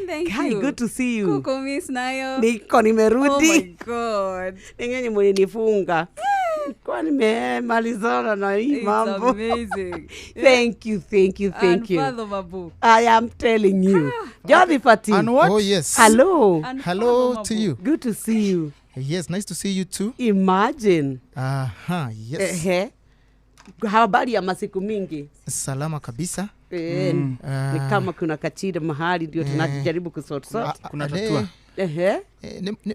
thank Hi, you. good to see you. Kuko miss nayo. Niko nimerudi. Oh my God. Ningenye mlinifunga. Kwa nimemalizana na hii mambo. It's amazing. Thank you. Unfathomable. I am telling you. Jolly Fati. And what? Oh, yes. Hello. Hello to you. Good to see you. Yes, nice to see you too. Imagine. Yes. Habari ya masiku mingi. Salama kabisa. Ni kama kuna kachira mahali ndio tunajaribu kusort. Kuna tatua.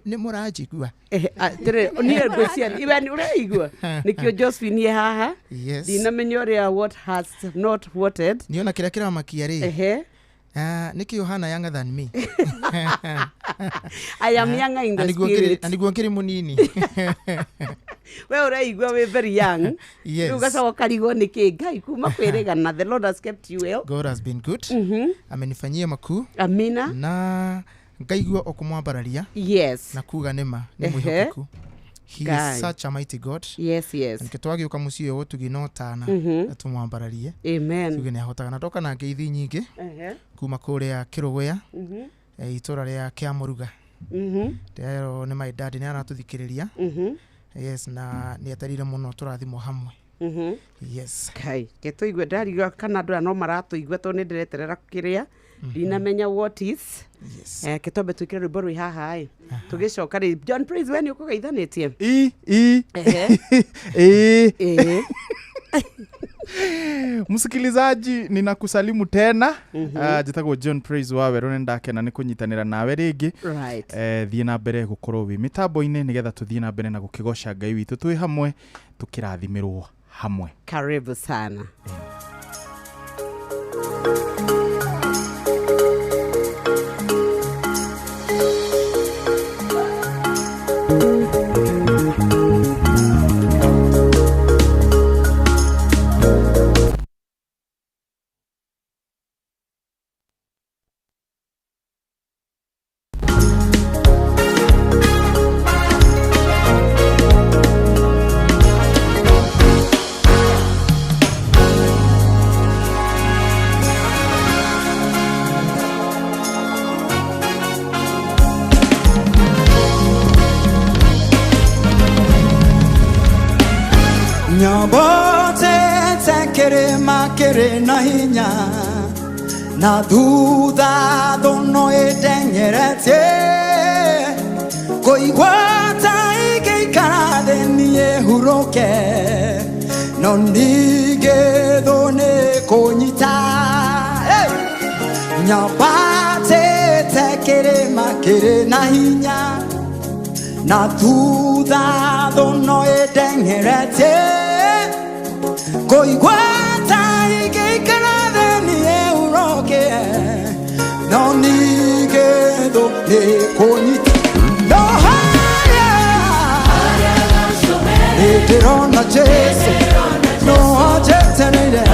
Ni moraji gua. Tere niye gosia ibani uraigwa. Nikyo Josephine haha. Yes. Dinamenyorea what has not voted. Niona kila makiari. Niki Yohana younger than me. I am younger in the spirit. Aniguankiri munini. Wewe uraigwa we very young. Yes. Ugasa wakarigo niki gai kuma kweregana. The Lord has kept you well. God has been good. Amenifanyia makuu. Amina. Na ngaigwa okumwambararia. Yes. Na kuga nema ni mwihokeku. He is such a mighty God. Yes. Nikitwagi ukamusie wotu ginotana atumwambararie. Amen. Tugene ahotaga natoka na ngeithi nyingi. Kuma kuria Kirogwea. Itora ria Kiamuruga. Tero ni my dad ni aratuthikiriria. Yes, na ni atarire muno turathimo hamwe. Yes. Kai, keto igwe ndariga kana ndura no maratu igwe to ni ndireterera kiria. Dinamenya what is. Yes. Ketombe tukire rwimbo rwi haha tugicoka ri John Praise when you kugeithanitie. Msikilizaji ninakusalimu tena. Jitagwo John Praise wawe rone ndakena ni kunyitanira nawe ringi. Right. Thie na mbere gukorwo wi mitambo-ini nigetha tuthie na mbere na gukigosha Ngai witu twi hamwe tukirathimirwo hamwe. Karibu sana. Nyabote tekere makere na hinya na duda dono edenyerete koigwata ikikade niye huroke no nige done konyita Nyabate tekere makere na hinya na duda dono edenyerete koigwata ikikade niye huroke no nige done konyita no haya Eterona Jesu no ajetenere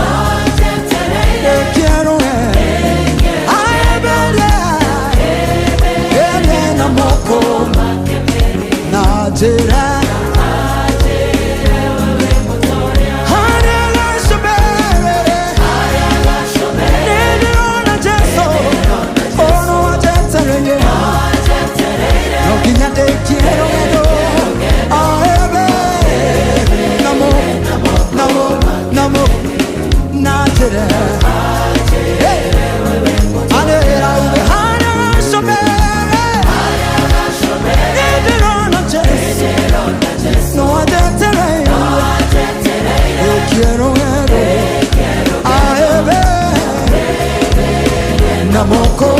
quiero ay bele na moko na jera Namoko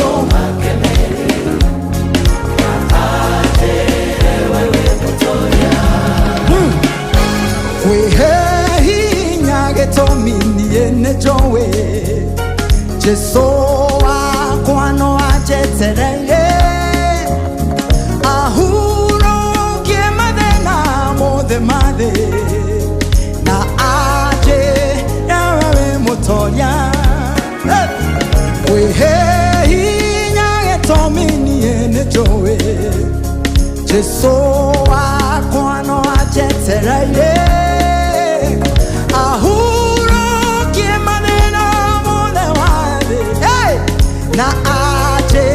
Wehe nyage tomini ene jowe Jeso akwano ajetereye Ahuro kie madena mode made Na aje yawe motoya Wehe nyage tomini ene jowe Jeso akwano ajetereye Ahuro kie manena mode wade Na aje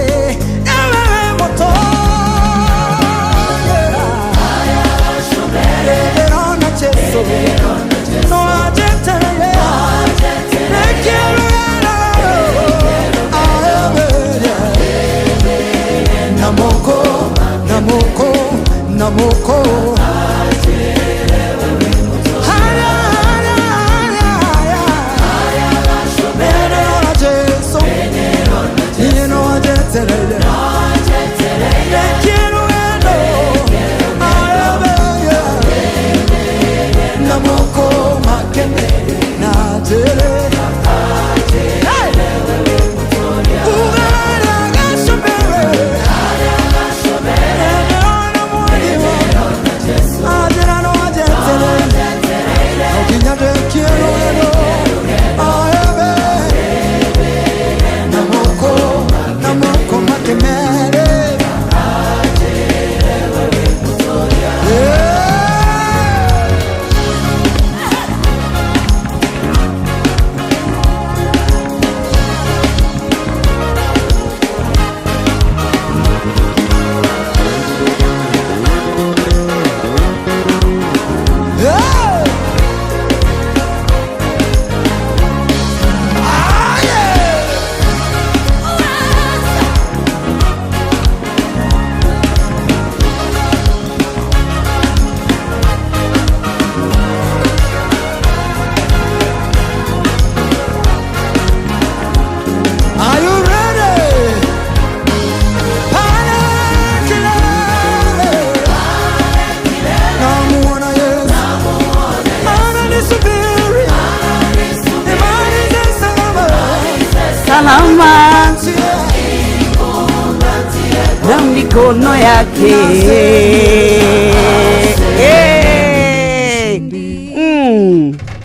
na mikono yake.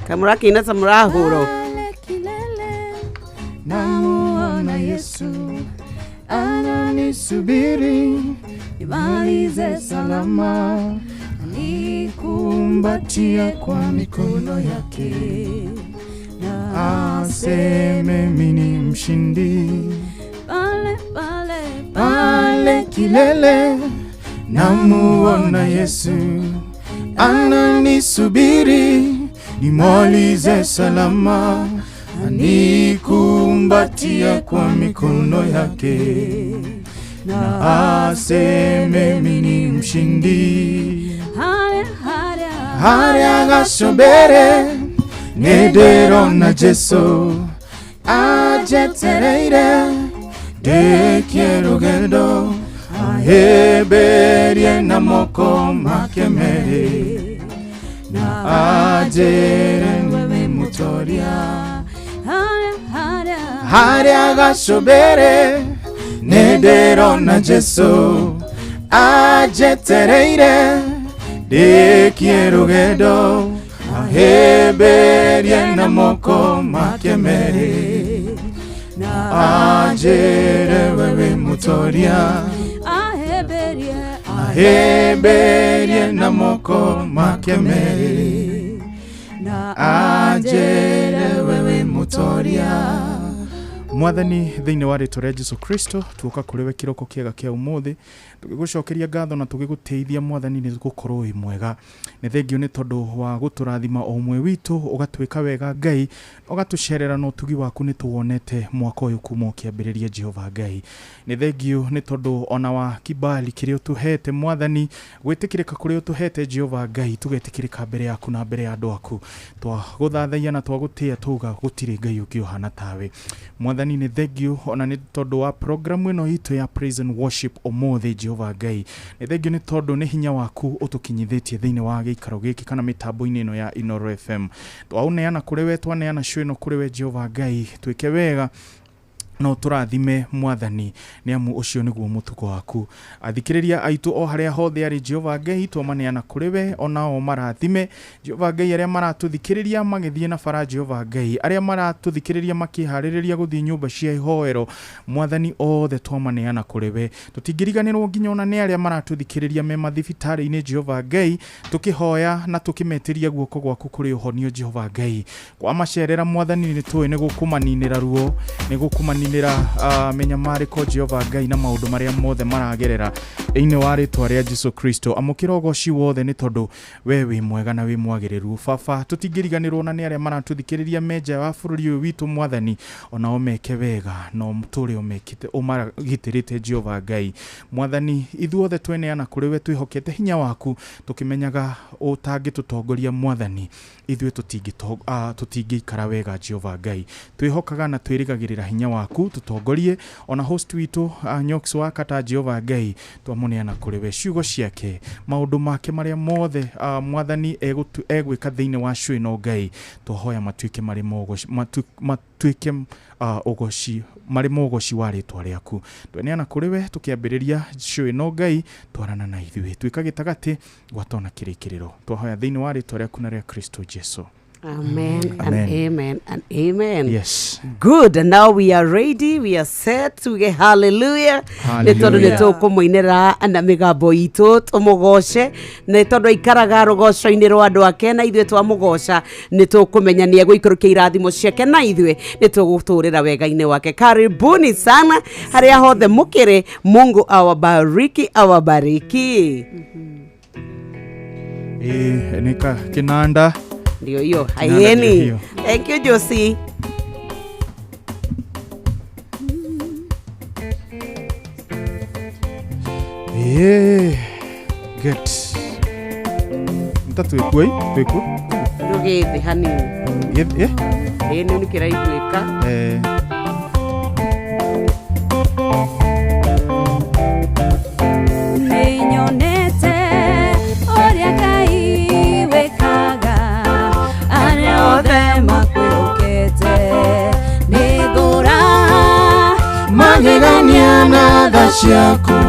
Kamuraki inasa murahuro. Namuona Yesu ananisubiri, nimalize salama, nikumbatie kwa mikono yake, na aseme mimi ni mshindi. Pale kilele namuona Yesu ananisubiri, nimalize salama, nikumbatia kwa mikono yake, na aseme mimi ni mshindi. Haria gashobere nederona Jesu ajetereire, dekierugendo aheberie na moko makemere, na ajere mutoria. Haria gashobere nederona Jesu ajetereire, dekierugendo aheberie na moko makemere, na ajere wewe mutoria. Aheberie na moko makemere, na ajere wewe mutoria. Mwathani thiini wa ritwa ria Jesu Kristo, tuoka kuri we kiroko kiega kia umuthi, tugigucokeria ngatho na tugiguteithia Mwathani ni gukorwo wi mwega. Ni thengio ni tondu wa guturathima o mwe witu, ugatwika wega Ngai, ugatucerera no tugi waku ni tuwonete mwaka uyu kuma ukiambiriria Jehova Ngai. Ni thengio ni tondu ona wa kibali kirio tuhete Mwathani, gwitikirika kurio tuhete Jehova Ngai, tugetikirika mbere yaku na mbere ya andu aku. Twaguthathaia na twagutia tuga gutire Ngai ukihana tawe. Mwathani ni thengio ona ni tondu wa programu ino itu ya Praise and Worship umuthi Jehova Ngai. Ni thengio ni tondu ni hinya waku utukinyithitie thiini wa giikaro giki kana mitambo-ini ino ya Inoro FM. Twauneana kuri we, twaneana show ino kuri we Jehova Ngai, twike wega no turathime Mwathani, ni amu ucio niguo mutuko waku. Athikiriria aitu o haria hothe ari Jehova Ngai, twamaneana kuri we, ona o marathime Jehova Ngai, aria maratuthikiriria magithie na bara Jehova Ngai, aria maratuthikiriria makihaririria guthie nyumba cia ihoero Mwathani, othe twamaneana kuri we. Tutingiriganirwo nginya ona ni aria maratuthikiriria me mathibitari-ini Jehova Ngai, tukihoya na tukimetiria guoko gwaku kuri uhonio Jehova Ngai. Kwa macerera Mwathani ni tuwe ni gukumaninira ruo, ni gukumaninira menyamariko Jehova Ngai na maundu maria mothe maragerera ine wa ritwa ria Jesu Kristo. Amukira ugoci wothe ni tondu we wi mwega na wi mwagiriru Baba. Tutingiriganirwo na ni aria maratuthikiriria menja wa bururi uyu witu Mwathani, ona omeke wega no muturi omekite umaragitirite Jehova Ngai. Mwathani, ithuothe tweneana kuri we, twihokete hinya waku, tukimenyaga utangitutongoria Mwathani, ithuĩ tutingikara wega Jehova Ngai. Twihokaga na twirigagirira hinya waku, tutongorie ona host witu Nyox wa kata Jehova Ngai, twamuneana kuri we, ciugo ciake maundu make maria mothe Mwathani egwika thiini wa show ino Ngai, twahoya matuike mari mogoci, matuike ugoci mari mogoci wa ritwa riaku. Tweneana kuri we, tukiambiriria show ino Ngai, twarana na ithuĩ twika gitagati gwatona kirikiriro. Twahoya thiini wa ritwa riaku na ria Kristo Jesu. Amen, and amen and amen. Yes. Good. And now we are ready. We are set to get hallelujah. Netondo netoko moinera na migambo itu tumugoce. Netondo ikaraga rogoco iniro andu ake na ithwe twamugoca nitukumenya ni egwikurukia irathimo ciake na ithwe nituguturira wega-ini wake. Karibuni sana haria hothe mukire. Mungu awabariki, awabariki. Nika kinanda ndio hiyo hayeni. Thank you Josie. Good. Mtatu ekoi peko ndogethi hani ni kiraiguika ninyonete oria Ngai wekaga othe makwĩhokete nĩ ngũra magegania na tha ciaku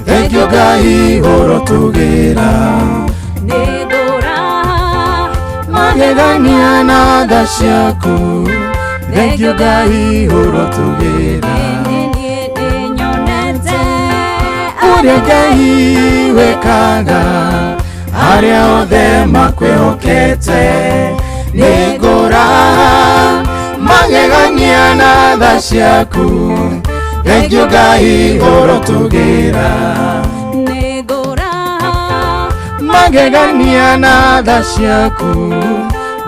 thengio Ngai urotugira nĩngũra magegania na tha ciaku thengio Ngai urotugira nĩnyonete ũrĩa Ngai wekaga arĩa othe makwĩhokete nĩngũra magegania na tha ciaku thengio Ngai urotugira nĩngũra magegania na tha ciaku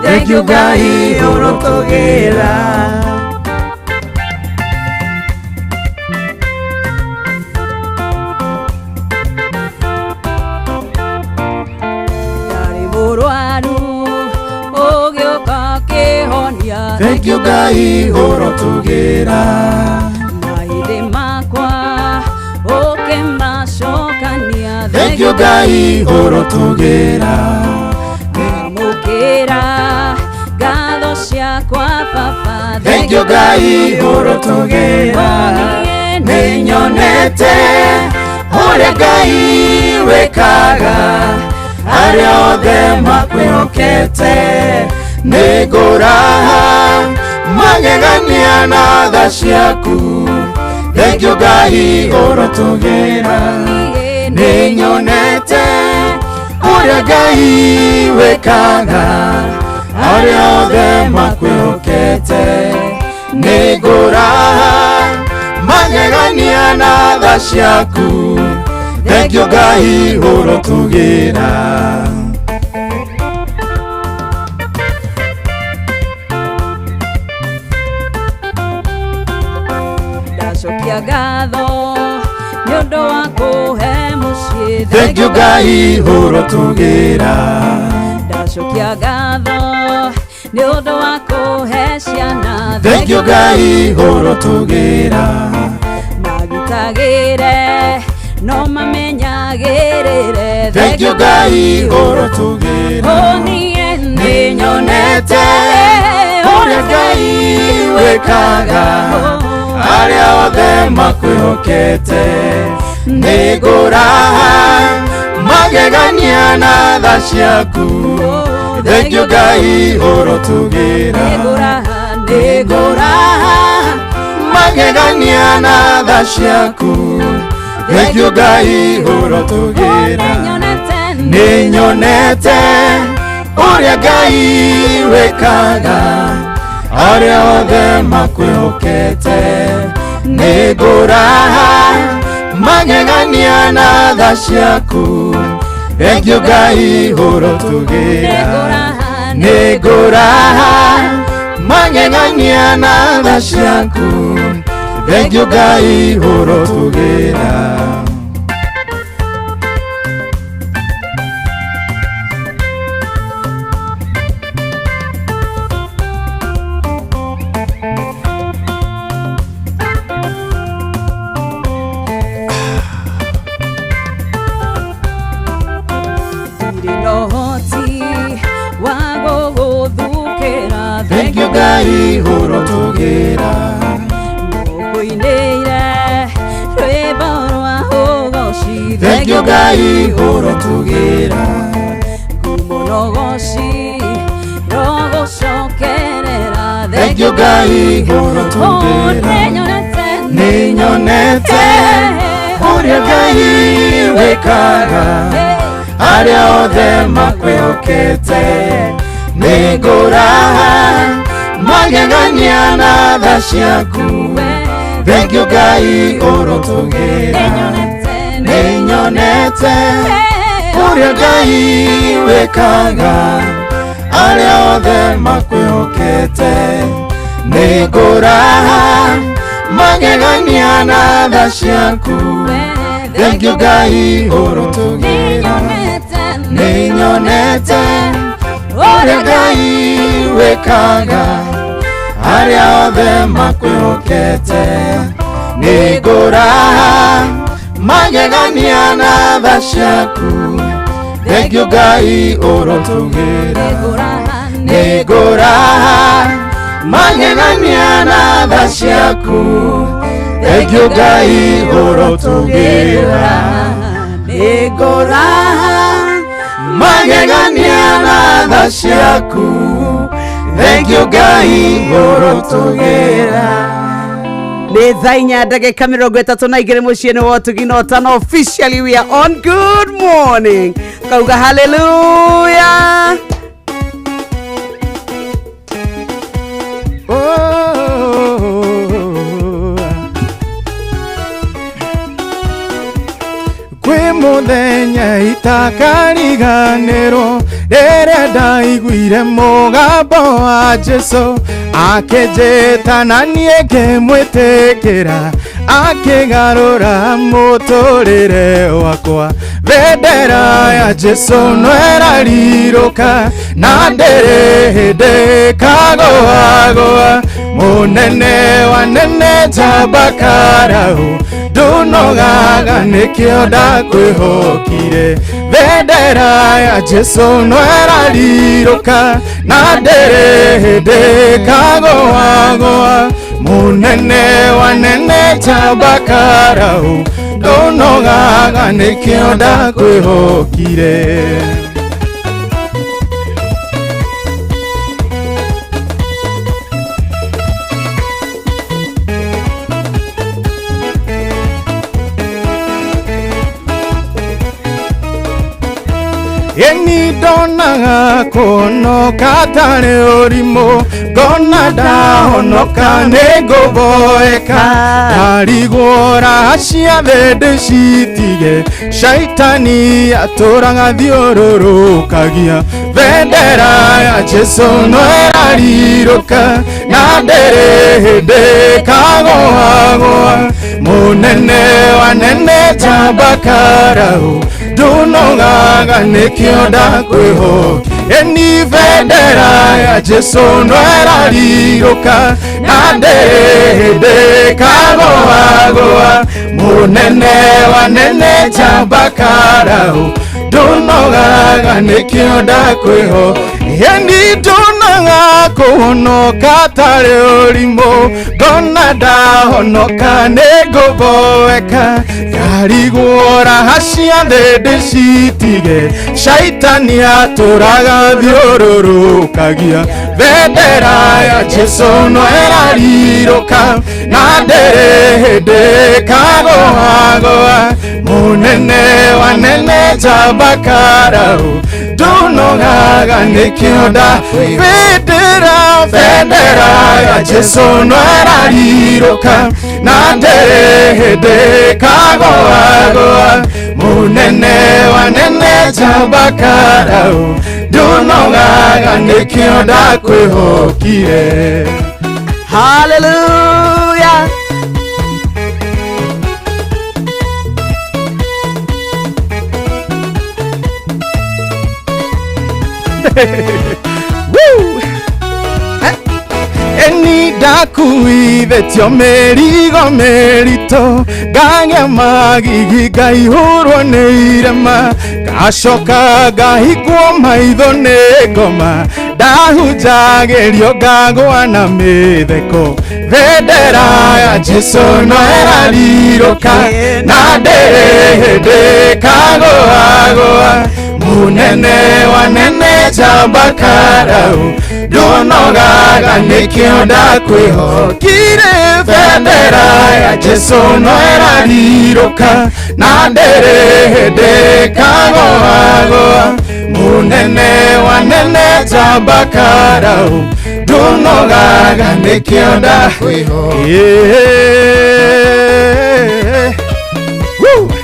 thengio Ngai urotugira ndarĩ mũrwaru ũgĩũka kĩhonia thengio Ngai urotugira mahĩndĩ makwa ũkĩmacokania thengio Ngai urotugira mũkĩra ngatho ciakwa baba thengio Ngai urotugira nĩnyonete ũrĩa Ngai wekaga arĩa othe makwĩhokete nĩngũra magegania na tha ciaku thengio Ngai urotugira nĩnyonete ũrĩa Ngai wekaga arĩa othe makwĩhokete nĩngũra magegania na tha ciaku thengio Ngai urotugira ndacokia ngatho nĩũndũ wa kũhe mũciĩ thengio Ngai urotugira ndacokia ngatho nĩũndũ wa kũhe ciana thengio Ngai urotugira magitagĩre no mamenyagĩrĩre thengio Ngai urotugira niĩ nĩnyonete ũrĩa Ngai wekaga arĩa othe makwĩhokete nĩngũra magegania na tha ciaku thengio Ngai urotugira nĩngũra magegania na tha ciaku thengio Ngai urotugira nĩnyonete ũrĩa Ngai wekaga arĩa othe makwĩhokete nĩngũra magegania na tha ciaku thengio Ngai urotugira nĩngũra magegania na tha ciaku thengio Ngai urotugira thengio Ngai urotugira mũkũinĩire rwĩmbo rwa ũgoci thengio Ngai urotugira ngũmũnogoci rogũcokerera thengio Ngai urotugira nĩnyonete ũrĩa Ngai wekaga arĩa othe makwĩhokete nĩngũra magegania na tha ciaku thengio Ngai urotugira nĩnyonete ũrĩa Ngai wekaga arĩa othe makwĩhokete nĩngũra magegania na tha ciaku thengio Ngai urotugira nĩnyonete ũrĩa Ngai wekaga arĩa othe makwĩhokete nĩngũra magegania na tha ciaku thengio Ngai urotugira nĩngũra magegania na tha ciaku thengio Ngai igũrũ tũgĩra Nĩngũra magegania na tha ciaku thengio Ngai igũrũ tũgĩra. Nĩ thaa 4:32 mũciĩ-inĩ wa Ũtugi na Ũtano. Officially we are on. Good morning. Kauga hallelujah. Kwĩ mũthenya itakariganĩrwo rĩrĩa ndaiguire mũgambo wa Jesũ akĩnjĩta na niĩ ngĩmwĩtĩkĩra akĩgarũra mũtũrĩre wakwa. Bendera ya Jesũ no ĩrarirũka na ndĩrĩ hĩndĩ kagũagũa. Mũnene wa nene njamba Karaũ ndunogaga nĩkĩo ndakwĩhokire. Bendera ya Jesũ no ĩrarirũka na ndĩrĩ hĩndĩ kagũagũa. Mũnene wa nene njamba Karaũ ndunogaga nĩkĩo ndakwĩhokire. Eni ndonaga kũhonoka tarĩ ũrimũ, ngona ndahonoka nĩngũboeka. Ndarigwo raha cia thĩ ndĩcitige, caitani atũraga thiũrũrũkagia. Bendera ya Jesũ no ĩrarirũka na ndĩrĩ hĩndĩ kagũagũa. Mũnene wa nene njamba Karaũ ndunogaga nĩkĩo ndakwĩhokia. Eni bendera ya Jesũ no ĩrarirũka na ndĩrĩ hĩndĩ kagũagũa. Mũnene wa nene njamba Karaũ ndunogaga nĩkĩo ndakwĩhokia. Eni ndunaga kũhonoka tarĩ ũrimũ, ngona ndahonoka nĩngũboeka. Ndarigwo raha cia thĩ ndĩcitige, caitani atũraga thiũrũrũkagia. Bendera ya Jesũ no ĩrarirũka na ndĩrĩ hĩndĩ kagũagũa. Mũnene wa nene njamba Karaũ ndunogaga nĩkĩo ndakwĩhokire. Bendera ya Jesũ no ĩrarirũka na ndĩrĩ hĩndĩ kagũagũa. Mũnene wa nene njamba Karaũ ndunogaga nĩkĩo ndakwĩhokire. Hallelujah. Woo! Eni ndakuithĩtio mĩrigo mĩritũ, ngagĩa magigi ngaihũrwo nĩ irema, ngacoka ngahingwo maitho nĩ ngoma, ndahunjagĩrio ngagwa na mĩtheko. Bendera ya Jesũ no ĩrarirũka na ndĩrĩ hĩndĩ kagũagũa. Mũnene wa nene njamba Karaũ ndunogaga nĩkĩo ndakwĩhokire. Bendera ya Jesũ no ĩrarirũka na ndĩrĩ hĩndĩ kagũagũa. Mũnene wa nene njamba Karaũ ndunogaga nĩkĩo ndakwĩhokire.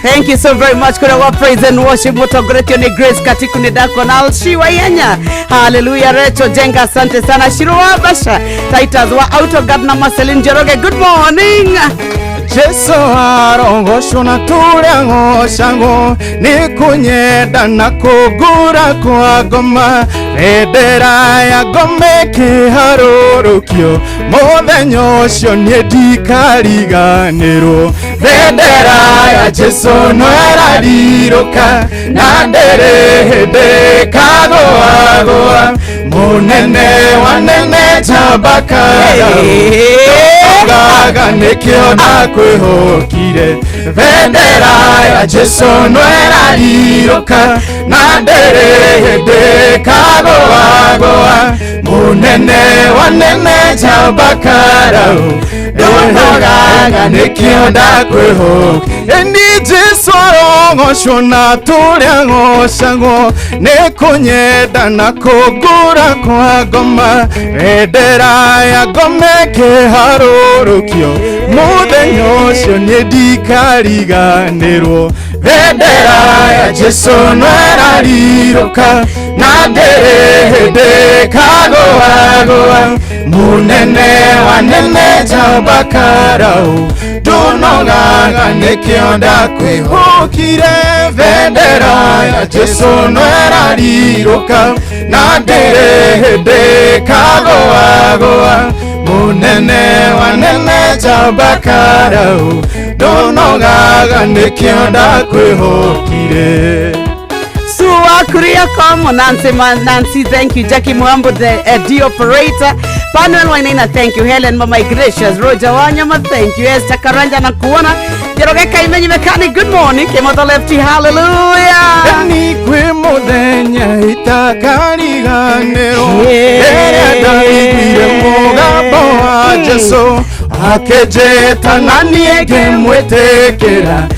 Thank you so very much. Kuna wa praise and worship mutongoretio ni Grace Katiku ni Dako na Alshiwa Yenya. Hallelujah. Recho Jenga, asante sana. Shirua Basha Titus wa Autogad na Marcelin Njoroge. Good morning. Jesũ arongocwo na tũrĩa ng'ocagwo nĩ kũnyenda na kũngũra kwa ngoma. Bendera ya ngoma ĩkĩharũrũkio, mũthenya ũcio niĩ ndikariganĩrwo. Bendera ya Jesũ no ĩrarirũka na ndĩrĩ hĩndĩ kagũagũa. Mũnene wa nene njamba Karaũ Gaga nikio ndakwihukire bendera ya Jesu no erariruka na ndere hĩndĩ kagoagoa munene wanene Jabakaraũ Gaga nikio ndakwihukire ni Jesu arogocwo na tũrĩa ng'ocagwo nĩ kũnyenda na kũngũra kwa ngoma bendera ya ngome kĩharũrũkio mũthenya ũcio nĩ ndikariganĩrwo bendera ya Jesu no erarirũka na ndĩrĩ hĩndĩ kagoagoa munene wanene Jabakaraũ ndũnogaga nĩkĩo ndakwĩhũkire bendera ya Jesu no erarirũka na ndĩrĩ hĩndĩ kagoagoa munene wanene Jabakaraũ ndũnogaga nĩkĩo ndakwĩhũkire. Kuria Komo, Nancy, thank you. Jackie Mwambo, the operator. Panuel Wainaina, thank you. Helen Mama Iglesias, Roger Wanyama, thank you. Esther Karanja na Kuona. Jerogeka Imenyi Mechanic, good morning. Kemoto Lefty, hallelujah. Ni kwe modenya itakariganero. Ereda ibire mugabo wa Jesu. Akejeta nani egemwetekera.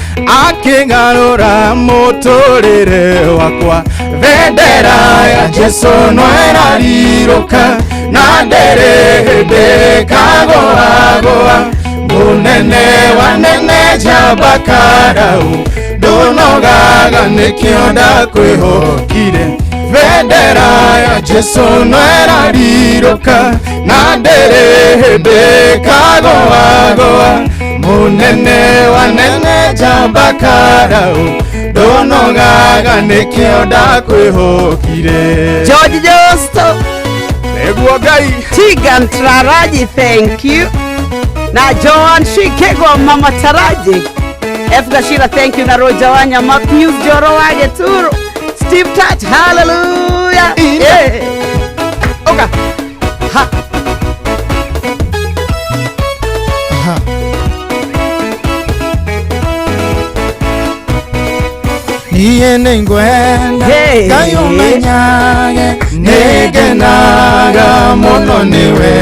Akigarura muturire wakwa bendera ya Jesu no erarirũka na ndere hĩndĩ kagoagoa munene wanene Jabakaraũ ndũnogaga nĩkĩo ndakwĩhũkire bendera ya Jesu no erarirũka na ndere hĩndĩ kagoagoa munene wanene Jabakaraũ ndũnogaga nĩkĩo ndakwĩhũkire. George Josto Neguo Ngai Tigan Traraji, thank you. Na Joan Shikego Mama Taraji F. Gashira, thank you. Na Roja Wanyama News Joro Wage Turu Steve Touch, hallelujah. Yeah. Okay. Ha. Niye nengwenda Ngai umenyage Negenaga mũno nĩwe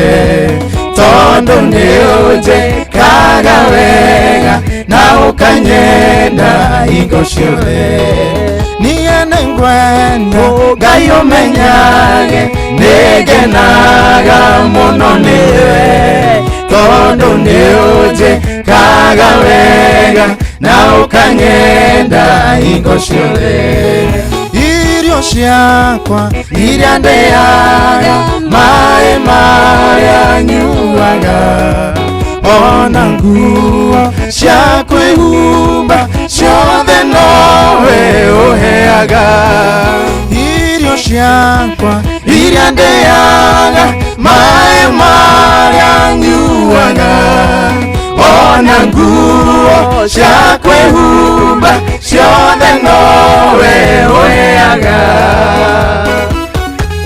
tondũ nĩũnjĩkaga wega na ũkanyenda hingo ciothe. Niye nengwenda Ngai ũmenyage nĩngenaga mũno nĩwe tondũ nĩũnjĩkaga wega na ũkanyenda hingo ciothe. Irio ciakwa iria ndĩaga maĩ marĩa nyuaga ona nguo cia kwĩhumba ciothe nowe ũheaga. Irio ciakwa iria ndĩaga maĩ marĩa nyuaga ona nguo cia kwĩhumba ciothe nowe ũheaga.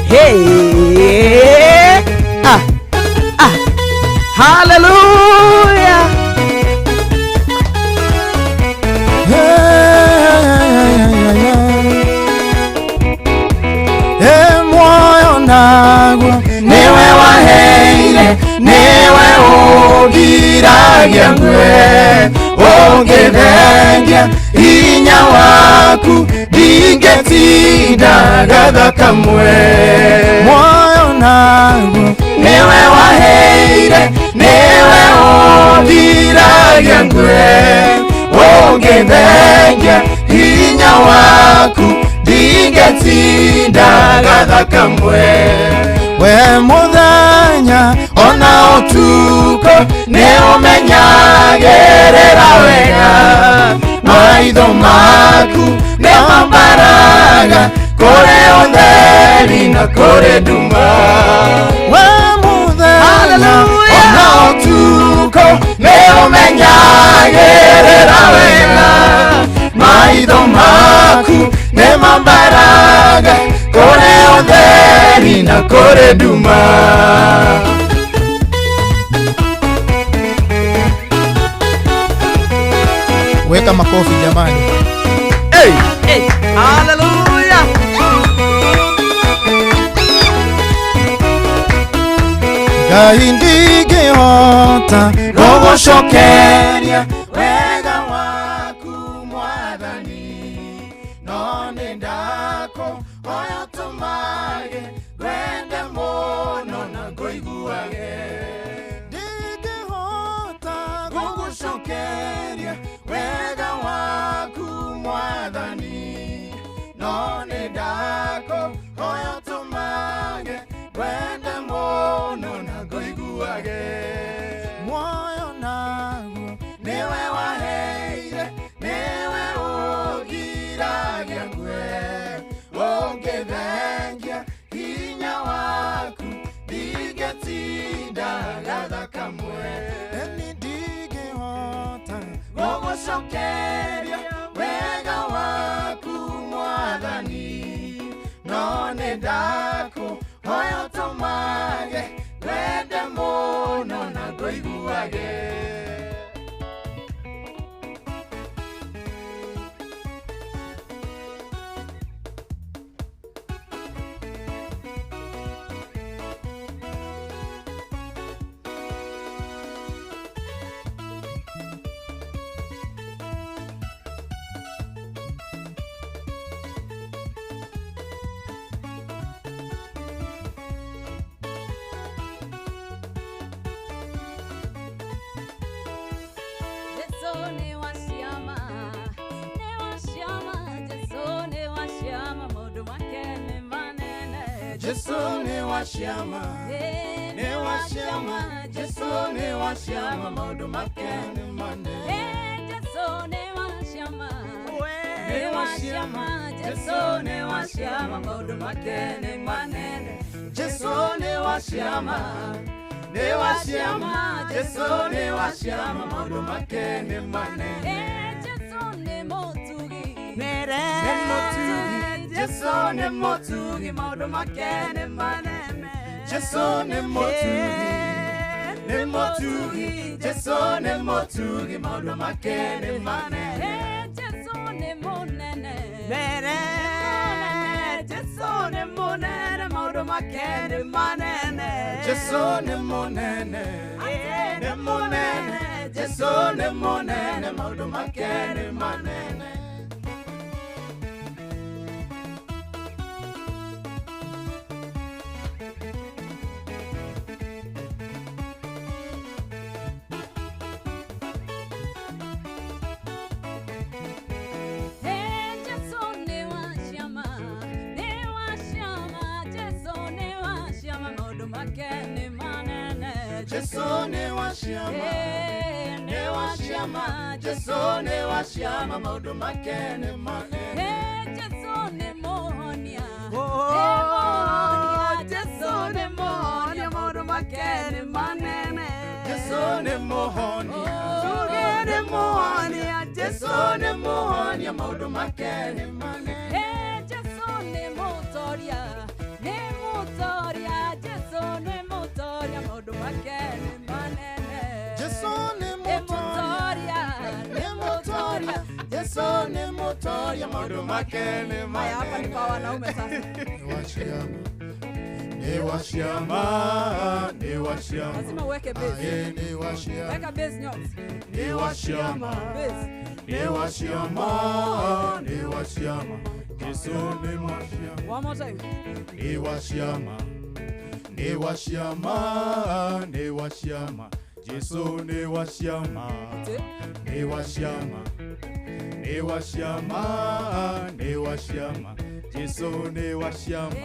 Hey, hallelujah. Moyo naguo niwe waheire niwe ũgiragia ngwe ũngĩthengia hinya waku ndingĩtinda gatha kamwe. Moyo naguo niwe waheire niwe ũgiragia ngwe ũngĩthengia hinya waku ndingĩtinda gatha kamwe. we muthenya ona ũtukũ nĩ ũmenyagĩrĩra wega maitho maku nĩ mambaraga kũrĩ ũtheri na kũrĩ nduma. we muthenya ona ũtukũ nĩ ũmenyagĩrĩra wega maitho maku nĩ mambaraga kũrĩ ũtheri na kũrĩ nduma. Weka makofi jamani. Hey, hey, hallelujah. Ngai ndingĩhota gũgũcokeria wega waku Mwathani, no nĩndakũhoya ũtũmage wende mũno na ngũiguage. Ndingĩhota gũgũcokeria wega waku Mwathani, no nĩndakũhoya ũtũmage wende mũno na ngũiguage. Muoyo naguo nĩwe waheire, nĩwe ũgiragia ngue, ũngĩthengia hinya waku ndingĩtindaga thakamwe. Nĩ ndingĩhota gũgũcokeria wega waku Mwathani, no nĩndakũhoya ũtũmage wende mũno na ngũiguage. Jesu ni washama, ni washama, Jesu ni washama, maundu make ni manene. Jesu ni washama, ni washama, Jesu ni washama, maundu make ni manene. Jesu ni washama, ni washama, Jesu ni washama, maundu make ni manene. Jesu ni motugi, ni motugi. Jesu ni motugi, maundu make ni manene. Jesu ni motugi, ni motugi. Jesu ni motugi, maundu make ni manene. Jesu ni munene, Jesu ni munene, maundu make ni manene. Jesu ni munene, ni munene. Jesu ni munene, maundu make ni manene. Jesu ni washama, ni washama, Jesu ni washama, maundu make ni manene. Jesu ni mohonia, Jesu ni mohonia, maundu make ni manene. Jesu ni mohonia, ni mohonia, Jesu ni mohonia, maundu make ni manene. Jesu ni motoria, ni motoria, Jesu ni motoria, maundu make ni manene. Jesu ni motoria, ni motoria, Jesu ni motoria, maundu make ni manene. Hapa ni kwa wanaume sasa. Ni washama, ni washama. Lazima uweke base. Ni washama. Weka base notes. Ni washama. Base. Ni washama, ni washama. Jesu ni washama. One more time. Ni washama. Ni washama, ni washama. Jesu ni washama. Ni washama. Ni washama, ni washama. Jesu ni washama.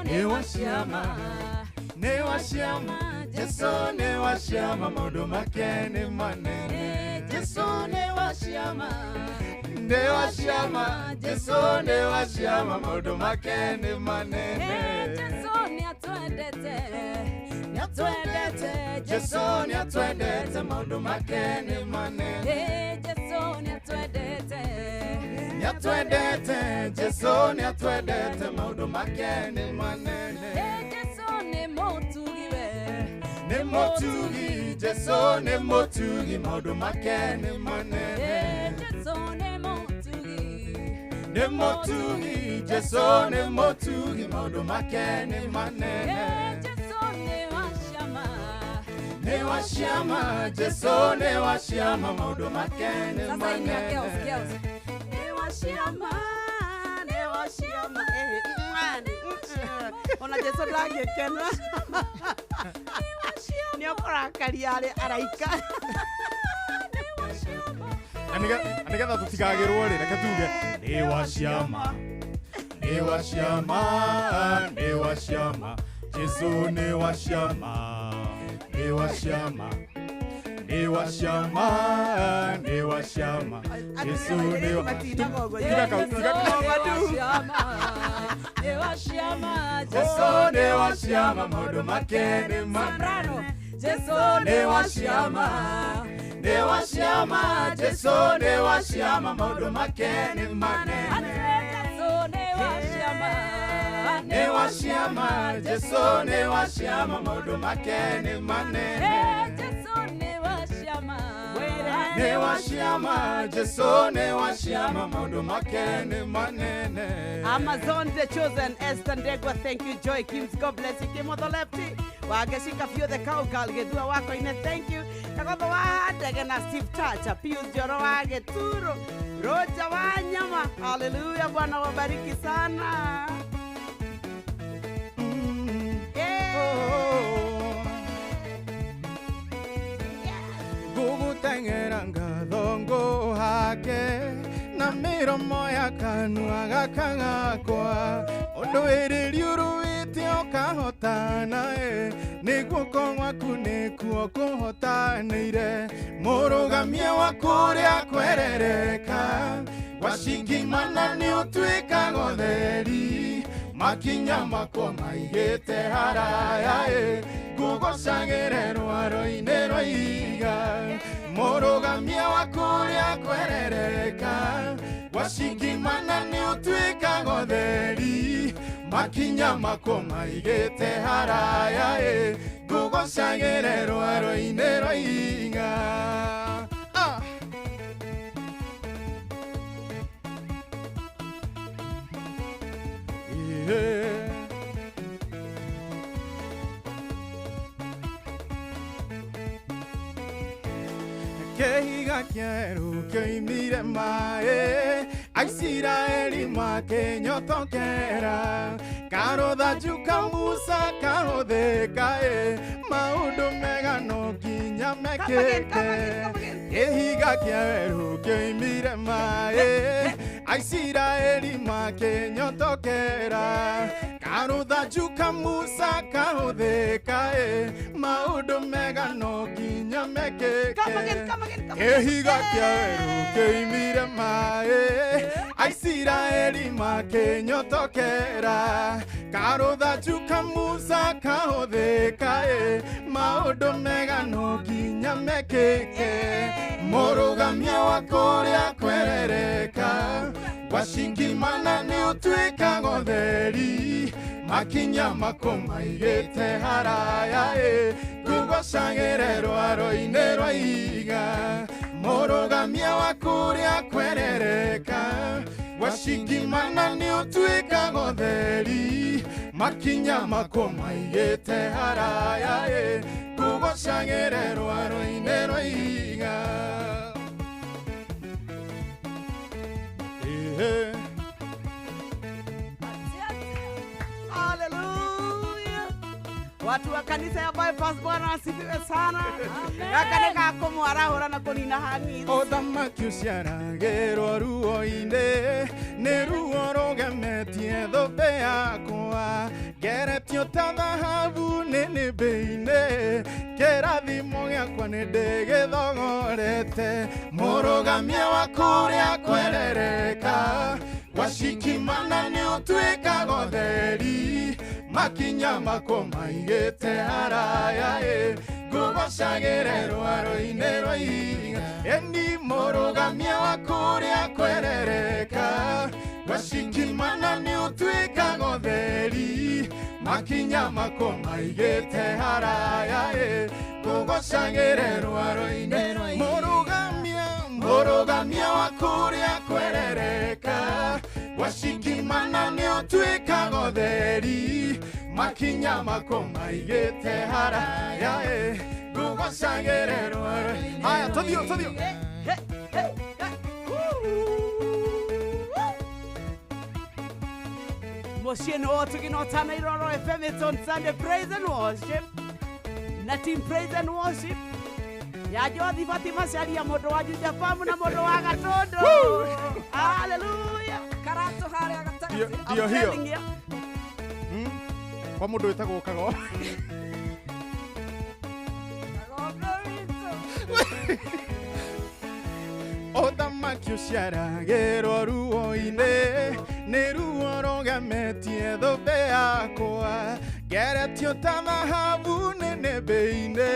Ni washama, ni washama, Jesu ni washama, maundu make ni manene. Jesu ni washama, ni washama, Jesu ni washama, maundu make ni manene. Jesu ni atwendete, ni atwendete, Jesu ni atwendete, maundu make ni manene. Jesu ni atwendete, ni atwendete, Jesu ni atwendete, maundu make ni manene. Jesu ni motugi we, nĩ mũtugi Jesu nĩ mũtugi maũndũ make nĩ manene nĩ mũtugi Jesu nĩ mũtugi maũndũ make nĩ manene nĩ waciama Jesu nĩ waciama maũndũ make nĩ manene ona Jesu ndangĩkena nĩ ũkũrakaria araika nĩgetha tũtigagĩrwo rĩ reke tuge nĩ waciama nĩ waciama nĩ waciama Jesu nĩ waciama nĩ waciama nĩ waciama nĩ waciama Jesu nĩ Jesu nĩ waciama maũndũ make nĩ manene Jesu nĩ waciama nĩ waciama Jesu nĩ waciama maũndũ make nĩ manene nĩ waciama Jesu nĩ waciama maũndũ make nĩ manene nĩ waciama Jesu nĩ waciama maũndũ make nĩ manene Amazon the chosen Esther Ndegwa, thank you. Joy Kims, God bless you. Kim on the lefty wageshika Fio the cowgirl gedua wako ine, thank you. Kagogo wadege na Steve Chacha Pius Joro wage turo Roja wanyama, hallelujah. Bwana wabariki sana. Gugutengera ngatho hake na miromo ya kanua gaka gakwa ũndũ wĩrĩri ũrũĩte ũkahotana nĩguo kong'waku nĩkuo kũhotanĩire mũrũgamia wa kũrĩa kwerereka wacingimana nĩ ũtuĩkaga ũtheri makinya makwa maigĩte haraya ngũgocagĩre rwaro-inĩ rwa iga mũrũgamia wa kũrĩa kwerereka wacingimana nĩ ũtuĩkaga ũtheri makinya makwa maigĩte haraya ngũgocagĩre rwaro-inĩ rwa iga Kehiga kieru keimire mae Aisiraeli makenyotokera Karotha juka Musa kahotheka maundu mega no nginya mekeke Kehiga kieru keimire mae Aisiraeli makenyotokera Karotha juka Musa kahotheka maundu mega no nginya mekeke Kehiga kieru keimire mae Aisiraeli makenyotokera Karotha juka Musa kahotheka maundu mega no nginya mekeke mũrũgamia wa kũrĩa kwerereka wacingimana nĩ ũtuĩkaga ũtheri makinya makwa maigĩte haraya ngũgocagĩre rwaro-inĩ rwa iga mũrũgamia wa kũrĩa kwerereka wacingimana nĩ ũtuĩkaga ũtheri makinya makwa maigĩte haraya ngũgocagĩre rwaro-inĩ rwa iga Hallelujah. Watu wa kanisa ya Bypass, Bwana asifiwe sana. Gaka nĩ gakũmwarahũra na kũnina hang'ini. Ũthamaki ũciaragĩrwo ruo-inĩ nĩ ruo rũgemetie thũmbĩ yakwa ngeretio ta thahabu nĩnĩmbĩ-inĩ kĩrathimo gĩakwa nĩ ndĩgĩthogorete mũrũgamia wa kũrĩa kwerereka wacingimana nĩ ũtuĩkaga ũtheri makinya makwa maigĩte haraya ngũgocagĩre rwaro-inĩ rwa iga eni mũrũgamia wa kũrĩa kwerereka wacingimana nĩ ũtuĩkaga ũtheri makinya makoma igete haraya kugocagire rwaro-ine murugamia wakuria kwerereka washikimana nio twikaga utheri makinya makoma igete haraya kugocagire rwaro-ine. Haya, tuthio Moshino tukinotana Iroro FM. It's on Sunday Praise and Worship. Na team Praise and Worship. Ya Jodi Fatima Shadi ya modo wa Jujafamu na modo wa Gatodo. Hallelujah. Karato hale agataka. Dio hiyo. Kwa modo itago kago. Othamaki uciaragĩrwo ruo-inĩ nĩ ruo rũgemetie thũmbĩ yakwa ngeretio ta thahabu nĩnĩmbĩ-inĩ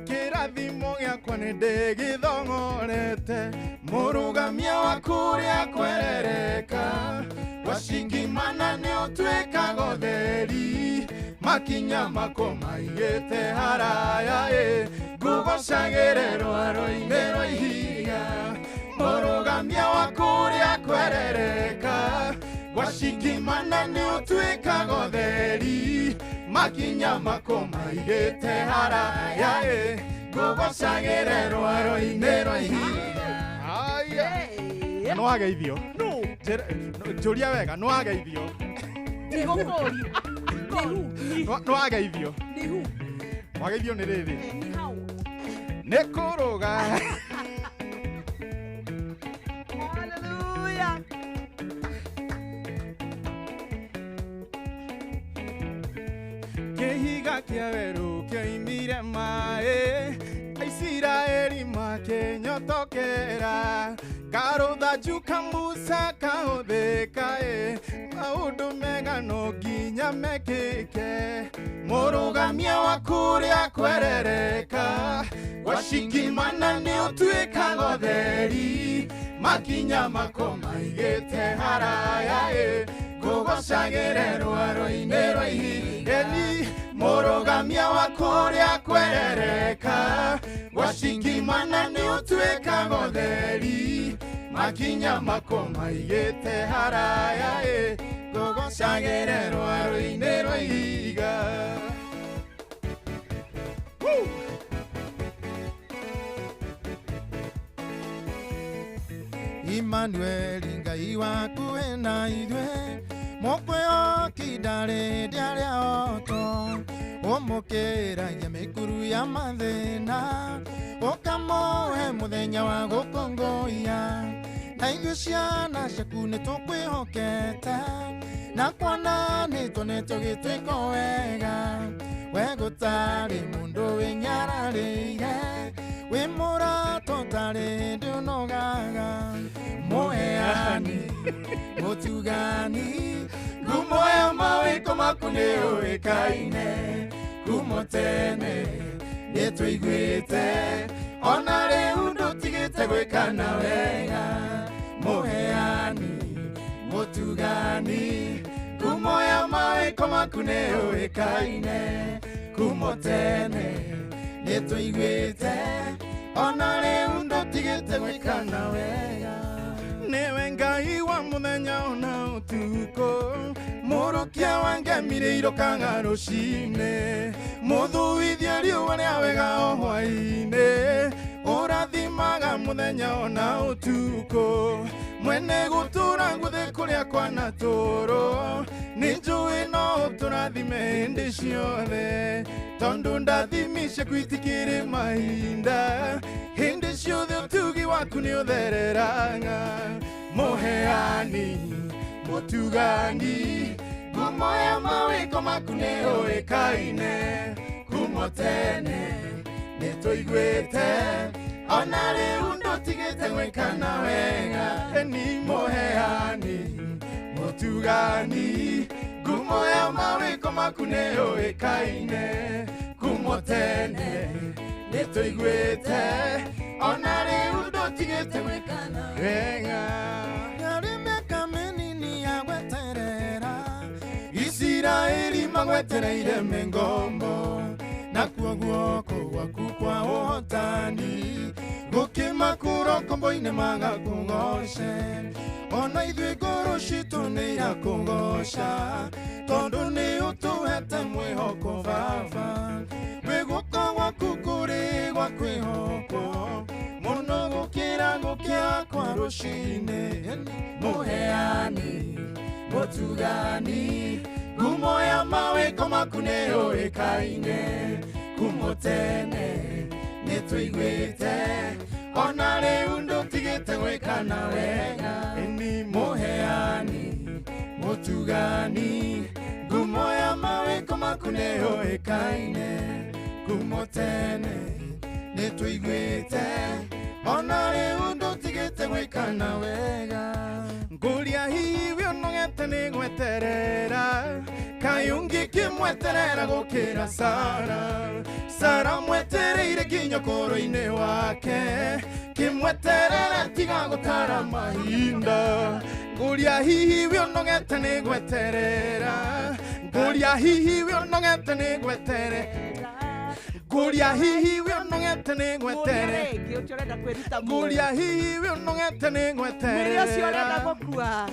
kĩrathimo gĩakwa nĩ ndĩgĩthong'orete mũrũgamia waku ũrĩa kwerereka wacingimana nĩ ũtuĩkaga ũtheri makinya makoma igĩte haraya ngũgocagĩre rwaro-inĩ rwa ihiga mũrũgamia waku ũrĩa kwerereka wacingimana nĩ ũtuĩkaga ũtheri makinya makoma igĩte haraya ngũgocagĩre rwaro-inĩ rwa ihiga. Nĩwageithio njũria wega nĩwageithio nĩwageithio wageithio nĩ rĩrĩ nĩ kũrũga. Hallelujah. Kĩhiga kĩa werũ kĩoimire maĩ Aisiraeli makĩnyotokera karũtha njuka Musa kahũthĩka maũndũ mega no nginya mekĩke mũrũgamia waku ũrĩa kwerereka wacingimana nĩ ũtuĩkaga ũtheri makinya makoma igĩte haraya ngũgocagĩre rwaro-inĩ rwa ihiga mũrũgamia waku ũrĩa kwerereka wacingimana nĩ ũtuĩkaga ũtheri makinya makoma igĩte haraya ngũgocagĩre rwaro-inĩ rwa ihiga. Emmanuel ngai waku ena ithuĩ mũkwĩhoki ndarĩ rĩarĩa oto ũmũkĩragia mĩkuru ya mathĩna ũkamũhe mũthenya wa gũkũngũiya na ithuĩ ciana ciaku nĩ tũkwĩhokete na kuona nĩ tuonetwo gĩtwĩko wega we gũtarĩ mũndũ wĩnyararĩire wĩ mũrato tarĩ ndũnogaga mũheani mũtugani ngumo ya mawĩko maku nĩ ũĩkaine kumo tene nĩ tũiguĩte ona rĩu ndũtigĩte gwĩkana wega mũheani mũtugani ngumo ya mawĩko maku nĩ ũĩkaine kumo tene nĩ tũiguĩte ona rĩu ndũtigĩte gwĩkana wega nĩwe ngai wa mũthenya ona ũtukũ mũrũkia wa ngemire irokaga rũcinĩ mũthuithia riũa rĩa wega o hwaĩ-inĩ ũrathimaga mũthenya ona ũtukũ mwene gũtũra nguthĩ kũrĩa kwanatũrwo nĩ njũĩ no tũrathime hĩndĩ ciothe tondũ ndathimi ciaku itikĩrĩ mahinda hĩndĩ ciothe ũtugi waku nĩ ũthereraga mũheani mũtugani ngumo ya mawĩko maku nĩ ũĩkaine kumo tene nĩ tũiguĩte ona rĩu ndũtigĩte gwĩkana wega ni mũheani mũtugani ngumo ya mawĩko maku nĩ ũĩkaine kumo tene nĩ tũiguĩte ona rĩu ndũtigĩte gwĩkana wega. Isiraeli magwete wetereire mengombo nakuo guoko gwaku kwa ũhotani gũkĩmakũra kombo-inĩ magakũgoce ona ithuĩ ngoro citũ nĩ irakũgoca tondũ nĩ ũtũhete mwĩhoko baba wĩgũka gwaku kũrĩ gwa kwĩhoko mũno gũkĩra gũkĩa kwa rũcinĩ mũheani mũtugani ngumo ya mawĩko maku nĩ yũĩkaine kumo tene nĩ tũiguĩte ona rĩu ndũtigĩte gwĩkana wega ni mũheani mũtugani ngumo ya mawĩko maku nĩ yũĩkaine kumo tene nĩ tũiguĩte ona rĩu ndũtigĩte gwĩkana wega ngũria hihi ũnogete nĩ gweterera kayungi kĩmweterera gũkĩra Sara mwetereire nginya ũkũrũ-inĩ wake kĩmweterera tiga gũtara mahinda ngũria hihi ũnogete nĩ gweterera ngũria hihi ũnogete nĩ gweterera Kuria hihi ũnogete nĩ gweterera Kuria hihi ũnogete nĩ gweterera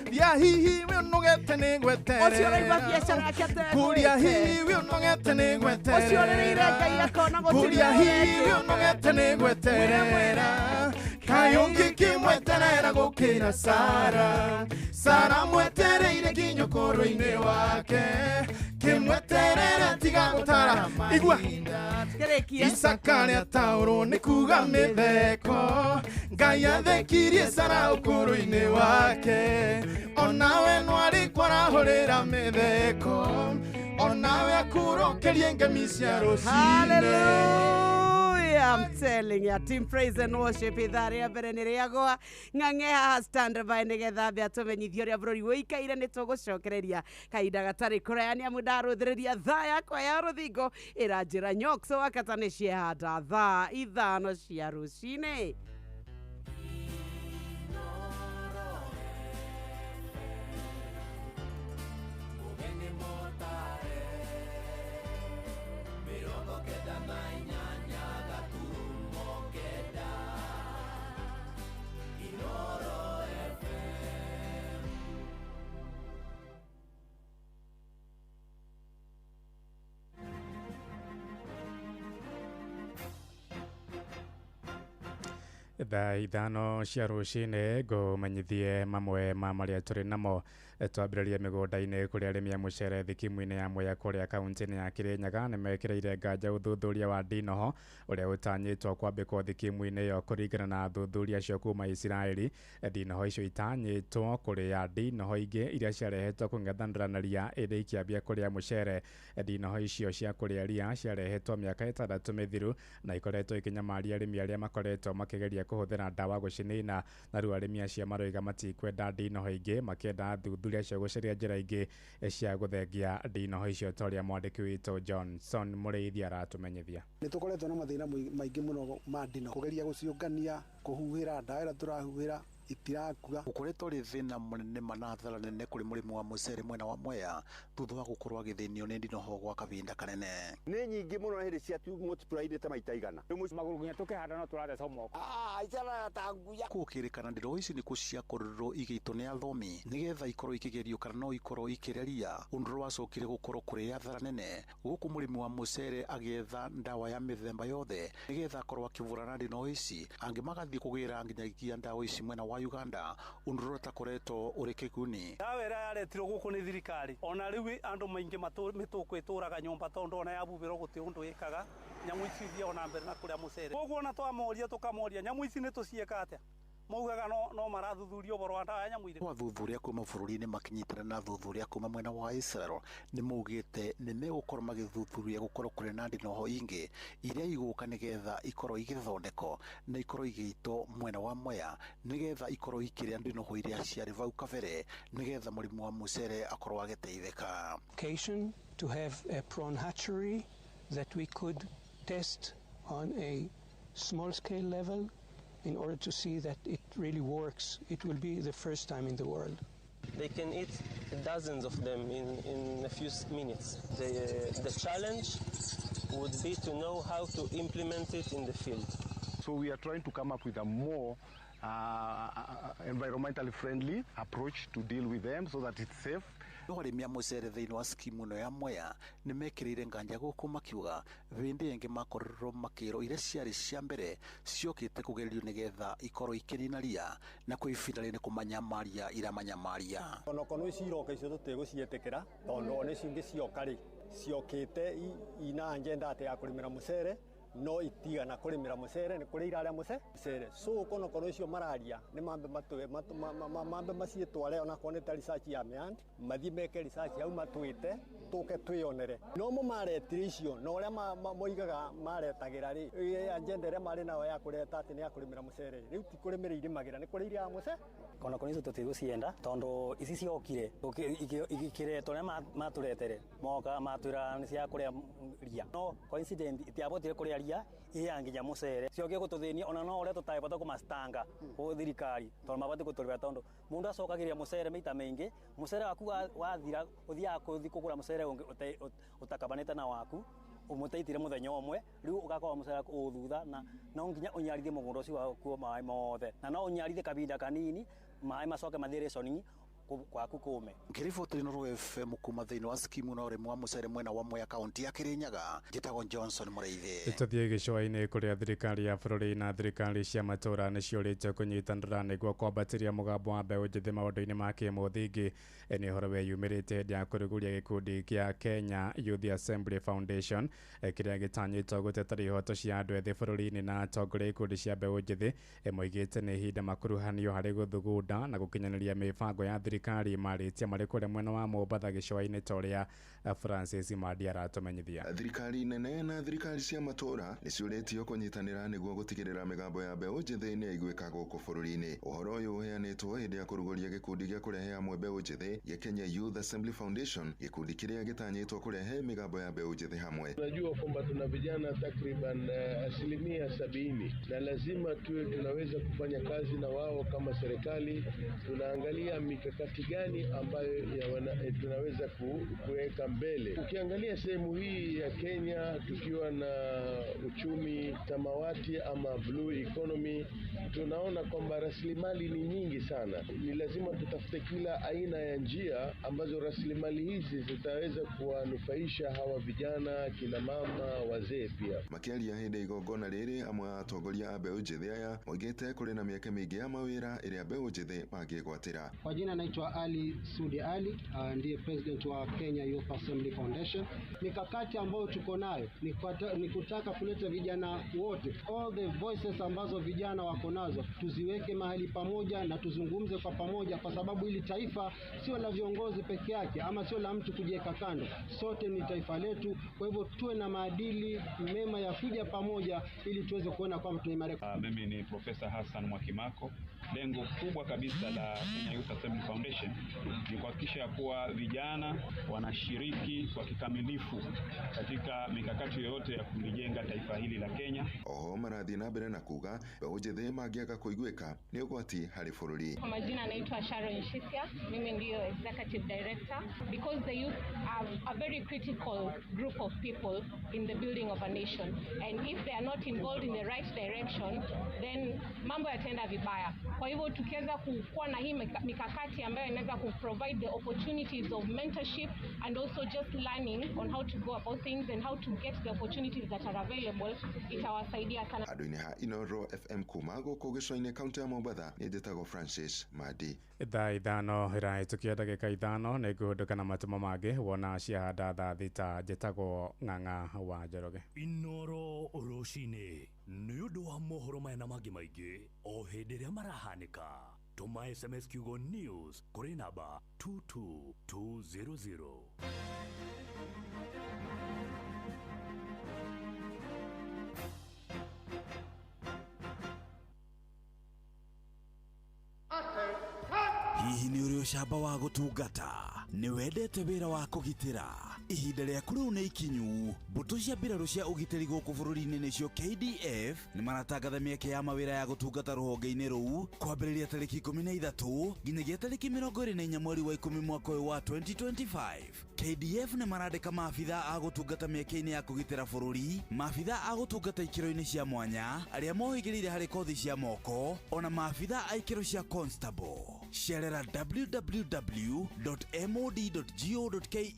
Kuria hihi ũnogete nĩ gweterera Kuria hihi ũnogete nĩ gweterera Kuria hihi ũnogete nĩ gweterera Kayungi kĩmweterera gũkĩra Sara mwetereire nginya ũkũrũ-inĩ wake kĩmweterera tiga gũtara igua Isaka nĩataũrwo nĩ kuga mĩtheko Ngai athekirie Sara ũkũrũ-inĩ wake onawe nwarĩ kwarahũrĩra mĩtheko onawe akũrũkĩrie ngemi cia rũcinĩ I'm telling you, team praise and worship itharia mbere nĩ rĩagwa ng'ang'e haha stand by nĩgetha mbĩa tũmenyithio ũrĩa bũrũri wĩikaire nĩ tũgũcokereria kahinda gatarĩ kũraya nĩ amu ndarũthĩrĩria thaa yakwa ya rũthingo ĩranjĩra nyokso wakata nĩ ciehanda thaa 5 cia rũcinĩ thaa 5 cia rũcinĩ ngũmenyithie mamwe ma marĩa tũrĩ namo twambĩrĩrie mĩgũnda-inĩ kũrĩa arĩmi a mũcere thikimu-inĩ ya Mwea kũrĩa kaunti-inĩ ya Kirinyaga nĩ mekĩrĩire nganja ũthuthuria wa ndinoho ũrĩa ũtanyĩtwo kwambĩkwo thikimu-inĩ ĩyo kũringana na athuthuria acio kuma Isiraeli ndinoho icio itanyĩtwo kũrĩa ndinoho ingĩ iria ciarehetwo kũng'ethanĩra na ria ĩrĩ ikĩambia kũrĩa mũcere ndinoho icio cia kũrĩa ria ciarehetwo mĩaka 6 mĩthiru na ikoretwo ikinyamaria arĩmi arĩa makoretwo makĩgeria kũhũthĩra ndawa gũcinina na rĩu arĩmi acio maroiga matikwenda ndinoho ingĩ makĩenda athuthuria acio gũcaria njĩra ingĩ cia gũthengia ndinoho icio ta ũrĩa mwandĩki witũ Johnson Mũrĩithi aratũmenyithia. Nĩ tũkoretwo na mathĩna maingĩ mũno ma ndinoho kũgeria gũciũngania kũhuhĩra ndawa ĩrĩa tũrahuhĩra itirakua gukoretwo ri thina munene manathara nene kuri murimu wa mucere mwena wa Mwea thutha wa gukorwo agithinio ni ndinoho gwa kavinda kanene ni nyingi muno hindi cia tu multiply ta maita igana maguru nginya tukihanda no turatheca moko icana tanguya gukirikana ndiro ici ni kuciakorwo igito ni athomi nigetha ikorwo ikigerio kana no ikorwo ikireria undro wacokire gukorwo kuri athara nene guku murimu wa mucere agetha ndawa ya mithemba yothe nigetha akorwo akivurana ndino ici angi magathie kugira nginyagia ndawa ici mwena wa Uganda undro takoretwo uri kiguni awera yaretirwo guku ni thirikari ona riu andu maingi mituko ituraga nyumba tondo ona yabubiro guti undu ikaga nyamu ici thia ona mbere na kuria mucere koguo na twamoria tukamoria nyamu ici ni tucieka atia maugaga no marathuthuria uboro wa ndawa ya nyamu ire wathuthuria kuma bururi-ini makinyitana na thuthuria kuma mwena wa Israel ni mugite ni megukorwo magithuthuria gukorwo kuri na ndinoho ingi iria iguka nigetha ikorwo igithondeko na ikorwo igito mwena wa Mwea nigetha ikorwo ikiria ndinoho iria ciari vau kabere nigetha murimu wa mucere akorwo agiteithika to have a prawn hatchery that we could test on a small scale level in order to see that it really works. It will be the first time in the world. they can eat dozens of them in a few minutes. The challenge would be to know how to implement it in the field. So we are trying to come up with a more environmentally friendly approach to deal with them so that it's safe. Arĩmi a mũcere thĩinĩ wa skimu ĩno ya Mwea nĩ mekĩrĩire nganja gũkũ makiuga hĩndĩ ĩngĩ makorwo makĩrwo iria ciarĩ cia mbere ciokĩte kũgererio nĩgetha ikorwo ikĩnina ria na kwĩ ihinda nĩ kũmanyamaria iramanyamaria. Onokorwo ciroka icio tũtigũciĩtĩkĩra tondũ ona icio ingĩ cioka rĩ ciokĩte ina agenda atĩ ya kũrĩmĩra mũcere no itigana kũrĩmĩra mũcere nĩ kũrĩ irarĩa mũcere so konokorwo icio mararia nĩ mambe maciĩtware ona kwa nĩ research ya MEAD mathiĩ meke research au matwĩte tũke twĩonere no maretire icio no ũrĩa moigaga maretagĩra rĩ agenda ĩrĩa marĩ nayo ya kũreta atĩ nĩ ya kũrĩmĩra mũcere rĩu ti kũrĩmĩra irĩmagĩra nĩ kũrĩ irĩa mũcere konokorwo icio tũtigũcienda tondũ ici ciokire ikiretwo nĩ matũretere moka matwĩra nĩ cia kũrĩa ria no coincident itiabotire kũrĩa ria iyanginya mũcere cioke gũtũthĩnia ona no ũrĩa tũtabota kũmastanga gũ thirikari tondũ mabati gũtũrĩra tondũ mũndũ acokagĩria mũcere maita maingĩ mũcere waku wathira ũthiaga kũgũra mũcere ũngĩ utakabanĩte na waku umuteitire muthenya umwe riu ugakorwo mũcere ũthutha na no nginya ũnyarithie mũgũnda ũcio waku maĩ mothe na no ũnyarithie kabinda kanini maĩ macoke mathire coni kwaku kume. Ngiribotiri Nuru FM kuma thĩinĩ wa skimu na ũrĩmi wa mũcere mwena wa Mwea kaunti ya Kirinyaga njĩtagwo Johnson Mũrĩithi. Tũthiĩ gĩcũa-inĩ kũrĩa thirikari ya bũrũri na thirikari cia matũũra nĩ ciũrĩte kũnyitanĩra nĩguo kwambatĩria mũgambo wa mbeũ njĩthĩ maũndũ-inĩ ma kĩmũthingi. Nĩ ũhoro weyumĩrĩte hĩndĩ ya kũrugũria gĩkundi kĩa Kenya Youth Assembly Foundation kĩrĩa gĩtanyĩtwo gũtetera ihoto cia andũ ethĩ bũrũri-inĩ na atongoria ikundi cia mbeũ njĩthĩ moigĩte nĩ ihinda makuruhanio harĩ gũthugunda na gũkinyanĩria mĩbango ya thirikari marĩtia marĩ kũrĩa mwena wa Mombatha gĩcũa-inĩ ta ũrĩa Francis Madi aratumenyithia. Thirikari nene na thirikari cia matũũra nĩ ciũrĩtio kũnyitanĩra nĩguo gũtigĩrĩra mĩgambo ya mbeũ njĩthĩ nĩ yaiguĩka gũkũ bũrũri-inĩ. Ũhoro ũyũ ũheanĩtwo hĩndĩ ya kũrugũria gĩkundi gĩa kũrehe hamwe mbeũ njĩthĩ gĩa Kenya Youth Assembly Foundation, gĩkundi kĩrĩa gĩtanyĩtwo kũrehe mĩgambo ya mbeũ njĩthĩ hamwe. Tunajua kwamba tuna vijana takriban 70% na lazima tuwe tunaweza kufanya kazi na wao kama serikali. Tunaangalia mikakati gani ambayo tunaweza kuweka mbele. Ukiangalia sehemu hii ya Kenya tukiwa na uchumi samawati ama blue economy, tunaona kwamba rasilimali ni nyingi sana. Ni lazima tutafute kila aina ya njia ambazo rasilimali hizi zitaweza kuwanufaisha hawa vijana, kina mama, wazee pia. Makĩaria hĩndĩ igongona rĩrĩ amwe a atongoria a mbeũ njĩthĩ aya moigĩte kũrĩ na mĩeke mĩingĩ ya mawĩra ĩrĩa mbeũ njĩthĩ mangĩgwatĩra. Kwa jina naitwa Ali Sudi Ali, ndiye president wa Kenya Youth Assembly Foundation. Mikakati ambayo tuko nayo ni kutaka kuleta vijana wote, all the voices ambazo vijana wako nazo tuziweke mahali pamoja na tuzungumze kwa pamoja, kwa sababu ili taifa sio la viongozi peke yake ama sio la mtu kujiweka kando. Sote ni taifa letu, kwa hivyo tuwe na maadili mema ya kuja pamoja ili tuweze kuona kwamba tunaimarika. Mimi ni Profesa Hassan Mwakimako. Lengo kubwa kabisa la Kenya Youth Assembly Foundation ni kuhakikisha kuwa vijana wanashiriki kwa kikamilifu katika mikakati yoyote ya kulijenga taifa hili la Kenya. Oho marathi na mbere na kuga mbeũ njĩthĩ mangĩaga kũiguĩka nĩ ũgwati harĩ bũrũri. Kwa majina naitwa Sharon Shisia, mimi ndio executive director. Because the youth are a very critical group of people in the building of a nation, and if they are not involved in the right direction, then mambo yataenda vibaya. Kwa hivyo tukiweza kuwa na hii mikakati ambayo inaweza kuprovide the opportunities of mentorship and also just learning on how to go about things and how to get the opportunities that are available, itawasaidia sana. Andũ-inĩ ha Inoro FM kuma gũkũ gĩcũa-inĩ kaunti ya Mombatha nĩ njĩtagwo Francis Madi. Thaa ithano ĩrahĩtũkia ndagĩka ithano nĩ ngũhũndũka na matumo mangĩ wona ciahanda thaa thita njĩtagwo Ng'ang'a wa Njoroge. Inoro rũcinĩ nĩ ũndũ wa mohoro maya na mangĩ maingĩ o hĩndĩ ĩrĩa marahanĩka. Tuma SMS kiugo news kũrĩ namba 22200. Hihi nĩ ũrĩ ũcamba wa gũtungata? Nĩ wendete wĩra wa kũgitĩra? ihinda rĩa kũrĩu nĩ ikinyu. Mbũtũ cia mbirarũ cia ũgitĩri gũkũ bũrũri-inĩ nĩcio KDF nĩ maratangatha mĩeke ya mawĩra ya gũtungata rũhonge-inĩ rũu kwambĩrĩria tarĩki 13 nginyagia tarĩki 24 mweri wa 10 mwaka ũyũ wa 2025. KDF nĩ marandĩka maabitha a gũtungata mĩeke-inĩ ya kũgitĩra bũrũri, maabitha a gũtungata ikĩro-inĩ cia mwanya, arĩa mohĩgĩrĩire harĩ kothi cia moko, ona maabitha a ikĩro cia constable. Cerera www.mod.go.ke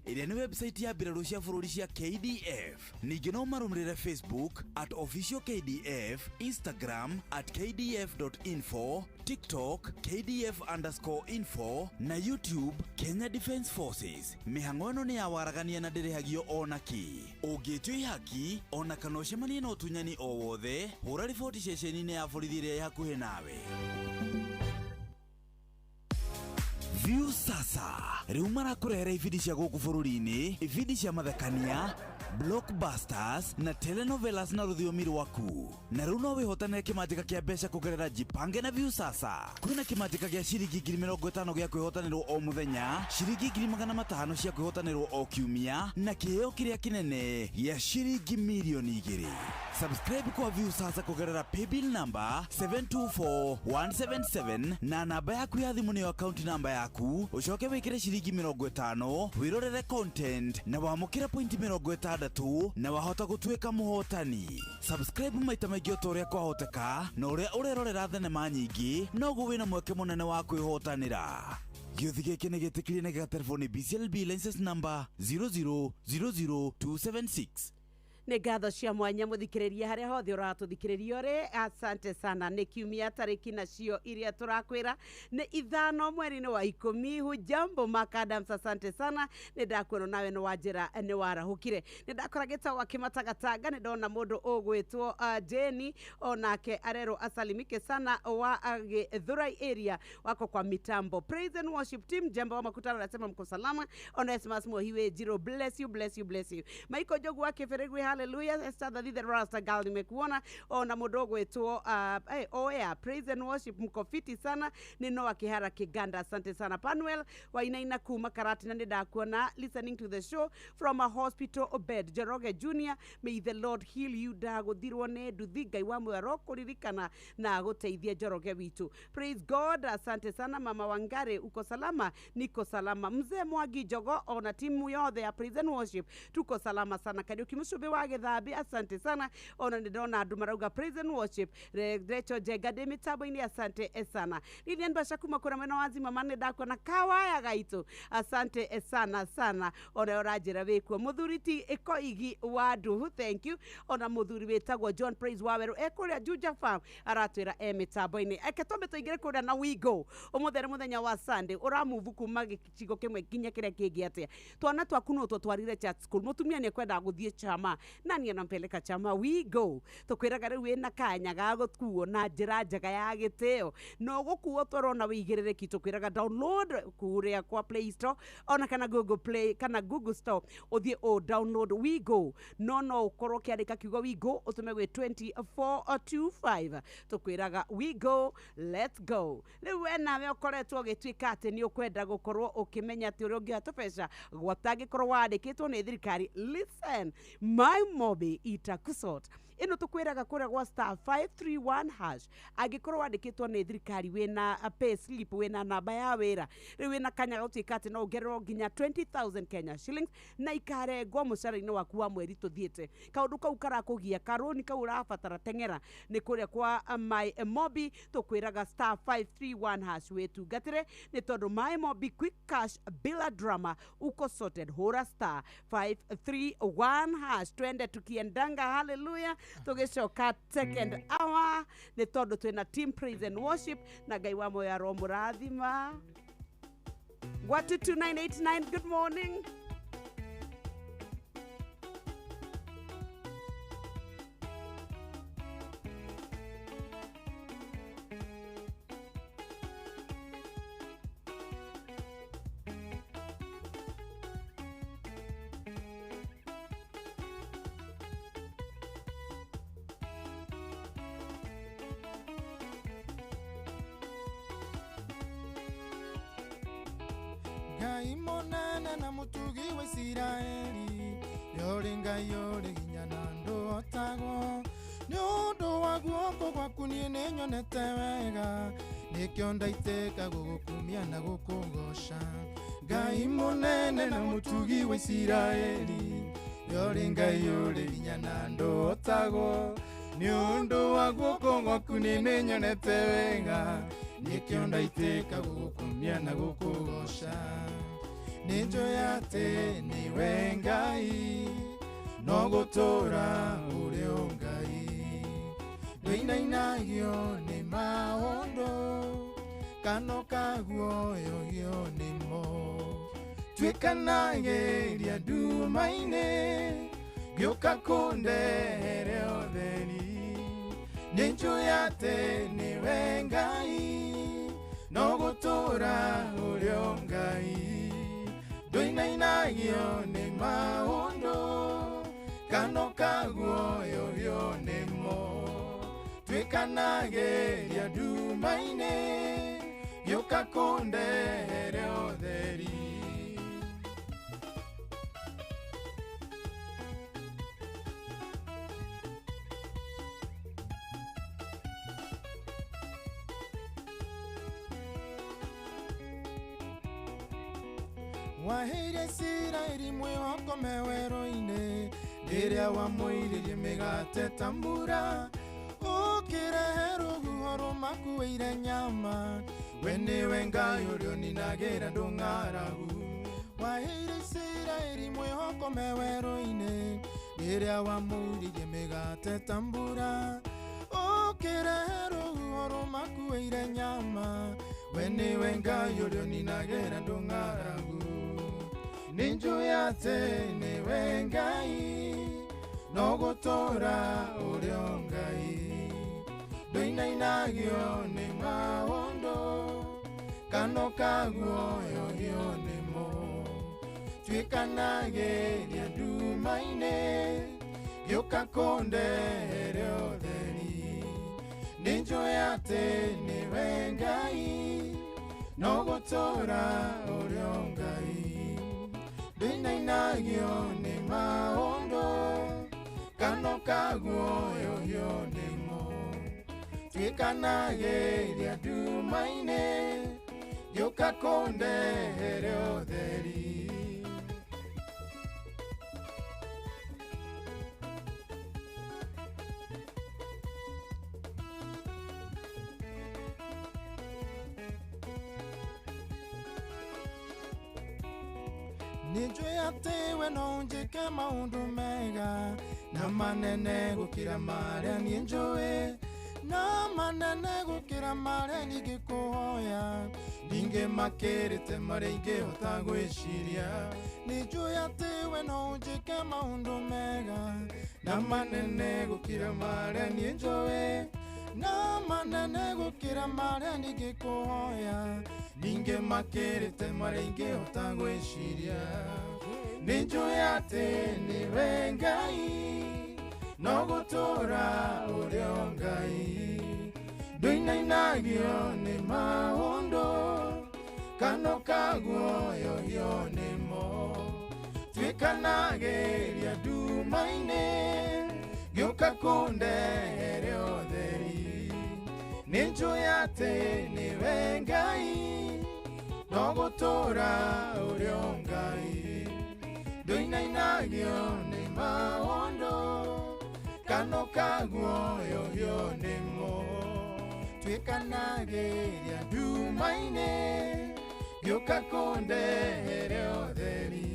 ĩrĩa nĩ website ya mbirarũ cia bũrũri cia KDF. Ningĩ no marũmĩrĩre Facebook @officialKDF, Instagram @kdf.info, TikTok KDF_info na YouTube Kenya Defence Forces. Mĩhang'o ĩno nĩ ya waragania na ndĩrĩhagio ona kĩ. Ũngĩtio ihaki ona kana ũcemanie na ũtunyani o wothe, hũra riboti ceceni-inĩ ya borithi ĩrĩa hakuhĩ nawe. View sasa rĩu marakũrehera ibindi cia gũkũ bũrũri-inĩ, ibindi cia mathekania, blockbusters na telenovelas na rũthiomi rwaku. Na rĩu no wĩhotanĩre kĩmanjĩka kĩa mbeca kũgerera Jipange na View sasa. Kwĩna kĩmanjĩka gĩa ciringi 50,000 gĩa kwĩhotanĩrwo o mũthenya, ciringi 500,000 cia kwĩhotanĩrwo o kiumia na kĩheo kĩrĩa kĩnene gĩa ciringi mirioni 2. Subscribe kwa View sasa kũgerera paybill number 724177 na namba yaku ya thimũ nĩyo account number yaku, ũcoke wĩkĩre ciringi 50 wĩrorere content na wamũkĩre point 60 na wahota gũtuĩka mũhotani. Subscribe maita maingĩ o ũrĩa kwahoteka, na ũrĩa ũrerorera thenema nyingĩ noguo wĩna mweke mũnene wa kwĩhotanĩra. Gĩothi gĩkĩ nĩ gĩtĩkĩrie na gĩgatelefoni BCLB license number 0027276. nĩ ngatho cia mwanya mũthikĩrĩria harĩa hothe ũratũthikĩrĩria ũrĩ. Asante sana. Nĩ kiumia tarĩki nacio iria tũrakwĩra nĩ 5 mweri-inĩ wa 10. Hujambo Macadams, asante sana. Nĩ ndakuona nawe nĩ wanjĩra nĩ warahũkire. Nĩ ndakora gĩtagwo akĩmatagatanga, nĩ ndona mũndũ ũgwĩtwo Jeni, onake arerwo asalimike sana wa Gĩthũrai area wako kwa mitambo. Praise and worship team, jambo wa makutano nasema mko salama. Onesimus Mohiwe Jiro, bless you, bless you, bless you. Maiko Jogu wake Feregwe, hallelujah. Esther the Rasta Girl nimekuona. Ona mudogo etuo praise and worship, mko fiti sana. Ni Noah Kihara Kiganda, asante sana. Panuel wainaina kuma Karati na ndakuona listening to the show from a hospital bed. Jeroge Junior, may the Lord heal you. Dago dirwane dudhiga iwamu ya roko ririkana na guteithia Jeroge witu. Praise God, asante sana. Mama Wangare uko salama? Niko salama. Mzee Mwagi Jogo ona timu yothe ya praise and worship tuko salama sana. Kariuki Mushubi wa Githabi, asante sana. Ona ndona andu marauga praise and worship. Recho Jegade mitambo-ini, asante sana. Lilian Bashakuma kuna mwena wazima mane dako na kawaya gaitu, asante sana sana. Ona orajira wekwa muthuriti eko igi wadu, thank you. Ona muthuri wetagwo John Praise Waweru ekuria Juja Farm aratwira mitambo-ini. Eketombe tuigire kuria na we go omuthere muthenya wa Sunday uramuvu kuma gĩcigo kĩmwe kinya kĩrĩa kĩngĩ atia. Twana twakuno twarire chat school, mutumia nĩ kwenda guthie chama, nani anampeleka chama? We go tukwiraga rĩu wĩna kanya ga gũkuo na njĩra njega ya gĩtĩo, no gũkuo twarona wĩigĩrĩrĩki. Tukwiraga download kuria kwa Play Store ona kana Google Play kana Google Store, uthie o download We Go. No ukorwo kiandika kiugo We Go utume gwe 2425. Tukwiraga We Go, let's go. Rĩu we nawe ũkoretwo ũgĩtuĩka atĩ nĩ ũkwenda gũkorwo ũkĩmenya atĩ ũrĩa ũngĩhatũbeca gwatangĩkorwo wandĩkĩtwo nĩ thirikari. Listen, my mobi itakusort ino tukwiraga kuria gwa *531# angĩkorwo wandĩkĩtwo nĩ thirikari wĩna pay slip, wĩna namba ya wĩra, rĩu wĩna kanya gũtuĩka atĩ no ũngererwo nginya 20,000 Kenya shillings na ikarengwo mũcara-inĩ waku wa mweri tũthiĩte. Kaũndũ kau karakũgia, karũni kau ũrabatara teng'era nĩ kũrĩa kwa my mobi. Tukwiraga *531# wĩtungatĩre, nĩ tondũ my mobi quick cash bila drama uko sorted. Hũra *531#, twende tukiendanga. Hallelujah. Tugicoka second hour nĩ tondũ twĩna team praise and worship na Ngai wa moyo aro mũrathima. What to 2989, good morning. Ngai munene na mutugi wa Isiraeli, yori Ngai yori hinya na ndotago, ni undu wa guoko gwaku nie ninyonete wega, nikio ndaiteka gugukumia na gukugoca. Ngai munene na mutugi wa Isiraeli, yori Ngai yori hinya na ndotago, ni undu wa guoko gwaku nie ninyonete wega, nikio ndaiteka gugukumia na gukugoca. Ninjoya ati niwe Ngai, no gutura uri o Ngai, nduinainagio ni maundu, kano kaguoyo nimo, twikanagiria nduma-ini, gioka kundehere utheri. Ninjoya ati niwe Ngai, no gutura uri o Ngai, nduinainagio ni maundu, kano kaguoyo nimo, twikanagiria nduma-ini, gioka kundehere utheri. Waheire Isiraeli mwihoko werũ-inĩ, rĩrĩa wamũiririe mĩgate ta mbura, ũkĩrehe rũhuho rũmakuĩire nyama, we nĩwe Ngai ũrĩa ũninagĩra andũ ng'aragu. Waheire Isiraeli mwihoko werũ-inĩ, rĩrĩa wamũiririe mĩgate ta mbura, ũkĩrehe rũhuho rũmakuĩire nyama, we nĩwe Ngai ũrĩa ũninagĩra andũ ng'aragu. Ninjoy ati niwe Ngai, no gutura uri o Ngai, nduinainagio ni maundu, kano kaguoyo nimo, twikanagiria nduma-ini, gioka kundehere utheri. Ninjoy ati niwe Ngai, no gutura uri o Ngai, nduinainagio ni maundu, kano kaguoyo nimo, twikanagiria nduma-ini, gioka kundehere utheri. Ninjoy ati we no njike maundu mega, na manene gukira maria ninjoy, na manene gukira maria ningikuhoya, ningimakirite maria ingihota gwiciria. Ninjoy ati we no njike maundu mega, na manene gukira maria ninjoy, na manene gukira maria ningikuhoya, ningimakirite maria ingihota gwiciria. Ninjoy ati niwe Ngai, no gutura uri o Ngai, nduinainagio ni maundu, kano kaguoyo nimo, twikanagiria nduma-ini, gioka kundehere utheri. Ninjoy ati niwe Ngai, no gutura uri o Ngai, nduinainagio ni maundu, kano kaguoyo nimo, twikanagiria nduma-ini, gioka kundehere utheri.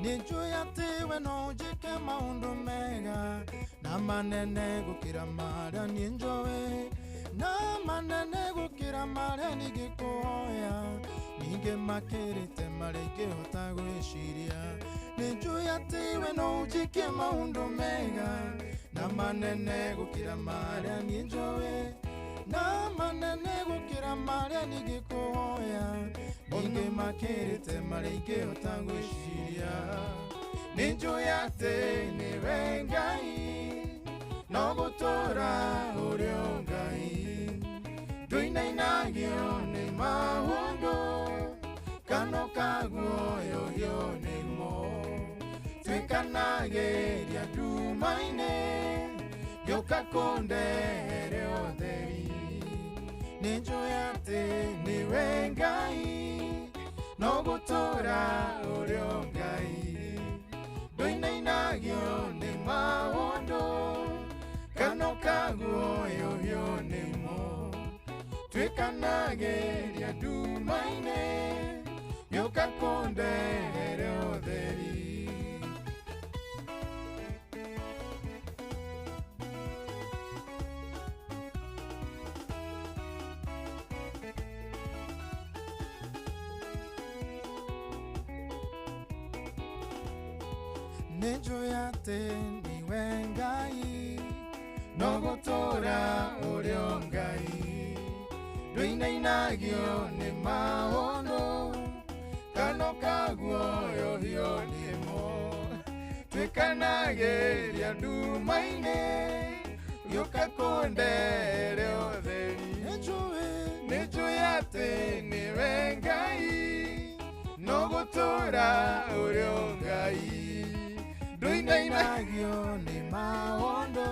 Ninjoy ati we no njike maundu mega, na manene gukira maria ninjoy, na manene gukira maria ningikuhoya, ningimakirite maria ingihota gwiciria. Ninjoy ati we no njike maundu mega, na manene gukira maria ninjoy, na manene gukira maria ningikuhoya, makirite marike otangwishiria ninjoyate niwe Ngai no gutura urio Ngai tuinainagio ni maundu kano kaguoyo yo nimo twikanageria ndumaine gioka kundere otheri ninjoyate niwe Ngai no gutura urio Ngai nduinainagio ni maundu kano kaguoyo yo nimo twikanageria ndumaine gioka kundere otheri ninjoyate niwe Ngai no gutura urio Ngai nduinainagio ni maundu kano kaguoyo yo nimo twikanageria ndumaine gioka kundere otheri ninjoyate niwe Ngai no gutura urio Ngai nduinainagio ni maundu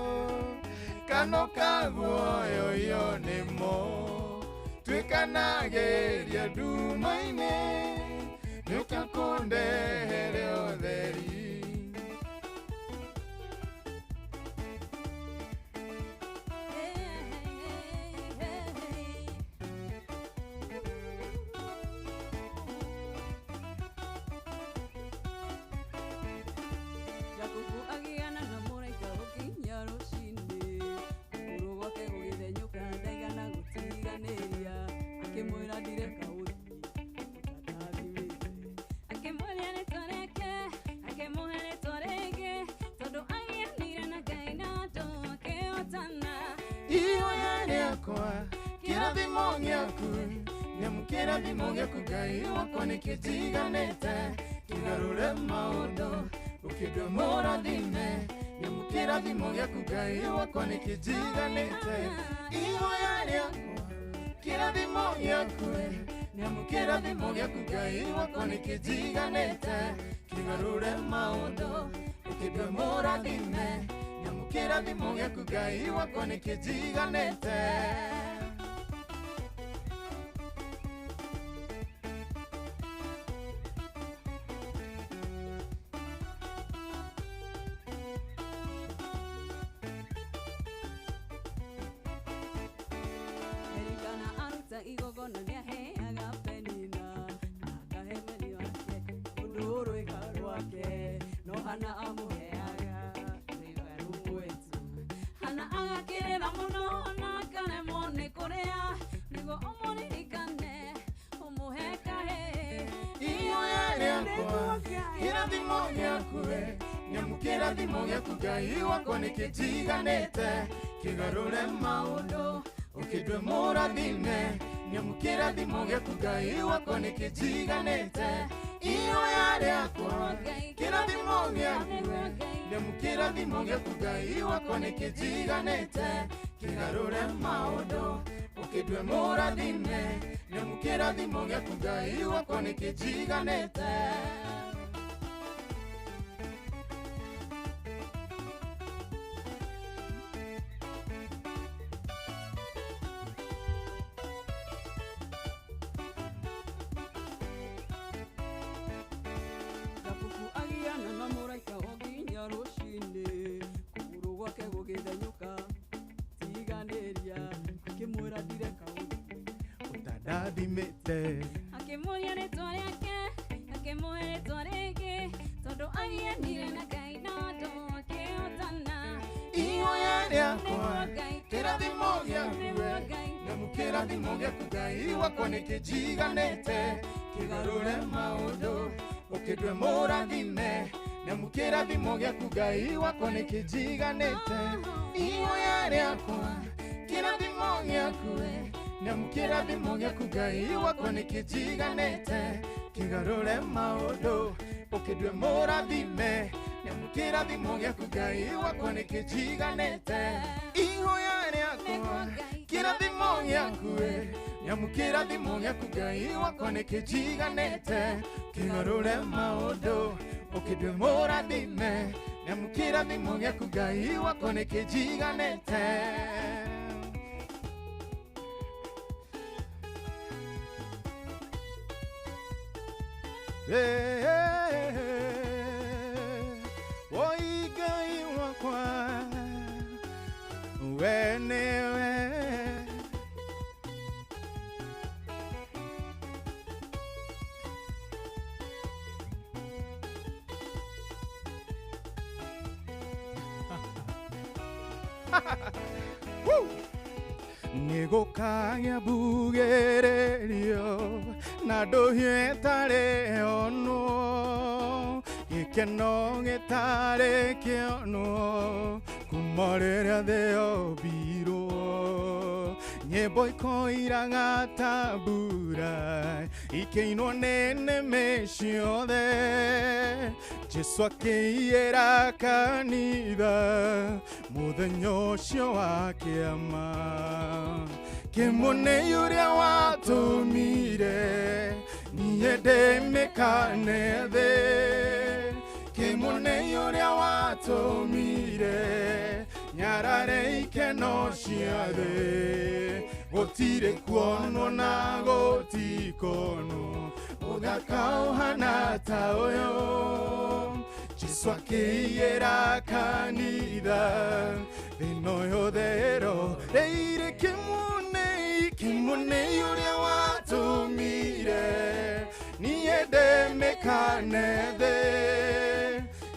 kano kaguoyo yo nimo twikanageria ndumaine gioka kundere otheri kirathimo gĩaku nyamũkĩrathimo gĩaku Ngai wakwa nĩkĩnjiganĩte kĩgarũre maũndũ ũkĩndue mũrathime nyamũkĩrathimo gĩaku Ngai wakwa nĩkĩnjiganĩte ihoya rĩakwa kĩrathimo gĩaku nyamũkĩrathimo gĩaku Ngai wakwa nĩkĩnjiganĩte kĩgarũre maũndũ ũkĩndue mũrathime nyamũkĩrathimo gĩaku Ngai wakwa nĩkĩnjiganĩte igogona nĩaheaga penina akahe meni wake ũndũ rwĩga rwake no hana amũheaga rwĩga rũmwetu hana agakĩrĩra mũno na akaremwo nĩ kũrĩa nĩguo ũmũririkane ũmũhe kahĩ ihoya rĩakwa kĩrathimo gĩaku nyamũkĩrathimo gĩaku Ngai wakwa nĩkĩnjiganĩte kĩgarũre maũndũ ũkĩndue mũrathime nyamũkĩrathimo gĩaku Ngai wakwa nĩkĩnjiganĩte ihoya rĩakwa kĩrathimo gĩaku nyamũkĩrathimo gĩaku Ngai wakwa nĩkĩnjiganĩte kĩgarũre maũndũ ũkĩndue mũrathime nyamũkĩrathimo gĩaku Ngai wakwa nĩkĩnjiganĩte ndathimĩte akĩmũria rĩtwa rĩake akĩmũhe rĩtwa rĩngĩ tondũ agianire na Ngai na andũ akĩhotana ihoya rĩakwa kĩrathimo gĩaku nyamũkĩrathimo gĩaku Ngai wakwa nĩkĩnjiganĩte kĩgarũre maũndũ ũkĩndue mũrathime nyamũkĩrathimo gĩaku Ngai wakwa nĩkĩnjiganĩte ihoya rĩakwa kĩrathimo gĩaku nyamukira thimo gyaku Ngai wakwa nikijiganite kigarure maundu ukidwe murathime nyamukira thimo gyaku Ngai wakwa nikijiganite ihoya riakwa kirathimo gyaku nyamukira thimo gyaku Ngai wakwa nikijiganite kigarure maundu ukidwe murathime nyamukira thimo gyaku Ngai wakwa nikijiganite. Oi Ngai wakwa we niwe Nigukagĩa mbugererio na ndũhiũ ĩtarĩ ono gĩkeno gĩtarĩ kĩono kuma rĩrĩa thĩ yombirwo nyĩmbo ikoiraga ta mbura ikĩinwo nĩ nĩmĩ ciothe Jesũ akĩiyĩra kanitha mũthenya ũcio wa kĩama kĩmũnĩ ũrĩa watũmire niĩ ndĩmĩkane thĩ kĩmũnĩ ũrĩa watũmire nyarare ikeno cia thĩ gũtirĩ kuonwo na gũtikonwo ũthaka ũhana ta ũyũ Jesũ akĩiyĩra kanitha thĩna yothe ĩroreire kĩmũnĩ ũrĩa watũmire niĩ ndĩmĩkane thĩ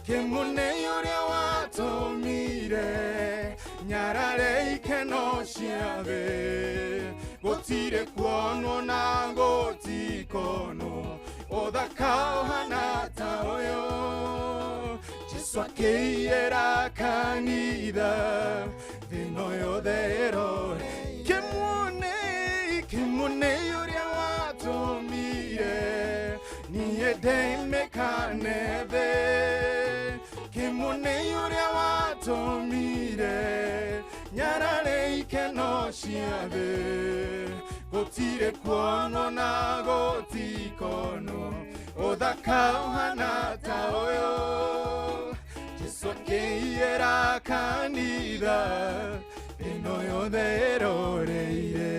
kĩmũnĩ ũrĩa watũmire nyarare ikeno cia thĩ gũtirĩ kuonwo na gũtikonwo ũthaka ũhana ta ũyũ Jesũ akĩiyĩra kanitha thĩna yothe ĩrore kĩmũnĩ ũrĩa watũmire niĩ ndĩmĩkane thĩ kĩmũnĩ ũrĩa watũmire nyarare ikeno cia thĩ gũtirĩ kuonwo na gũtikonwo ũthaka ũhana ta ũyũ Jesũ akĩiyĩra kanitha thĩna yothe ĩroreire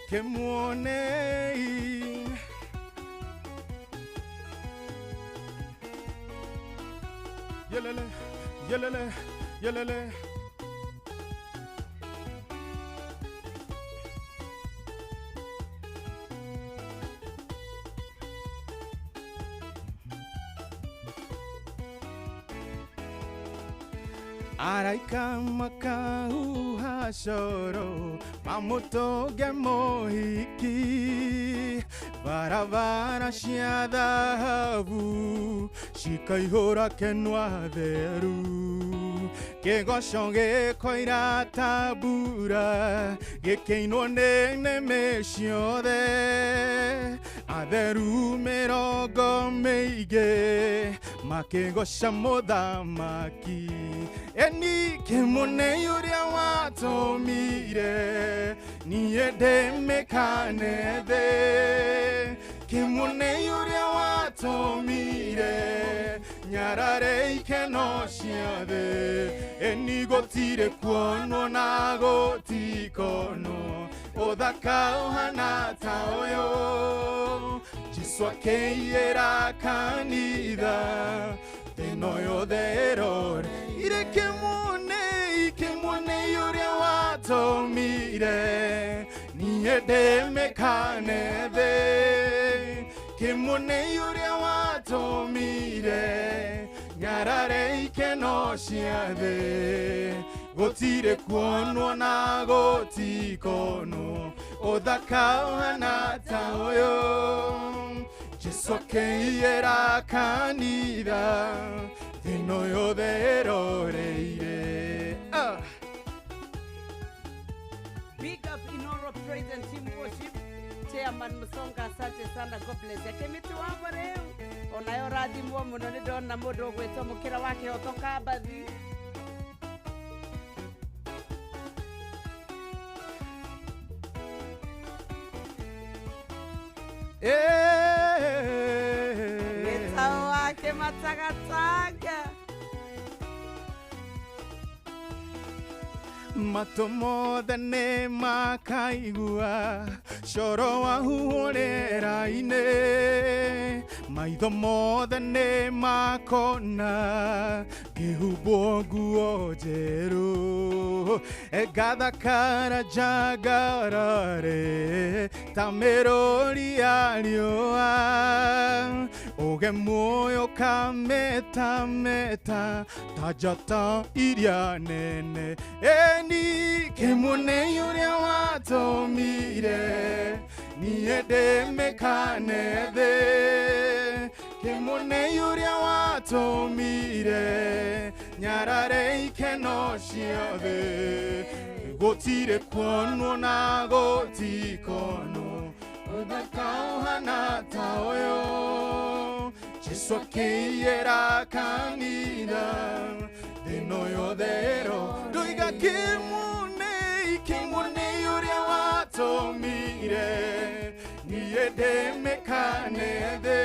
kĩmũnĩ yelele yelele yelele araika makahuha coro mamutoge mohiki barabara cia thahabu cikaihũra kenwa theru kĩgoco gĩkoira ta mbura gĩkĩinwo nĩ nĩmĩ ciothe atheru mĩrongo mĩingĩ makĩgoca mũthamaki eni kĩmũnĩ ũrĩa watũmire niĩ ndĩmĩkane thĩ kĩmũnĩ ũrĩa watũmire nyarare ikeno cia thĩ eni gũtirĩ kuonwo na gũtikonwo ũthaka ũhana ta ũyũ Jesũ akĩiyĩra kanitha thĩna yothe ĩroreire kĩmũnĩ ũrĩa watũmire niĩ ndĩmĩkane thĩ kĩmũnĩ ũrĩa watũmire nyarare ikeno cia thĩ gũtirĩ kuonwo na gũtikonwo ũthaka ũhana ta ũyũ Jesũ akĩiyĩra kanitha thino yothe iroreire. Big up Inoro Praise and Team Worship. Chairman Musonga, asante sana. God bless. Yakemiti wako leo. Onayo radhi mwa muno ni dona mudo gweto mukira wake otoka bathi. Gweto wake matagataga. Matomo ne makaigua coro wahuhorera-inĩ maitho mothe nĩ makona ngĩhumbwo nguo njerũ ngathakara njangarare ta mĩrũri ya riũa ũge muoyo kametameta ta njata iria nene eni kĩmũnĩ ũrĩa watũmire niĩ ndĩmĩkane thĩ kĩmũnĩ ũrĩa watũmire nyarare ikeno ciothe gũtirĩ kuonwo na gũtikonwo ũthaka ũhana ta ũyũ Jesũ akĩiyĩra kanitha thĩno yothe ndũiga kĩmũnĩ ũrĩa watũmire niĩ ndĩmĩkane thĩ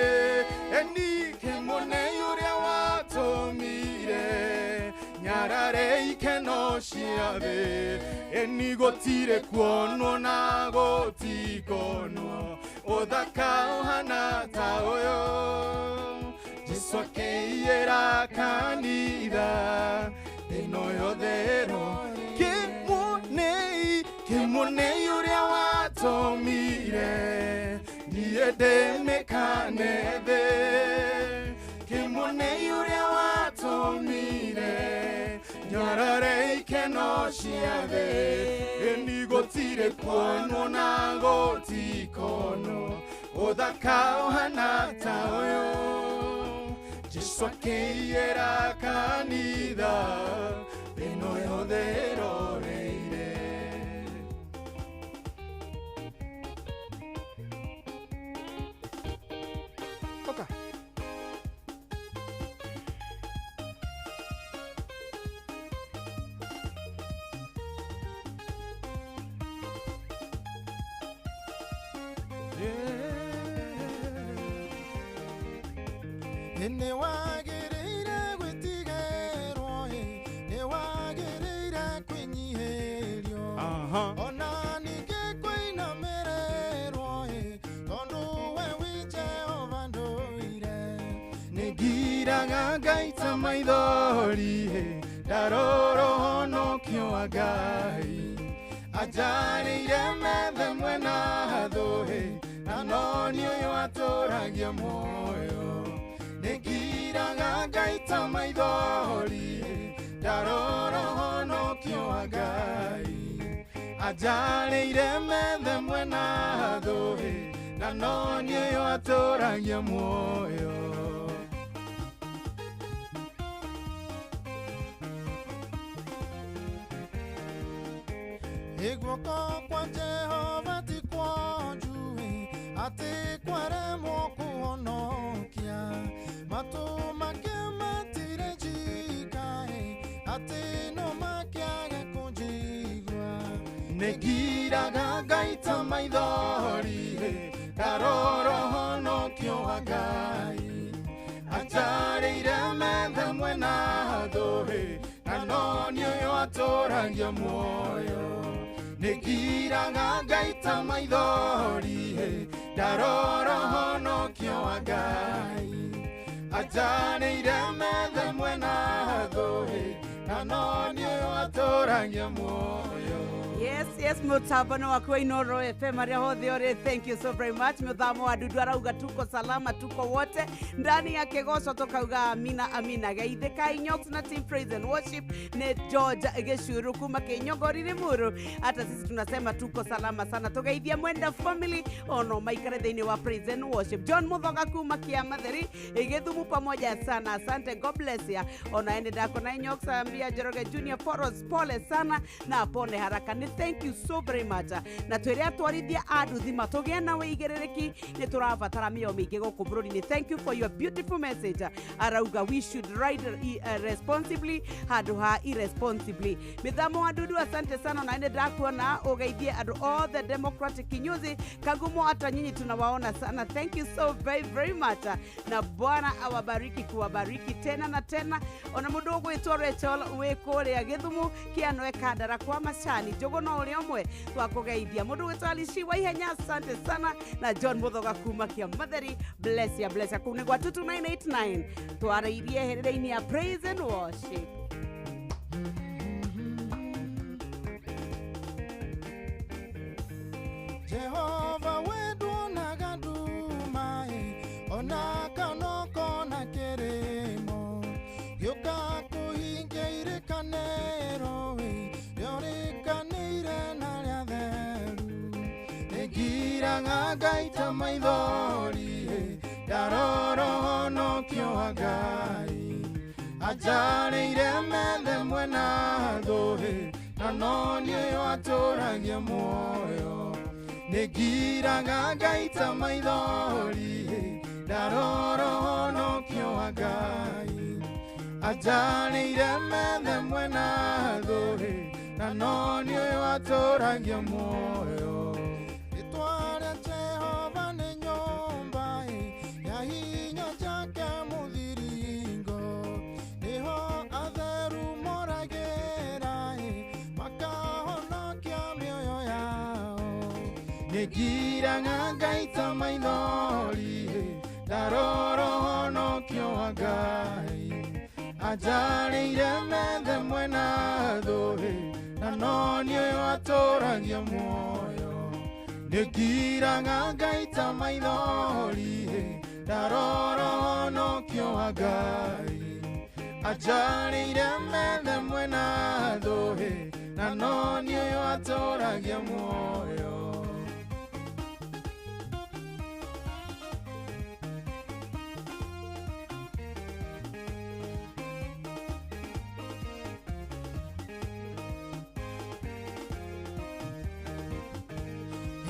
eni kĩmũnĩ ũrĩa watũmire nyarare ikeno ciothe eni gũtirĩ kuonwo na gũtikonwo ũthaka ũhana ta ũyũ Jesũ akĩiyĩra kanitha thĩno yothe kĩmũnĩ ũrĩa watũmire niĩ ndĩmĩkane thĩ kĩmũnĩ ũrĩa watũmire nyarare ikeno ciothe eni gũtirĩ kuonwo na gũtikonwo ũthaka ũhana ta ũyũ Jesũ akĩiyĩra kanitha thĩno yothe ĩroreire. Toka. Nĩ wagĩrĩire gwĩtigĩrwo nĩ wagĩrĩire kwĩnyihĩrio ona ningĩ kwĩinamĩrĩrwo tondũ we wĩ Jehova ndũire nĩ ngiraga Ngai ta maithori ndarora ũhonokio wa Ngai anjarĩire methe mwena thũ na no nĩ ũyũ atũragia muoyo Negiraga Ngai ta maithori ndarora ũhonokio wa Ngai anjarĩire methe mwena thũ na no nĩ ũyũ atũragia muoyo Guoko kwa Jehova ti kwonju atĩ kwaremwo kũhonokia matũ make matirĩ njika atĩ no makĩage kũnjigua nĩ ngiraga Ngai ta maithori ndarora ũhonokio wa Ngai anjarĩire methe mwena thũ na no nĩ ũyũ atũragia muoyo nĩ ngiraga Ngai ta maithori ndarora ũhonokio wa Ngai anjarĩire methe mwena thũ na no nĩ ũyũ atũragia muoyo Yes, mutabano wa Inoro FM Maria Hodhiore, thank you so very much. Mudhamo wa dudu arauga tuko salama, tuko wote ndani ya Kegoso tokauga amina gaithe Kainyox na Team Praise and Worship ne George Geshuru kuma Kenyogori Rimuru. Hata sisi tunasema tuko salama sana. Togaithia Mwenda family ono maikare thini wa Praise and Worship. John Muthoga kuma Kiamatheri Githumu pamoja sana. Asante, God bless ya. Ona ende dako na Inyox ambia Jeroge Junior Foros pole sana na pone haraka. Thank you so very much. Na tweria twarithia aduthi matogea na weigerereki ne turabatara mio mingi goku bururi. Thank you for your beautiful message. Arauga we should ride responsibly haduha irresponsibly. Mithamo adudu asante sana na ende dakuona ogeithie adu all the democratic kinyuzi kagumo hata nyinyi tunawaona sana. Thank you so very very much. Na Bwana awabariki kuwabariki tena na tena. Ona mudogo itore chol wekore ya Githumu kiano kadara kwa mashani jogo no uri omwe twakugeithia mundu wetwalishi wa ihenya. Asante sana na John Muthoga kuma Kiamatheri. Bless ya kune kwa 22989 twarairie herere-ini ya Praise and Worship. Jehova wedu nagaduma ona kanoko na keremo yoka kuhingeire kanero yore kanire na yatheru negira ngagaita maithori daroro no kyoagai ajareire mende mwena dohe na noni aturagia moyo negira ngagaita maithori daroro no kyoagai ajareire mende mwena dohe na noni aturagia moyo itware Jehova ne nyomba ya hinyo chake muthiringo niho atheru moragera makahonokia mioyo yao negira ngagaita maithori daroro no kyoagai ajareire mende mwena dohe na noni aturagia moyo negira ngagaita maithori daroro no kyoagai ajareire mende mwena dohe na noni aturagia moyo.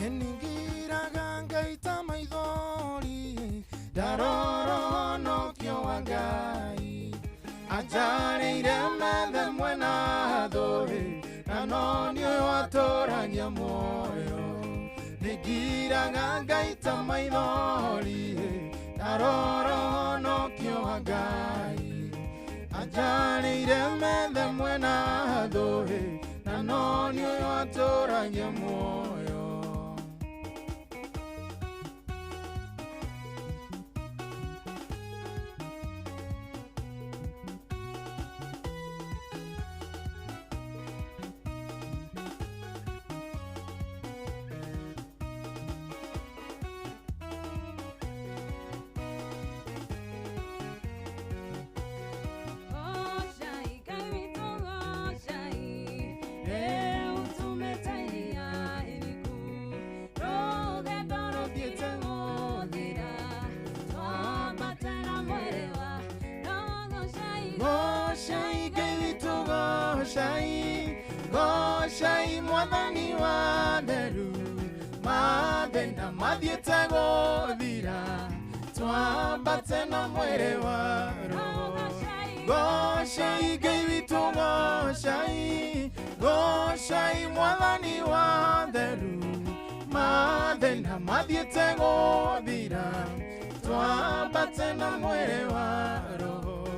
Enigira gangaita maithori daroro no kyoagai ajareire mende mwena dohe na noni aturagia moyo negira gangaita maithori daroro no kyoagai ajareire mende mwena dohe na noni aturagia moyo. Goshai mwathani wa theru mathina mathiete guthira twambate na mwere wa roho Goshai Ngai witu Goshai mwathani wa theru mathina mathiete guthira twambate na mwere wa roho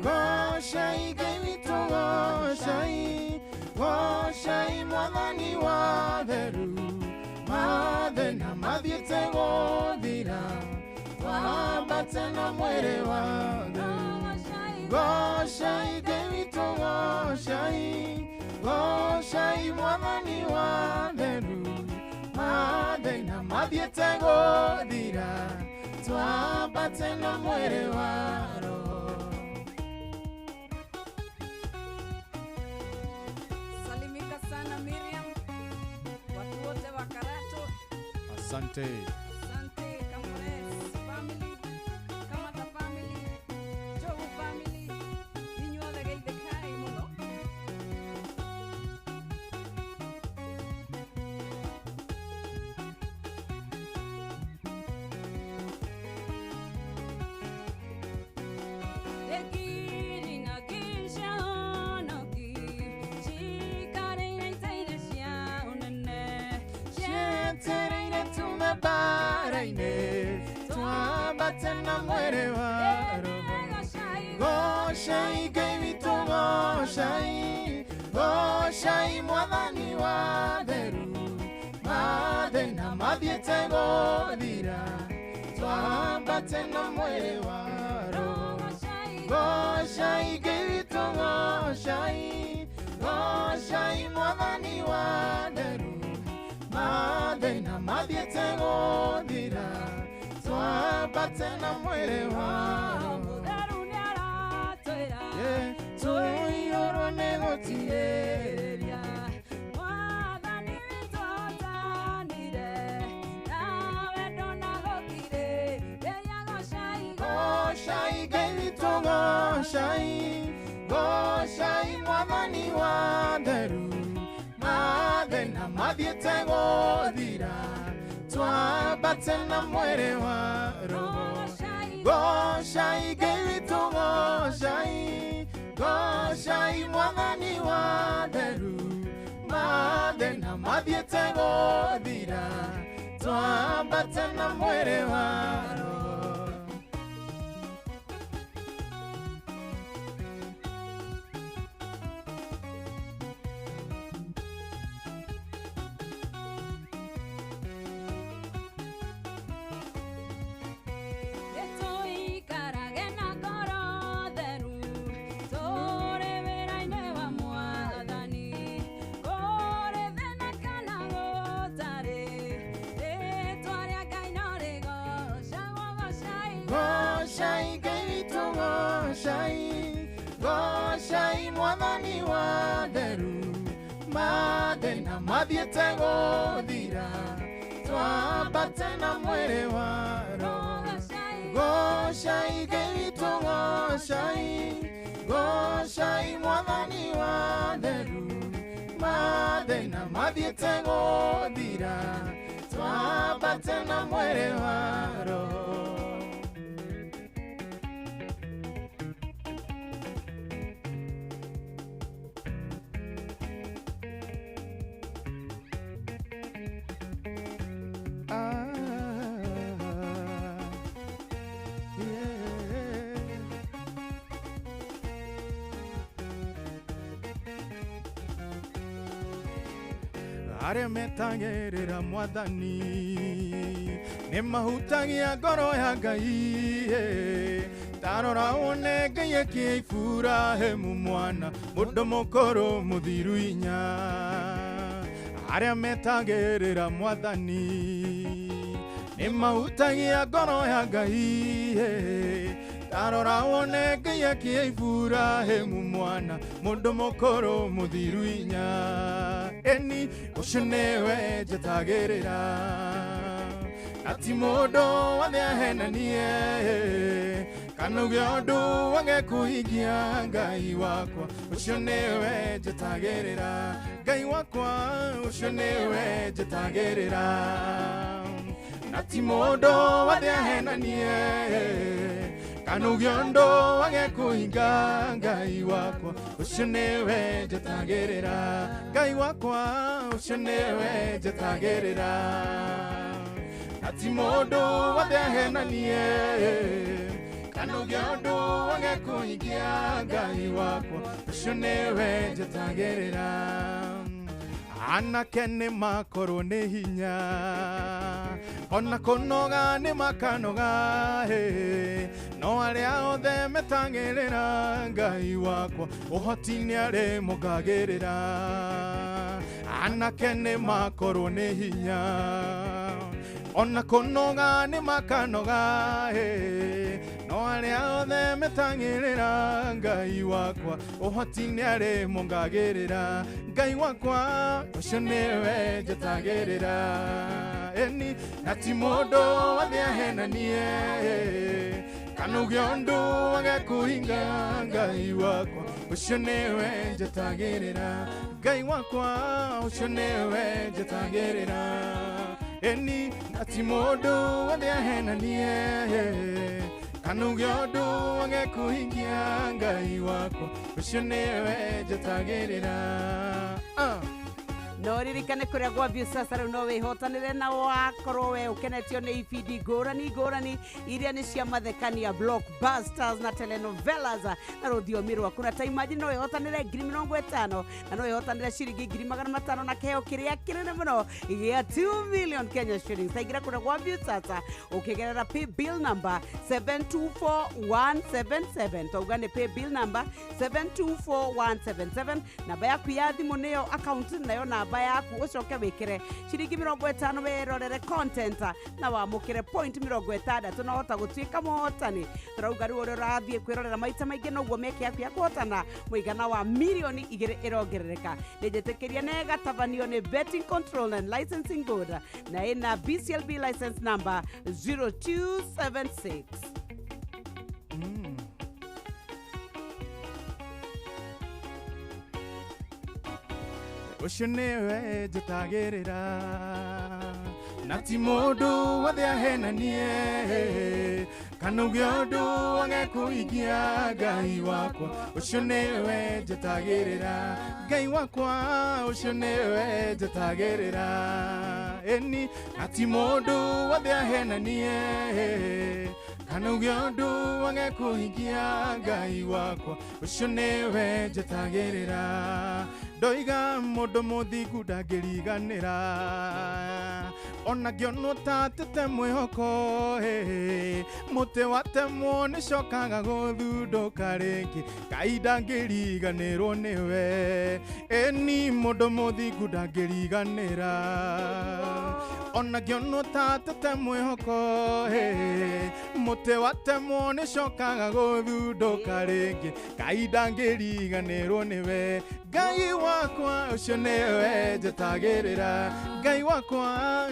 Goshai Ngai witu Goshai Goshai mwathani wa theru mathina mathiĩte gũthira twambate na mwĩrĩ wa theru Goshai Ngai witũ Goshai Goshai mwathani wa theru mathina mathiĩte gũthira twambate na mwĩrĩ wa roho. Salimika sana Miriam, watu wote wa Karato. Asante. Asante Kamores family, Kamata family, Jobu family, ninyi othe geithĩkai mũno. Goshai Ngai witũ Goshai Goshai mwathani wa theru mathĩna mathiĩte gũthira twambate na mwĩrĩ wa roho Goshai Ngai witũ Goshai Goshai mwathani wa theru mathĩna mathiĩte gũthira twambate na mwĩrĩ wa roho Tuiyoro negotiria Mwathani witũ tanire nawe ndonagokire rĩrĩa Goshai Goshai Ngai witũ Goshai Goshai mwathani wa theru mathĩna mathiĩte gũthira twambate na mwĩrĩ wa roho Goshai Ngai witũ Goshai Goshai mwathani wa theru mathĩna mathiĩte gũthira twambate na mwĩrĩ wa roho Goshai Ngai witũ Goshai Goshai mwathani wa theru mathĩna mathiĩte gũthira twambate na mwĩrĩ wa roho Goshai Ngai witũ Goshai Goshai mwathani wa theru mathĩna mathiĩte gũthira twambate na mwĩrĩ wa roho Arĩa metagĩrĩra mwathani nĩ mahutagia ngoro ya Ngai tarora wone Ngai akĩhe Iburahĩmu mwana mũndũ mũkũrũ mũthiru inya arĩa metagĩrĩra mwathani nĩ mahutagia ngoro ya Ngai tarora wone Ngai akĩhe Iburahĩmu mwana mũndũ mũkũrũ mũthiru inya eni ũcio nĩwe njetagĩrĩra na ti mũndũ wothe ahenanie kana uge ũndũ wage kũhingia Ngai wakwa ũcio nĩwe njetagĩrĩra Ngai wakwa ũcio nĩwe njetagĩrĩra na ti mũndũ wothe ahenanie kana uge ũndũ wage kũhinga Ngai wakwa ũcio nĩwe njetagĩrĩra Ngai wakwa ũcio nĩwe njetagĩrĩra na ti mũndũ wothe ahenanie kana uge ũndũ wage kũhingia Ngai wakwa ũcio nĩwe njetagĩrĩra anake nĩ makorwo nĩ hinya ona kũnoga nĩ makanoga no arĩa othe metangĩrĩra Ngai wakwa ũhoti nĩ arĩmongagĩrĩra anake nĩ makorwo nĩ hinya ona kũnoga nĩ makanoga no arĩa othe metangĩrĩra Ngai wakwa ũhoti nĩ arĩmongagĩrĩra Ngai wakwa ũcio nĩwe njetagĩrĩra eni na ti mũndũ wothe ahenanie kana uge ũndũ wage kũhinga Ngai wakwa ũcio nĩwe njetagĩrĩra Ngai wakwa ũcio nĩwe njetagĩrĩra eni na ti mũndũ wothe ahenanie kana uge ũndũ wage kũhingia Ngai wakwa ũcio nĩwe njetagĩrĩra no ririkane kuria gwa view sasa rĩu no wĩhotanĩre na wakorwo we ũkenetio nĩ ibindi ngũrani iria nĩ cia mathekania blockbusters na telenovelas na rũthiomi rwaku na ta imagine no wĩhotanĩre 50,000 na no wĩhotanĩre ciringi 500,000 na kĩheo kĩrĩa kĩnene mũno gĩa 2 million Kenya shillings taingira kuria gwa view sasa ũkĩgerera pay bill number 724177 tauga nĩ pay bill number 724177 namba yaku ya thimũ nĩyo account nayo namba yaku ucoke wikire ciringi 50 werorere content na wamukire point 60 no hota gutuika muhotani turauga ru uri rathie kwirorera maita maingi noguo meke yaku ya kuhotana muigana wa milioni 2 irongerereka nijetikiria nega tabanio ni betting control and licensing board na ina BCLB license number 0276 ũcio nĩwe njetagĩrĩra na ti mũndũ wothe ahenanie kana uge ũndũ wage kũhingia Ngai wakwa ũcio nĩwe njetagĩrĩra Ngai wakwa ũcio nĩwe njetagĩrĩra eni na ti mũndũ wothe ahenanie kana uge ũndũ wage kũhingia Ngai wakwa ũcio nĩwe njetagĩrĩra ndoiga mũndũ mũthingu ndangĩriganĩra ona ngĩonwo ta atĩte mwĩhoko mũtĩ watemwo nĩcokaga gũthundũka rĩngĩ Ngai ndangĩriganĩrwo nĩwe eni mũndũ mũthingu ndangĩriganĩra ona ngĩonwo ta atĩte mwĩhoko mũtĩ watemwo nĩcokaga gũthundũka rĩngĩ Ngai ndangĩriganĩrwo nĩwe Ngai wakwa ũcio nĩwe njetagĩrĩra Ngai wakwa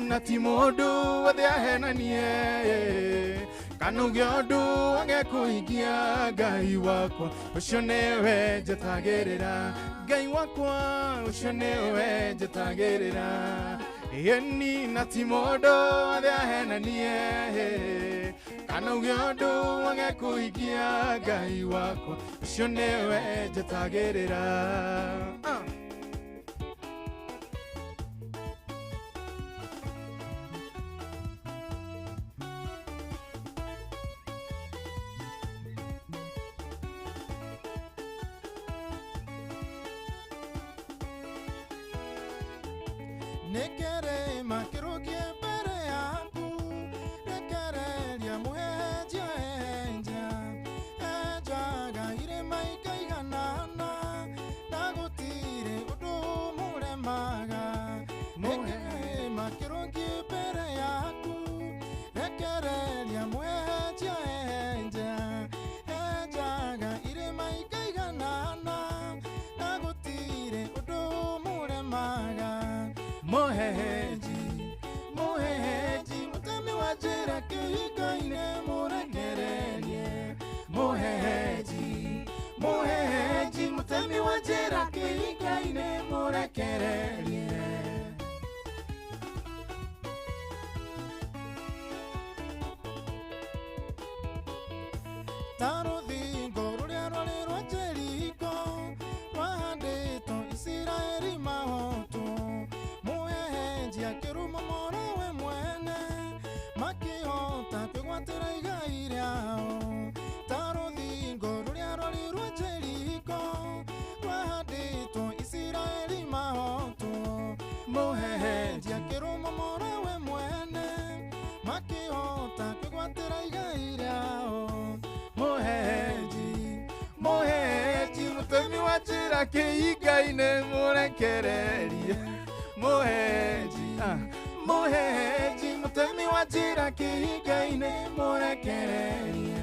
na ti mũndũ wothe ahenanie kana uge ũndũ wage kũhingia Ngai wakwa ũcio nĩwe njetagĩrĩra Ngai wakwa ũcio nĩwe njetagĩrĩra eni na ti mũndũ wothe ahenanie kana uge ũndũ wage kũhingia Ngai wakwa ũcio nĩwe njetagĩrĩra nekere makirugie mbere yaku nekereria muhenja enjaga irĩma ikaiganana na gũtirĩ ũndũ mũremaga nekere makirugie mbere yaku nekereria muhenja enjaga irĩma ikaiganana na gũtirĩ ũndũ mũremaga Moheji, mutemi wa njĩra kĩhinga-inĩ mũrekererie Moheji, mutemi wa njĩra kĩhinga-inĩ mũrekererie ta rũthingo rũrĩa rwarĩ rwa Jeriko rwahandĩtwo Isiraeli mahotwo akĩruma moro we mwene makĩhota kwĩgwatĩra igai rĩao ta rũthingo rũrĩa rwarĩ rwa Jeriko rwahandĩtwo Isiraeli mahotwo njĩra kĩhinga-inĩ mũrekererie mũhenji mũhenji mũtemi wa njĩra kĩhinga-inĩ mũrekererie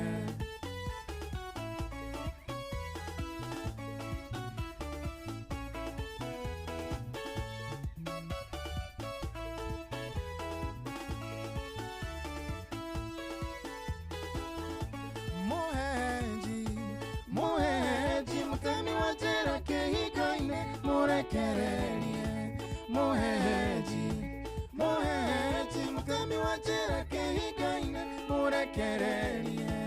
Moheji, moheji, mutemi wa njĩra kĩhinga-inĩ mũrekererie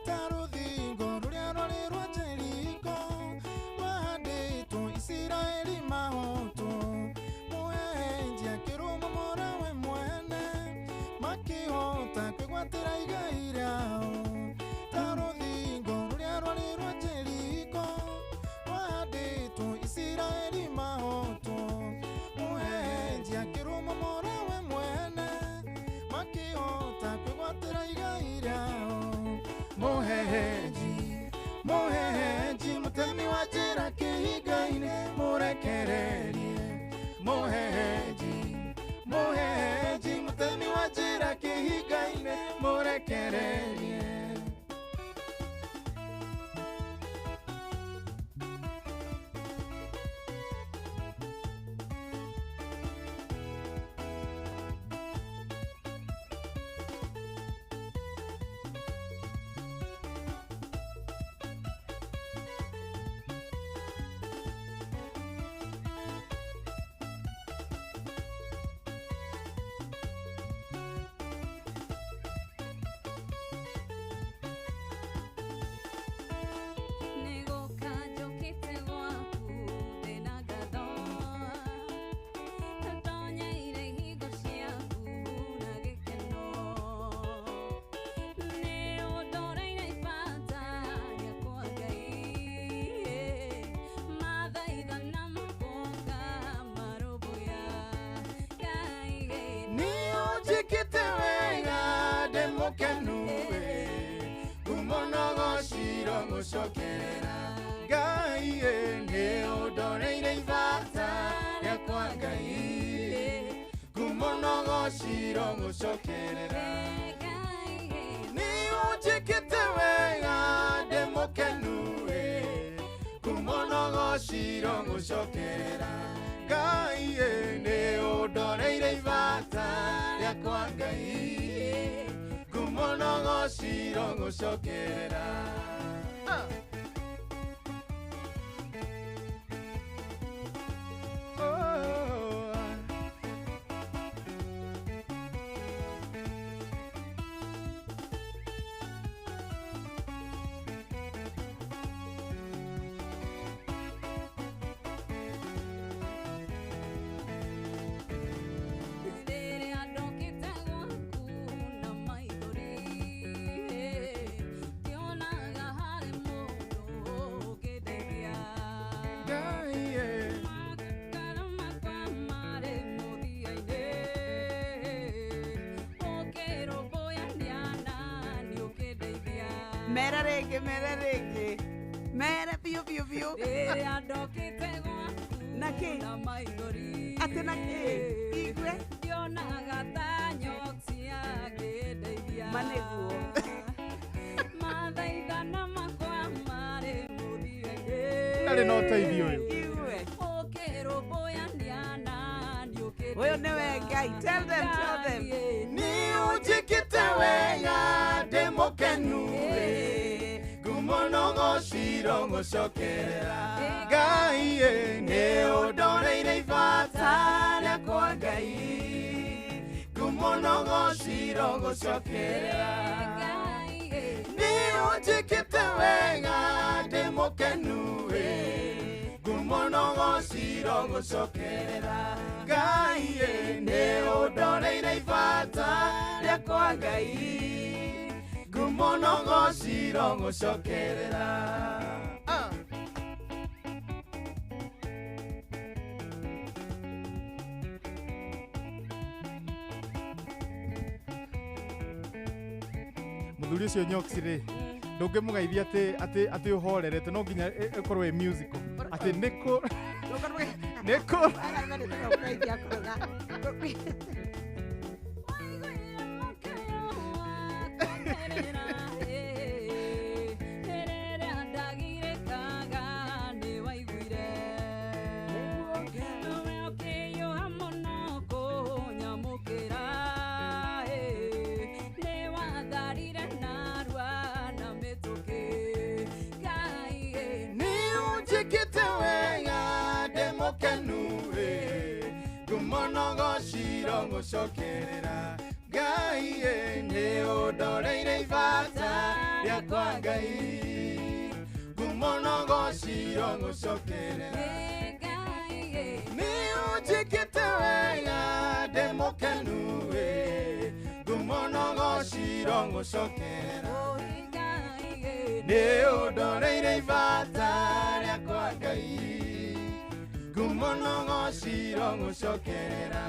ta rũthingo rũrĩa rũrĩ rwa Jeriko rwahandĩtwo Isiraeli mahotwo moheji akĩrũmamũra we mwene makĩhota kwĩgwatĩra igai rĩao ta rũthingo rũrĩa rũrĩ rwa Jeriko rwahandĩtwo Isiraeli mahotwo akĩrũmamũra we mwene makĩhota kwĩgwatĩra igai rĩao mũhehenji mũhehenji mũtemi wa njĩra kĩhinga-inĩ mũrekererie mũhehenji mũhehenji mũtemi wa njĩra kĩhinga-inĩ mũrekererie Gũcokerera Ngai nĩ ũndoreire ibata rĩakwa Ngai ngũmũnogocira gũcokerera nĩ ũnjĩkĩte wega ndĩ mũkenu ngũmũnogocira gũcokerera Ngai nĩ ũndoreire ibata rĩakwa Ngai ngũmũnogocira gũcokerera Mera rege, mera piu. Nake, ate nake, igwe, maneguo. Nare no teithio uyu. Uyu ni Ngai, tell them. Ni ujikite wega demokenu. Ngũmũnogocira gũcokerera Ngai nĩ ũndoreire ibata rĩakwa Ngai ngũmũnogocira gũcokerera nĩ ũnjĩkĩte wega ndĩ mũkenu ngũmũnogocira gũcokerera Ngai nĩ ũndoreire ibata rĩakwa Ngai ngũmũnogocira gũcokerera muthuri ũcio nyoksi rĩ ndũngĩmũgeithia atĩ ũhorerete no nginya ĩkorwo ĩ musical ati niko niko Shokerera gai ne odoreire ibata ya kwa gai gumono go shiro go shokerera ni ujikite wega demokenu gumono go shiro go shokerera ne odoreire ibata ya kwa gai gumono go shiro go shokerera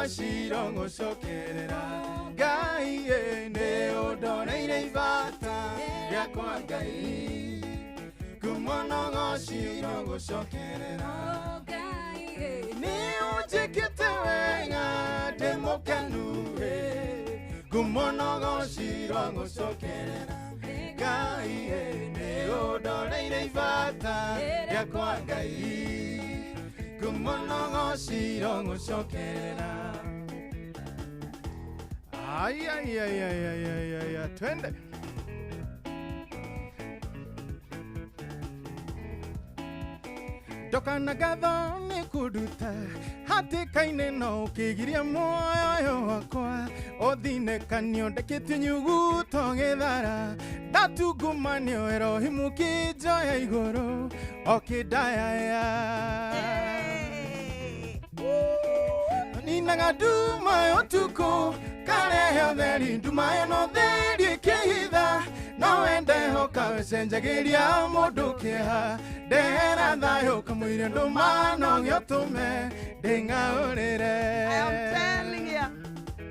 Shirongo shokerera gai ne odoreire ibata ya kwa gai kumono go shirongo shokerera ni ujikite wenga demokanu kumono go shirongo shokerera gai ne odoreire ibata ya kwa gai kumono go shirongo shokerera. Ay, twende. Dokana gatho ni kuduta hati kaine no kigiria moyo wakwa othine kanio ndekete nyugu togethara ndatugumanio erohimu kijoya igoro okidaya ya ninaga duma yotuko kare theri nduma no theri kihitha no wende hoka senjagiria mundu kiha ndera thayo kamwire nduma no gyotume ndingaurire. I am telling you,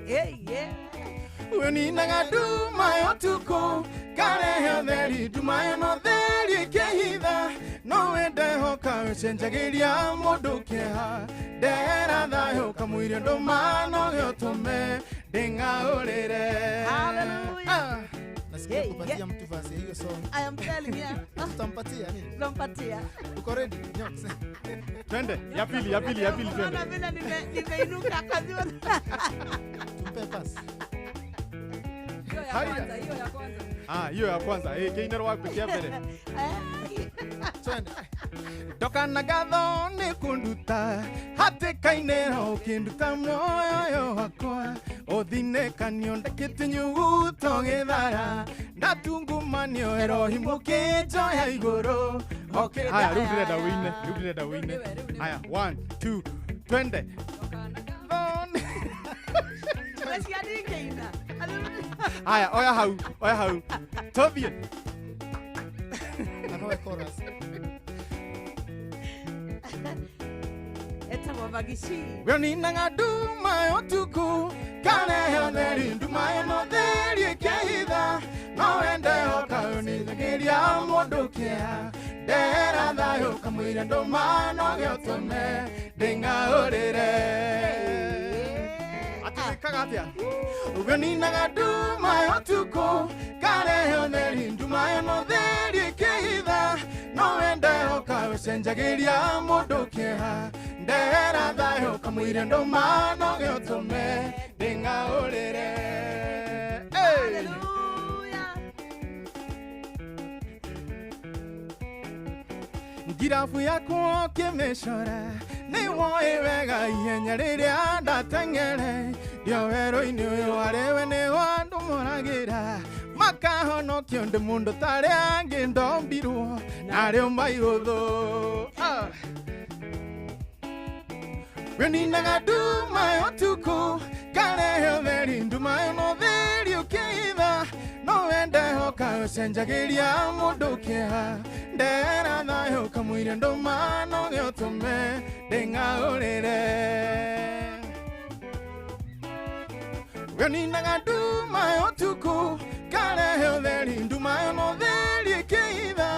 yeah. Ninaga duma yotuko kare theri nduma no theri kihitha no wende hoka senjagiria mundu kiha ndera thayo kamwire nduma no gyotume ndingaurire. Hallelujah. Nasikia kupatia mtu vazi hiyo song. I am telling you. Tutampatia nini? Tutampatia. Uko ready? Twende, ya pili twende. Mbona vile nimeinuka kazio. Tumpe pass. Hiyo ya kwanza. Hiyo ya kwanza. Keinero wapi pekee mbele. Twende. Dokana gatho ni kunduta hati kainero kinduta moyo wakwa othine kanio ndekete nyugu togethara ndatungumanio erohimu kijoya iguru. Okay, haya rudi reda wine. Haya 1 2 twende. Haya oya hau Tobias. Anoe chorus. Eta wabagishi. Ninaga duma yotuku kare theri nduma no theri kihitha no wende hoka nigiria mundu kia ndera thayo kamwire nduma no gyotume ndingaurire. Atirikaga atia ninaga duma yotuku kare theri nduma no theri kihitha no wende hoka senjagiria mundu kia ndera thayo kamwire nduma no gyotume ndingaurire. Hallelujah. Ngirafu yako kimeshora ni woe wega ihenya riria ndatengere ndio wero-ini uyu arewe ni wandu moragira makahonokio ndi mundu tari angi ndombirwo nario maiguthu. weninaga nduma ya ũtukũ ngarehe ũtheri nduma ĩno ũtheri ũkĩitha no wende hoka ũcenjagĩria mũndũ kĩeha ndera thayũ kamũire ndũma no gĩũtũme ndĩng'aũrĩre weninaga nduma ya ũtukũ ngarehe ũtheri nduma ĩno ũtheri ĩkĩitha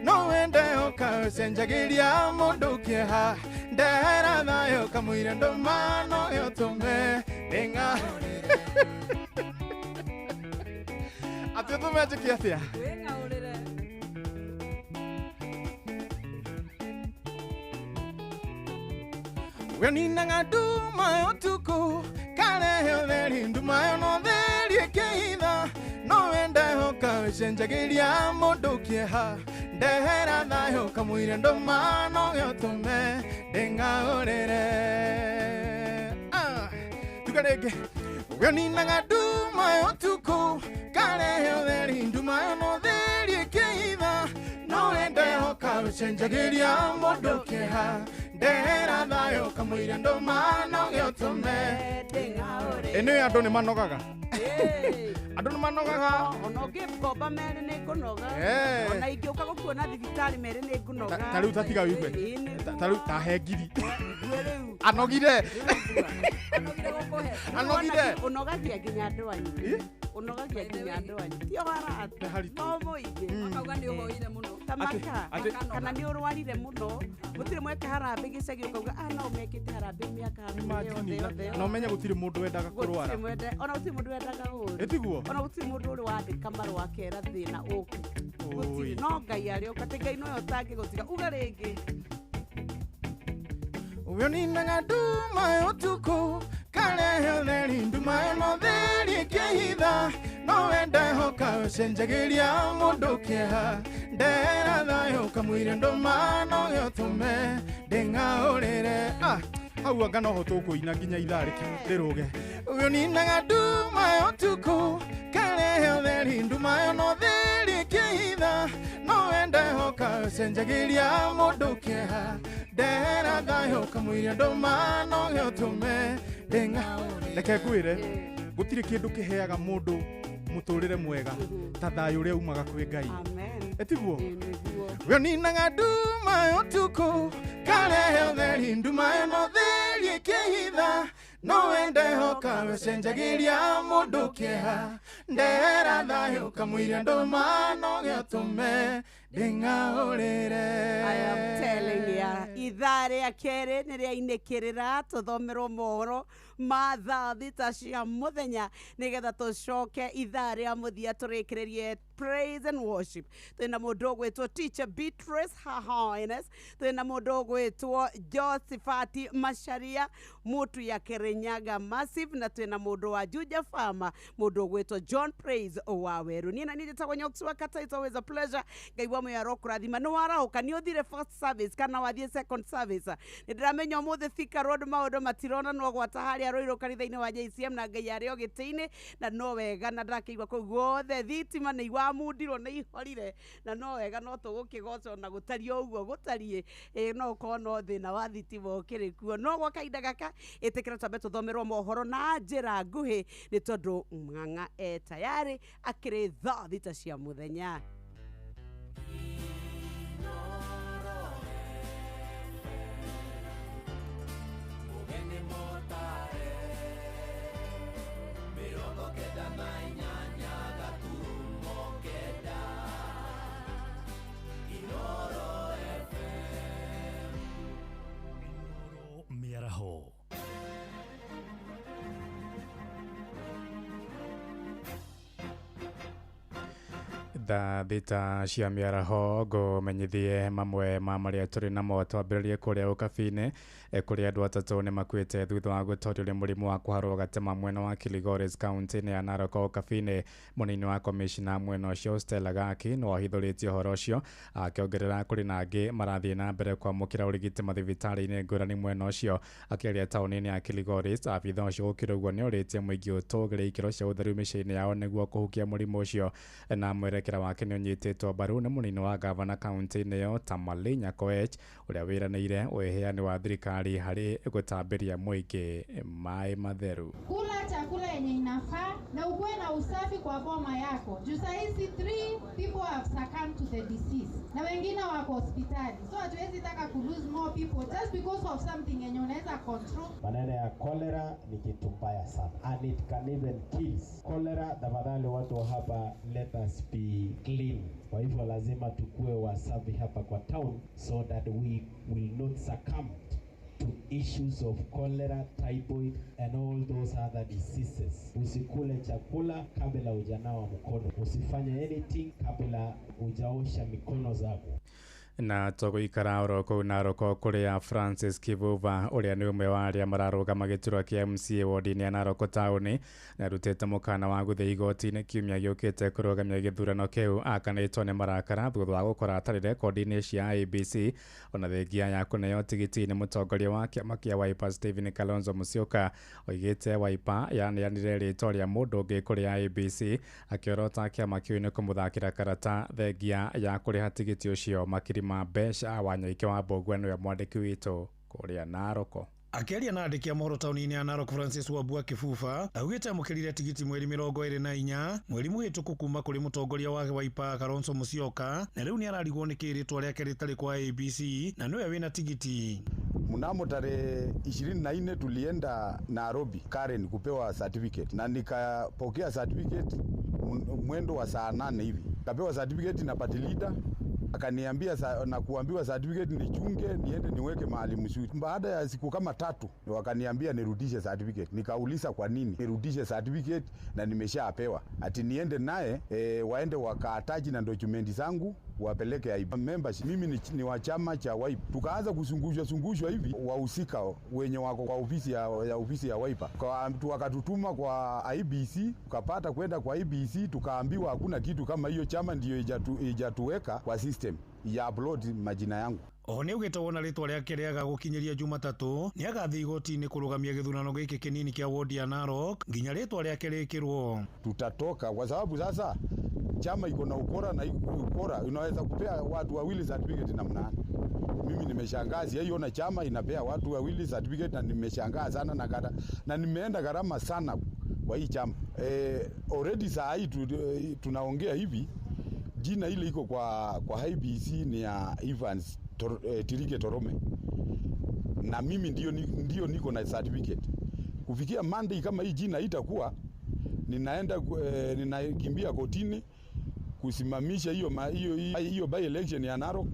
no wende hoka ũcenjagĩria mũndũ kĩeha ndera thayũ kamũire ndũma no gĩũtũme ndĩng'aũrĩre atĩ tũmenjĩke atĩa weninaga nduma ya ũtukũ ngarehe ũtheri nduma ĩno ũtheri ĩkĩitha no wende hoka ũcenjagĩria mũndũ kĩeha ndehera thayũ kamũire ndũma no gĩũtũme ndĩng'aũrĩre tuga rĩngĩ weninaga nduma ya ũtukũ ngarehe ũtheri nduma ĩno ũtheri ĩkĩitha no wende hoka ũcenjagĩria mũndũ kĩeha ndehera thayũ kamũire ndũma no gĩũtũme ndĩng'aũrĩre ĩnĩ andũ nĩ manogaga andũ nĩ manogaga ona ũngĩkomba merĩ nĩ ngũnoga ona ingĩũka gũkuona thibitarĩ merĩ nĩ ngũnoga ta rĩu tatiga wĩigwe ta rĩu tahe ngiri anogire anogire ũnogagia nginya andũ anyu ũnogagia nginya andũ anyu tio harata no mũingĩ akauga nĩ ũhoire mũno tamaka kana nĩ ũrwarire mũno gũtirĩ mweke harambĩ gĩcagi ũkauga no mekĩte harambĩ mĩaka yothe no menye gũtirĩ mũndũ wendaga kũrwara ona gũtirĩ mũndũ wendaga ũru ĩtiguo ona gũtirĩ mũndũ ũrĩ wandĩka marũa kera thĩna ũke gũtirĩ no Ngai arĩ ũka atĩ Ngai no yo ũtangĩgũtiga uga rĩngĩ weninaga nduma ya ũtukũ ngarehe ũtheri nduma ĩno ũtheri ĩkĩhitha no wende hoka ũcenjagĩria mũndũ kĩeha ndehera thayũ kamũire ndũma no gĩũtũme ndĩng'aũrĩre hau anga noho tũkũina nginya ithaa rĩrũge weninaga nduma ya ũtukũ ngarehe ũtheri nduma ĩno ũtheri ĩkĩhitha no wende hoka ũcenjagĩria mũndũ kĩeha ndehera thayũ kamũire ndũma no gĩũtũme ndĩng'aũrĩre reke ngwĩre gũtirĩ kĩndũ kĩheaga mũndũ mũtũrĩre mwega ta thayũ ũrĩa umaga kwĩ Ngai etiguo weninaga nduma ya ũtukũ ngarehe ũtheri nduma ĩno ũtheri ĩkĩhitha no wende hoka ũcenjagĩria mũndũ kĩeha ndehera thayũ kamũire ndũma no gĩũtũme ndĩng'aũrĩre I am telling ya ithaa rĩa kerĩ nĩ rĩainĩkĩrĩra tũthomerwo mohoro ma thaa thita cia mũthenya nĩgetha tũcoke ithaa rĩa mũthia tũrĩkĩrĩrie praise and worship twĩna mũndũ ũgwĩtwo teacher Beatrice Hahoines twĩna mũndũ ũgwĩtwo Josephat Macharia mũtu ya Kirinyaga Massive na twĩna mũndũ wa Juja Farmer mũndũ ũgwĩtwo John Praise Owaweru niĩ na niĩ njĩtagwo Nyoksi Wakata. It's always a pleasure Ngai wa mũyaro kũrathima nĩ warahũka nĩ ũthire first service kana wathiĩ second service nĩ ndĩramenya ũmũthĩ Thika Road maũndũ matirona no gwata harĩa Rũirũ kanitha-inĩ wa JCM na Ngai arĩ o gĩtĩ-inĩ na no wega na ndakĩigua kũu guothe thitima nĩ iwamundirwo nĩ ihorire na no wega no tũgũkĩgoca na gũtariĩ ũguo gũtariĩ no ũkorwo no thĩna wa thitima ũkĩrĩ kuo no gwa kahinda gaka ĩtĩkĩra twambe tũthomerwo mohoro na njĩra nguhĩ nĩ tondũ Ng'ang'a tayarĩ akĩrĩ thaa thita cia mũthenya. Miaraho. thaa thita cia mĩaraho ngũmenyithie mamwe ma marĩa tũrĩ namo twambĩrĩrie kũrĩa ũkabi-inĩ kũrĩa andũ atatũ nĩ makuĩte thutha wa gũtorio mũrimũ wa kũharwo gatema mwena wa Kilgoris kaunti-inĩ ya Narok ũkabi-inĩ. Mũnini wa komishina mwena ũcio Stella Gaki no ahithũrĩtie ũhoro ũcio akĩongerera kũrĩ na angĩ marathiĩ na mbere kwamũkĩra ũrigiti mathibitarĩ-inĩ ngũrani mwena ũcio. Akĩaria taũni-inĩ ya Kilgoris, abitha ũcio gũkĩra ũguo nĩ orĩtie mũingĩ ũtũgĩre ikĩro cia ũtheru mĩciĩ-inĩ yao nĩguo kũhukia mũrimũ ũcio na mwerekera mukanda wake nĩ ũnyitĩtwo mbaru nĩ mũnini wa gavana kaunti-inĩ ĩyo Tamale Nyakoech ũrĩa wĩranĩire ũheani wa thirikari harĩ gũtambĩria mũingĩ maĩ matheru. Kula chakula yenye inafaa na ukuwe na usafi kwa boma yako. Juu saa hizi 3 people have succumbed to the disease na wengine wako hospitali. So hatuwezi taka ku lose more people just because of something yenye unaweza control. Maneno ya cholera ni kitu mbaya sana and it can even kill. Cholera, tafadhali watu hapa, let us be clean. Kwa hivyo lazima tukue wasafi hapa kwa town so that we will not succumb to issues of cholera, typhoid and all those other diseases. Usikule chakula kabla hujanawa mkono. Usifanye anything kabla hujaosha mikono zako. Na tũgũikara oro kũu Narok kũrĩa Francis Kivuva ũrĩa nĩ ũmwe wa arĩa mararũgama gĩturwa kĩa MCA wodi-inĩ ya Narok taũni na arutĩte mũkana wa gũthiĩ igoti-inĩ kiumia gĩũkĩte kũrũgamia gĩthurano kĩu akanĩtwo nĩ marakara thutha wa gũkora atarĩ rekondi-inĩ cia IEBC ona thengia ya kũneo tigiti nĩ mũtongoria wa kĩama kĩa Wiper Stephen Kalonzo Musyoka oigĩte Wiper yaneanire rĩtwa rĩa mũndũ ũngĩ kũrĩ IEBC akĩorota kĩama kĩu nĩ kũmũthakĩra karata thengia ya kũrĩha tigiti ũcio makiri mabesha Wanyoike wa Mbogwa nĩwe mwandĩki witũ kũrĩa Narok. Akĩaria na andĩki a mohoro taũni-inĩ ya Narok, Francis Wambua Kivuva augĩte amũkĩrire tigiti mweri 24 mweri mũhĩtũku kuma kũrĩ mũtongoria wa Wiper Kalonzo Musyoka na rĩu nĩ ararigwo nĩ kĩrĩtwa rĩake rĩtarĩ kwa ABC na nĩwe wĩna tigiti. Mnamo tarehe 24 tulienda Nairobi Karen kupewa certificate na nikapokea certificate mwendo wa saa 8 hivi. Kapewa certificate na party leader akaniambia na kuambiwa certificate nichunge niende niweke mahali mzuri. Baada ya siku kama 3 wakaniambia nirudishe certificate. Nikauliza kwa nini nirudishe certificate na nimeshapewa. Ati niende naye waende wakaataji na dokumenti zangu wapeleke IB members. Mimi ni wa chama cha Wiper. Tukaanza kuzungushwa hivi wahusika wenye wako kwa ofisi ya Wiper. Wakatutuma kwa IBC, tukapata kwenda kwa IBC tukaambiwa hakuna kitu kama hiyo, chama ndio ijatuweka kwa system ya upload majina yangu. Nĩ ugĩte wona rĩtwa rĩake rĩaga gũkinyĩria Jumatatũ nĩ agathiĩ igoti-inĩ kũrũgamia gĩthurano gĩkĩ kĩnini kĩa wodi ya Narok nginya rĩtwa rĩake rĩkĩrwo. Tutatoka kwa sababu sasa chama iko na ukora na ukora unaweza kupea watu wawili certificate namna gani? Mimi nimeshangaa siona chama inapea watu wawili certificate na nimeshangaa sana na nimeenda gharama sana kwa hii chama. Already saa hii tunaongea hivi jina ile iko kwa IBC ni ya Evans Tirike Torome na mimi ndio niko na certificate. Kufikia Monday kama hii jina itakuwa ninakimbia kotini kusimamisha hiyo by election ya Narok.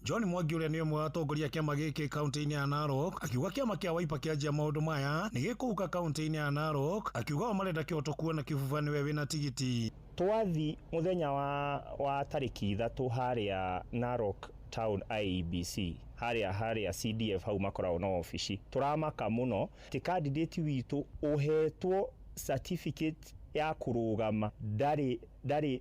John Mwangi ũrĩa nĩ ũmwe wa atongoria kĩama gĩkĩ kaunti-inĩ ya Narok akiuga kĩama kĩa Wiper kĩanjia maũndũ maya nĩ gĩkũhuka kaunti-inĩ ya Narok akiuga o marenda kĩhoto kuona Kivuva nĩwe wĩna tigiti. Twathi muthenya wa tariki 3 harĩa Narok Town IEBC harĩa CDF hau makoragwo na ofici turamaka muno ti candidate witũ uhetwo certificate ya kũrũgama ndarĩ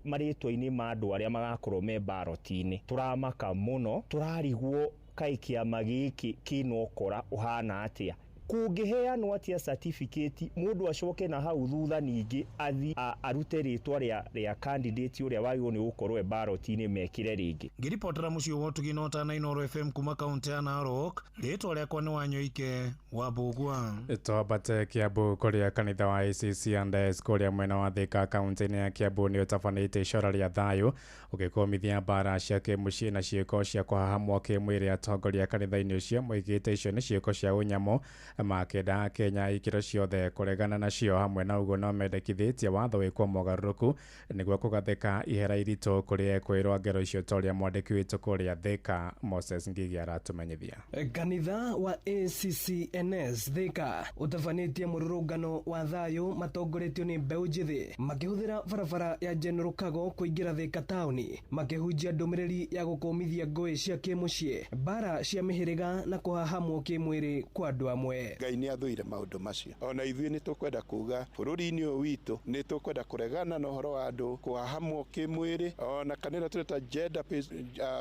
marĩtwa-inĩ ma andũ arĩa magakorwo me ballot-inĩ. Turamaka muno turarigwo kaĩ kĩama gĩkĩ kĩnokora ũhana atĩa. Kũngĩheanwo atĩa certificate mũndũ acoke na hau thutha ningĩ athi arute rĩtwa rĩa candidate ũrĩa wagĩrĩirwo nĩ gũkorwo e ballot-inĩ mekĩre rĩngĩ. Ngĩribotera mũciĩ wa Ũtugi na Ũtana Inooro FM kuma kaunti ya Narok, rĩtwa rĩakwa nĩ Wanyoike wa Mbogwa. Twambate Kiambu kũrĩa kanitha wa ACC Andes kũrĩa mwena wa Thika kaunti-inĩ ya Kiambu nĩ ũtabanĩte icora rĩa thayũ ũgĩkũmithia mbara cia kĩmũciĩ na ciĩko cia kũhahamwo kĩmwĩrĩ. Atongoria kanitha-inĩ ũcio moigĩte icio nĩ ciĩko cia ũnyamũ makenda Kenya ikĩro ciothe kũregana nacio. Hamwe na ũguo no mendekithĩtie watho wĩkwo mogarũrũku nĩguo kũgathĩka ihera iritũ kũrĩ kwĩrwo ngero icio ta ũrĩa mwandĩki witũ kũrĩa Thika Moses Ngigi aratũmenyithia. Kanitha wa ACCNS Thika ũtabanĩtie mũrũrũngano wa thayũ matongoretio nĩ mbeũ njĩthĩ makĩhũthĩra barabara ya General Kago kũingĩra Thika taũni makĩhunjia ndũmĩrĩri ya gũkũmithia ngũĩ cia kĩmũciĩ, mbara cia mĩhĩrĩga na kũhahamwo kĩmwĩrĩ kwa andũ amwe. Kameme. Ngai nĩ athũire maũndũ macio. Ona ithuĩ nĩ tũkwenda kuga bũrũri-inĩ ũyũ witũ nĩ tũkwenda kũregana na ũhoro wa andũ kũhahamwo kĩmwĩrĩ, ona kanĩra tũreta gender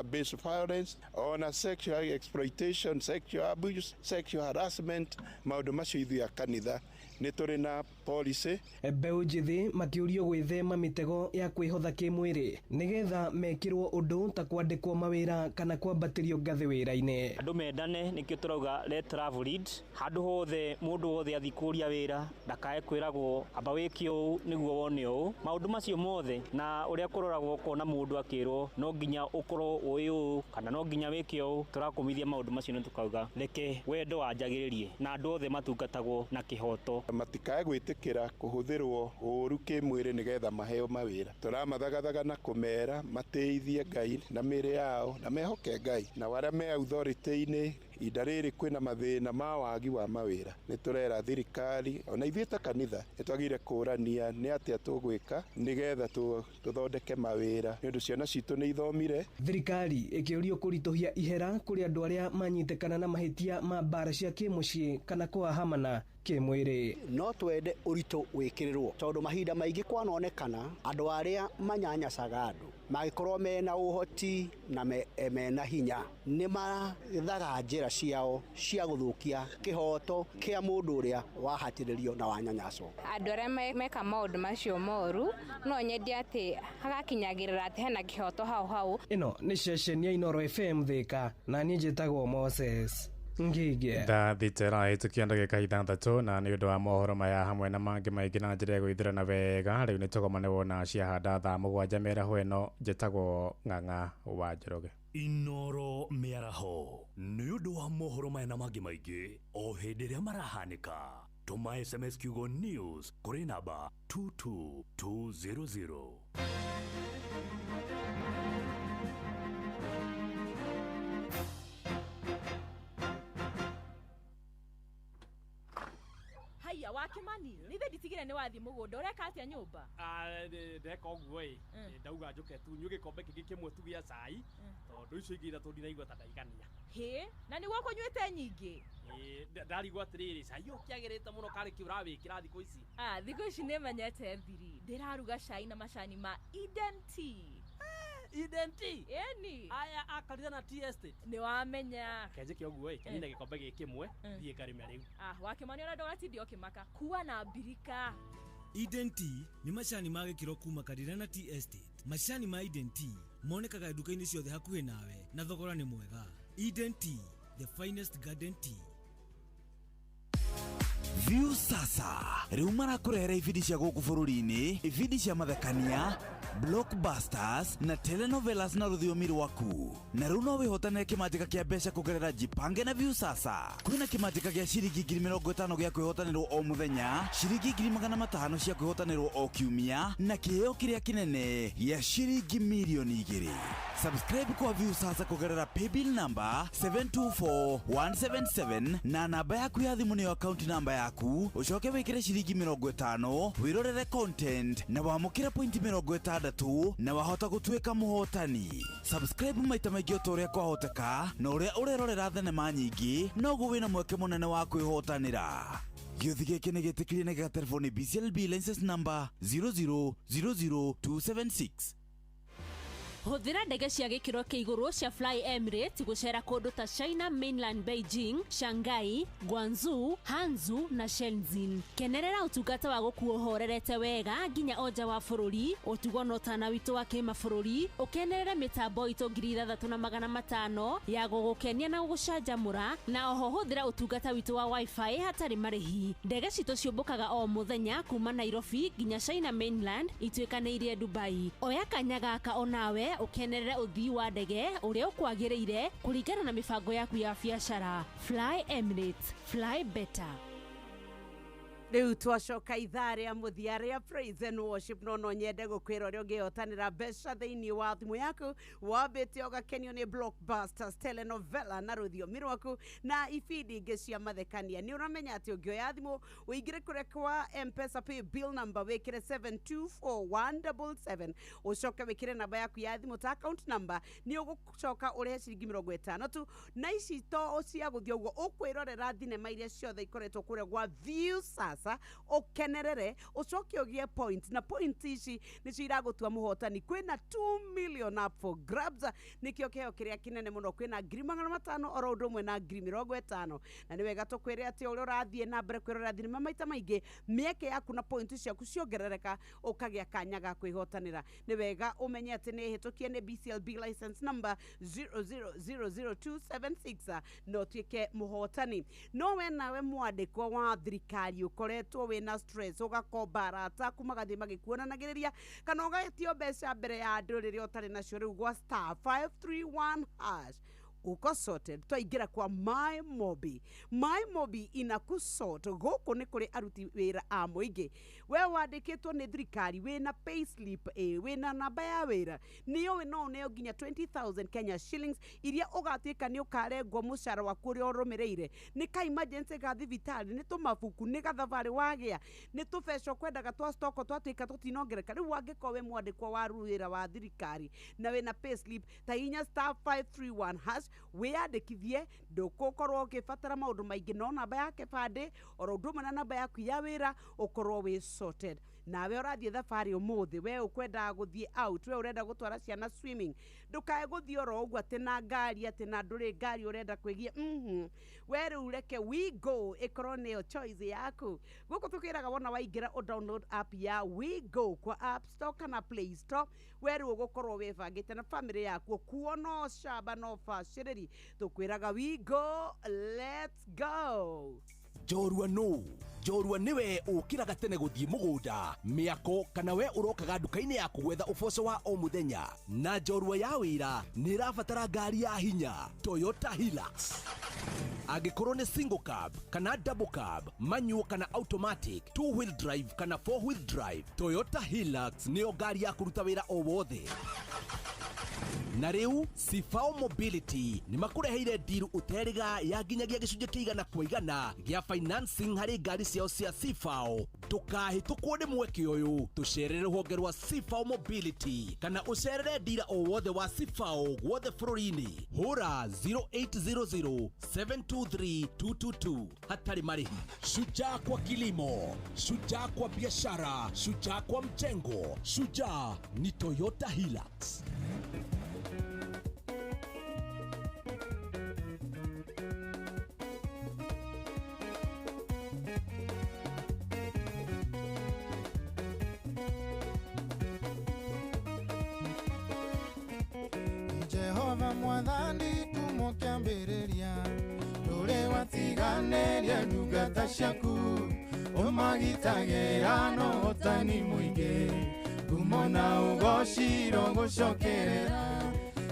based violence, ona sexual exploitation, sexual abuse, sexual harassment. Maũndũ macio ithuĩ a kanitha nĩ tũrĩ na policy. Mbeũ njĩthĩ makĩũrio gwĩthema mĩtego ya kwĩhotha kĩmwĩrĩ nĩgetha mekĩrwo ũndũ ta kwandĩkwo mawĩra kana kwambatĩrio ngathĩ wĩra-inĩ. Andũ mendane nĩkĩo tũrauga let travel lead. Handũ hothe mũndũ wothe athi kũria wĩra ndakae kwĩragwo amba wĩke ũũ nĩguo wone ũũ. Maũndũ macio mothe na ũrĩa kũroragwo kona mũndũ akĩrwo no nginya ũkorwo ũĩ ũũ kana no nginya wĩke ũũ. Tũrakũmithia maũndũ macio nĩ tũkauga reke wendo wanjagĩrĩrie na andũ othe matungatagwo na kĩhoto. Matikae gwĩtĩkĩra kũhũthĩrwo ũũru kĩmwĩrĩ nĩgetha maheo mawĩra. Tũramathagathagana na kũmera mateithie Ngai na mĩĩrĩ yao na mehoke Ngai, na arĩa me authority-inĩ ihinda rĩrĩ kwĩna mathĩna ma wagi wa mawĩra. Nĩ tũrera thirikari ona ithuĩ ta kanitha nĩ twagĩrĩire kũrania nĩ atĩa tũgwĩka nĩgetha tũthondeke mawĩra nĩ ũndũ ciana citũ nĩ ithomire. Thirikari ĩkĩũrio kũritũhia ihera kũrĩ andũ arĩa manyitĩkana na mahĩtia ma mbara cia kĩmũciĩ kana kũhahamana kĩmwĩrĩ. No twende ũritũ wĩkĩrĩrwo tondũ mahinda maingĩ kwanonekana andũ arĩa manyanyacaga andũ magĩkorwo mena ũhoti na mena hinya nĩ mathaga njĩra ciao cia gũthũkia kĩhoto kĩa mũndũ ũrĩa wahatĩrĩrio na wanyanyacwo. Andũ arĩa meka maũndũ macio moru no nyendie atĩ hagakinyagĩrĩra atĩ hena kĩhoto hau. Ĩno nĩ ceceni ya Inooro FM Thika na niĩ njĩtagwo Moses Ngige. Thitera ĩtukia ndagĩka ithathatũ na nĩ ũndũ wa mohoro maya hamwe na mangĩ maingĩ na njĩra gwĩthirana wega rĩu nĩ tũgomane wona ciahanda thaa mũgwanja mĩaraho ĩno njĩtagwo Ng'ang'a wa Njoroge. Inooro mĩaraho nĩ ũndũ wa mohoro maya na mangĩ maingĩ o hĩndĩ ĩrĩa marahanĩka. Tũma SMS kiugo news kũrĩ namba 22200. Haya wakimani ni the ditigire ni wathi mugunda ureka atia nyumba ndeka ũguo ndauga njuke tu nyuge kombe kĩngĩ kĩmwe tu gĩa cai tondũ icio ingĩ ithatũ ndinaigua ta ndaigania he na nĩguo kũnyuĩte nyingĩ ndarigwo atĩrĩrĩ cai ũkĩagĩrĩte mũno karĩ kĩ ũrawĩkĩra thikũ ici thikũ ici nĩmenyete thiri ndĩraruga cai na macani ma Eden Tea. Eden Tea? Eni. Aya akarira na tea estate. Ni wamenya. Kenje kĩ ũguo kĩnina gĩkombe gĩkĩ kĩmwe thiĩ karĩme rĩu. Wakĩmani ona ndũgatindi ũkĩmaka kuwa na mbirika. Eden Tea nĩ macani ma gĩkĩro kuma Karĩra na Tea Estate. Macani ma Eden Tea monekaga nduka-inĩ ciothe hakuhĩ nawe na thogora nĩ mwega. Eden Tea, the finest garden tea. View sasa rĩu marakũrehera ibindi cia gũkũ bũrũri-inĩ, ibindi cia mathekania, blockbusters na telenovelas na rũthiomi rwaku. Na rĩu no wĩhotanĩre kĩmanjĩka kĩa mbeca kũgerera Jipange na View sasa. Kwĩna kĩmanjĩka gĩa ciringi 50,000 gĩa kwĩhotanĩrwo o mũthenya, ciringi 500,000 cia kwĩhotanĩrwo o kiumia na kĩheo kĩrĩa kĩnene gĩa ciringi milioni 2. Subscribe kwa View sasa kũgerera paybill number 724177 na namba yaku ya thimũ nĩyo account number yaku, ucoke wĩkĩre ciringi 50 wĩrorere content na wamũkĩre point 60 na wahota gũtuĩka mũhotani. Subscribe maita maingĩ o ũrĩa kwahoteka na ũrĩa ũrerorera thenema nyingĩ noguo wĩna mweke mũnene wa kwĩhotanĩra. Gĩothi gĩkĩ nĩ gĩtĩkĩrie na gĩgatelefoni BCLB license number 0000276. Hũthĩra ndege cia gĩkĩro kĩa igũrũ cia Fly Emirates gũcera kũndũ ta China Mainland, Beijing, Shanghai, Guangzhou, Hangzhou na Shenzhen. Kenerera ũtungata wa gũkuo horerete wega nginya oja wa bũrũri, ũtugo na ũtana witũ wa kĩmabũrũri, ũkenerere mĩtambo itũ 3,500 ya gũgũkenia na gũgũcanjamũra, na oho hũthĩra ũtungata witũ wa Wi-Fi hatarĩ marĩhi. Ndege citũ ciũmbũkaga o mũthenya kuma Nairobi nginya China Mainland ituĩkanĩirie Dubai. Oya kanya gaka onawe ukenerere uthii wa ndege uria ukwagĩrĩire kũringana na mibango yaku ya biacara. Fly Emirates, fly better. Riu twacoka ithaa ria muthia ria praise and worship no nyende gukwira uri ungihotanira mbeca thiini wa thimu yaku wambite ugakenio ni Blockbusters telenovela na rũthiomi rwaku na ibindi ingi cia mathekania. Ni uramenya ati ungioya thimu uingire kure kwa M-Pesa pay bill number wikire 724177 ucoke wikire namba yaku ya thimu ta account number ni ugucoka urihe ciringi 50 tu na ici to cia guthio uguo ukwirorera thinema iria ciothe ikoretwo kure gwa view sasa ukenerere ucoke ugie point na point ici nicio iragutua muhotani. Kwina 2 million up for grabs nikio keo kiria kinene muno. Kwina ngiri 500 oro undu umwe na ngiri 50 na ni wega tukwire ati uri urathie na mbere kwirora thinema maita maingi mieke yaku na point ciaku ciongerereka ukagia kanya ga kwihotanira. Ni wega umenye ati ni hitukie ni BCLB license number 0000276 no tuike muhotani. No we nawe mwandikwa wa thirikari ukoretwo wina stress ugakomba arata kumagathie magikuonanagiriria kana ugatio mbeca mbere ya andu riria utari nacio riu gwa *531# uko sorted twaingira kwa MyMobi. MyMobi inakusort guku ni kuri aruti wira a muingi we wandikitwo ni thirikari wina payslip wina namba ya wira niyo we no ne nginya 20,000 Kenya shillings iria ugatwika ni ukarengwo mucara waku uri urumireire ni ka emergency ga thibitari ni tumabuku ni gathavari wagia ni tubesho kwendaga twa stock twatwika tutinongereka riu wangiko we mwandikwa wa ruwira wa thirikari na wina payslip ta inya *531# wiyandikithie ndukukorwo ukibatara maundu maingi no namba yake bande oro nduma na namba yaku ya wira ukorwo we sorted. Nawe urathie thabari umuthi we ukwenda guthie out we urenda gutwara ciana swimming ndukae guthie oro ugu ati na ngari ati na nduri ngari urenda kwigia we riu reke we go ikorwo niyo choice yaku. Guku tukiraga wona waingira o download app ya we go kwa App Store kana Play Store we riu ugukorwo webangite na family yaku kuona shaba no fashiriri tukwiraga we go let's go. Jorua niwe ukiraga tene guthie mugunda miako kana we urokaga nduka-ini yaku gwetha uboco wa o muthenya na jorua ya wira ni rabatara ngari ya hinya Toyota Hilux. Angikorwo ni single cab kana double cab manual kana automatic 2-wheel drive kana 4-wheel drive Toyota Hilux niyo ngari ya kuruta wira o wothe. Na riu Sifao Mobility ni makureheire deal uteriga ya ginyagia gicunje kiigana kwa igana gia financing hari ngari ciao cia Sifao. Tukahitukwo ni mweke uyu tucerere ruhonge rwa Sifao Mobility kana ucerere dealer o wothe wa Sifao gwothe bururi-ini hura 0800-723-222 hatari marihi. Shujaa kwa kilimo, shujaa kwa biashara, shujaa kwa mjengo, shujaa ni Toyota Hilux. Jehova mwathani tumukiambiriria nduri watiganeria ndungata ciaku umagitagira no hotani muingi kumona ugoshiro gucokerera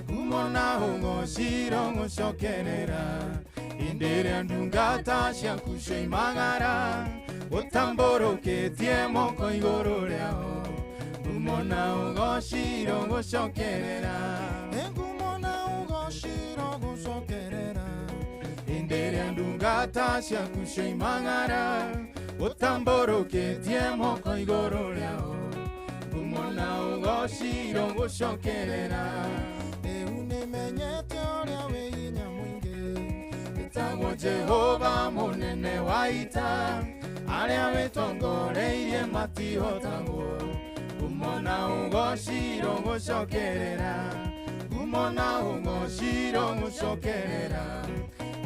kumona ugoshiro gucokerera indiria ndungata ciaku cioimagara utamboroketie moko iguru riao kumona ugoshiro gucokerera indiria ndungata ciaku cioimagara utamboroketie moko iguru riao kumona ugoshiro gucokerera. Riu nimenyete uria wi hinya mwingi witagwo Jehova munene wa ita aria witongoreirie matihotagwo kumona ugoshiro gucokerera kumona ugoshiro gucokerera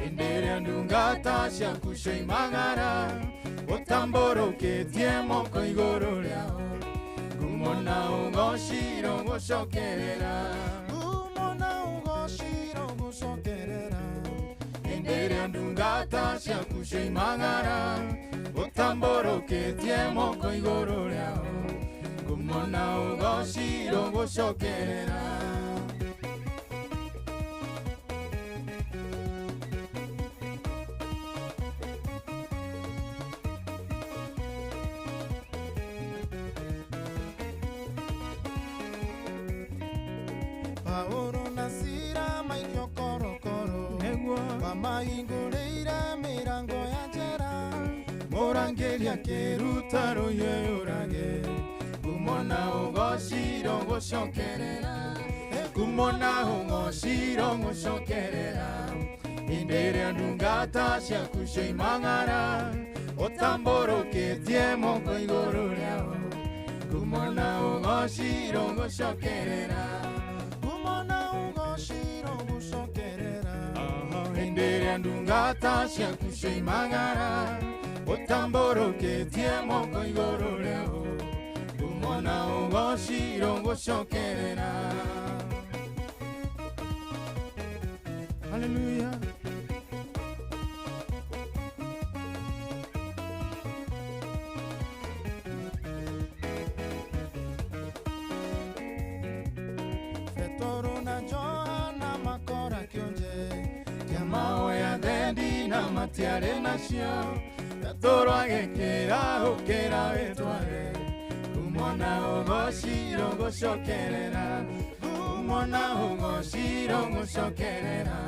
indiria ndungata ciaku cioimagara utamboroketie moko iguru riao kumona ugoshiro gucokerera kumona ugoshiro gucokerera indiria ndungata ciaku cioimagara utamboroketie moko iguru riao kumona ugoshiro gucokerera. Pauro na sira maikio korokoro wamahingureire mirango ya njera murangiria kiruta ruye urage kumona ugoshiro gushokerera kumona ugoshiro gushokerera indere ndungata shakusheimangara otamboroketie moko iguru riao kumona ugoshiro gushokerera kumona ugoshiro gushokerera indere ndungata shakusheimangara otamboroketie moko iguru riao kumona ugoshiro gushokerera. Hallelujah. Fetoro na Johana makora kionje Kiamao ya dendi na matiare na shio Fetoro agekera ukera wetware Kumona ugoshiro gushokerera Kumona ugoshiro gushokerera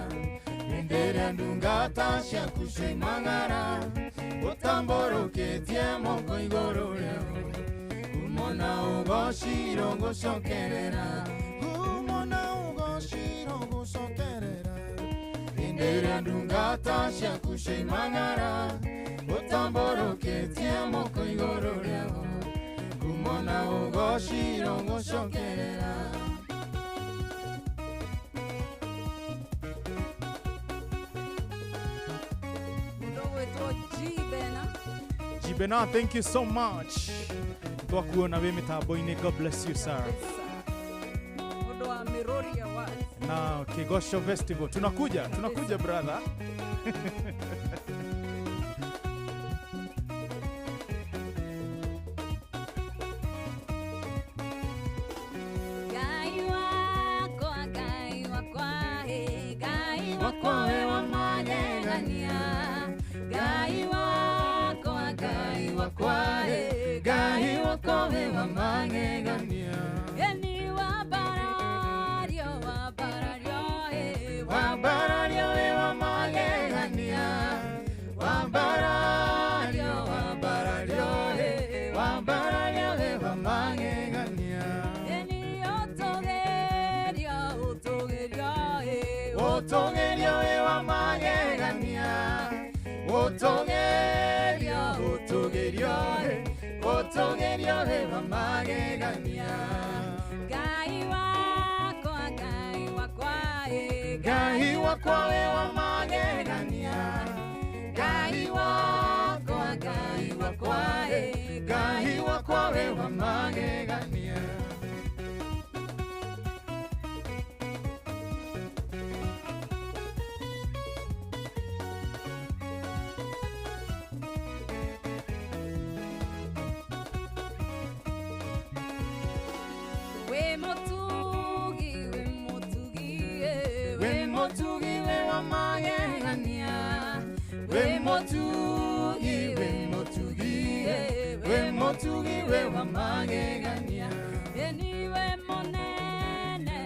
Indere ndungata shakusheimangara Otamboroketie moko iguru riao Kumona ugoshiro gushokerera Kumona ugoshiro gushokerera Indere ndungata shakusheimangara Otamboroketie moko iguru riao Kumona ugoshiro gushokerera. Jibena, thank you so much. Twakuona we mitambo-ini. God bless you, sir. Na Kigosho Festival. Tunakuja brother. Gai wako we wa magegania Eni wa barario Wa barario we wa magegania Wa barario Wa barario we wa magegania Eni otogerio Otogerio we wa magegania Otogerio Otogerio we wa magegania Gai wako Gai wako we wa magegania Gai wako Gai wako we wa magegania Motugi we wa magegania Eni we monene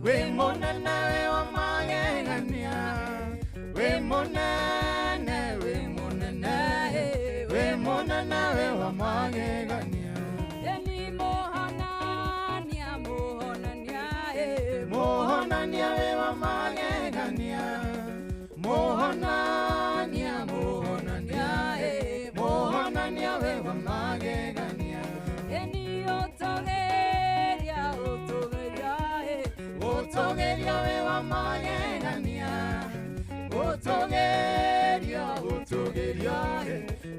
we wa magegania We monene we wa magegania Eni mohonania Mohonania we wa magegania Mohonania Mohonania we wa magegania Eni otogeria Otogeria we wa magegania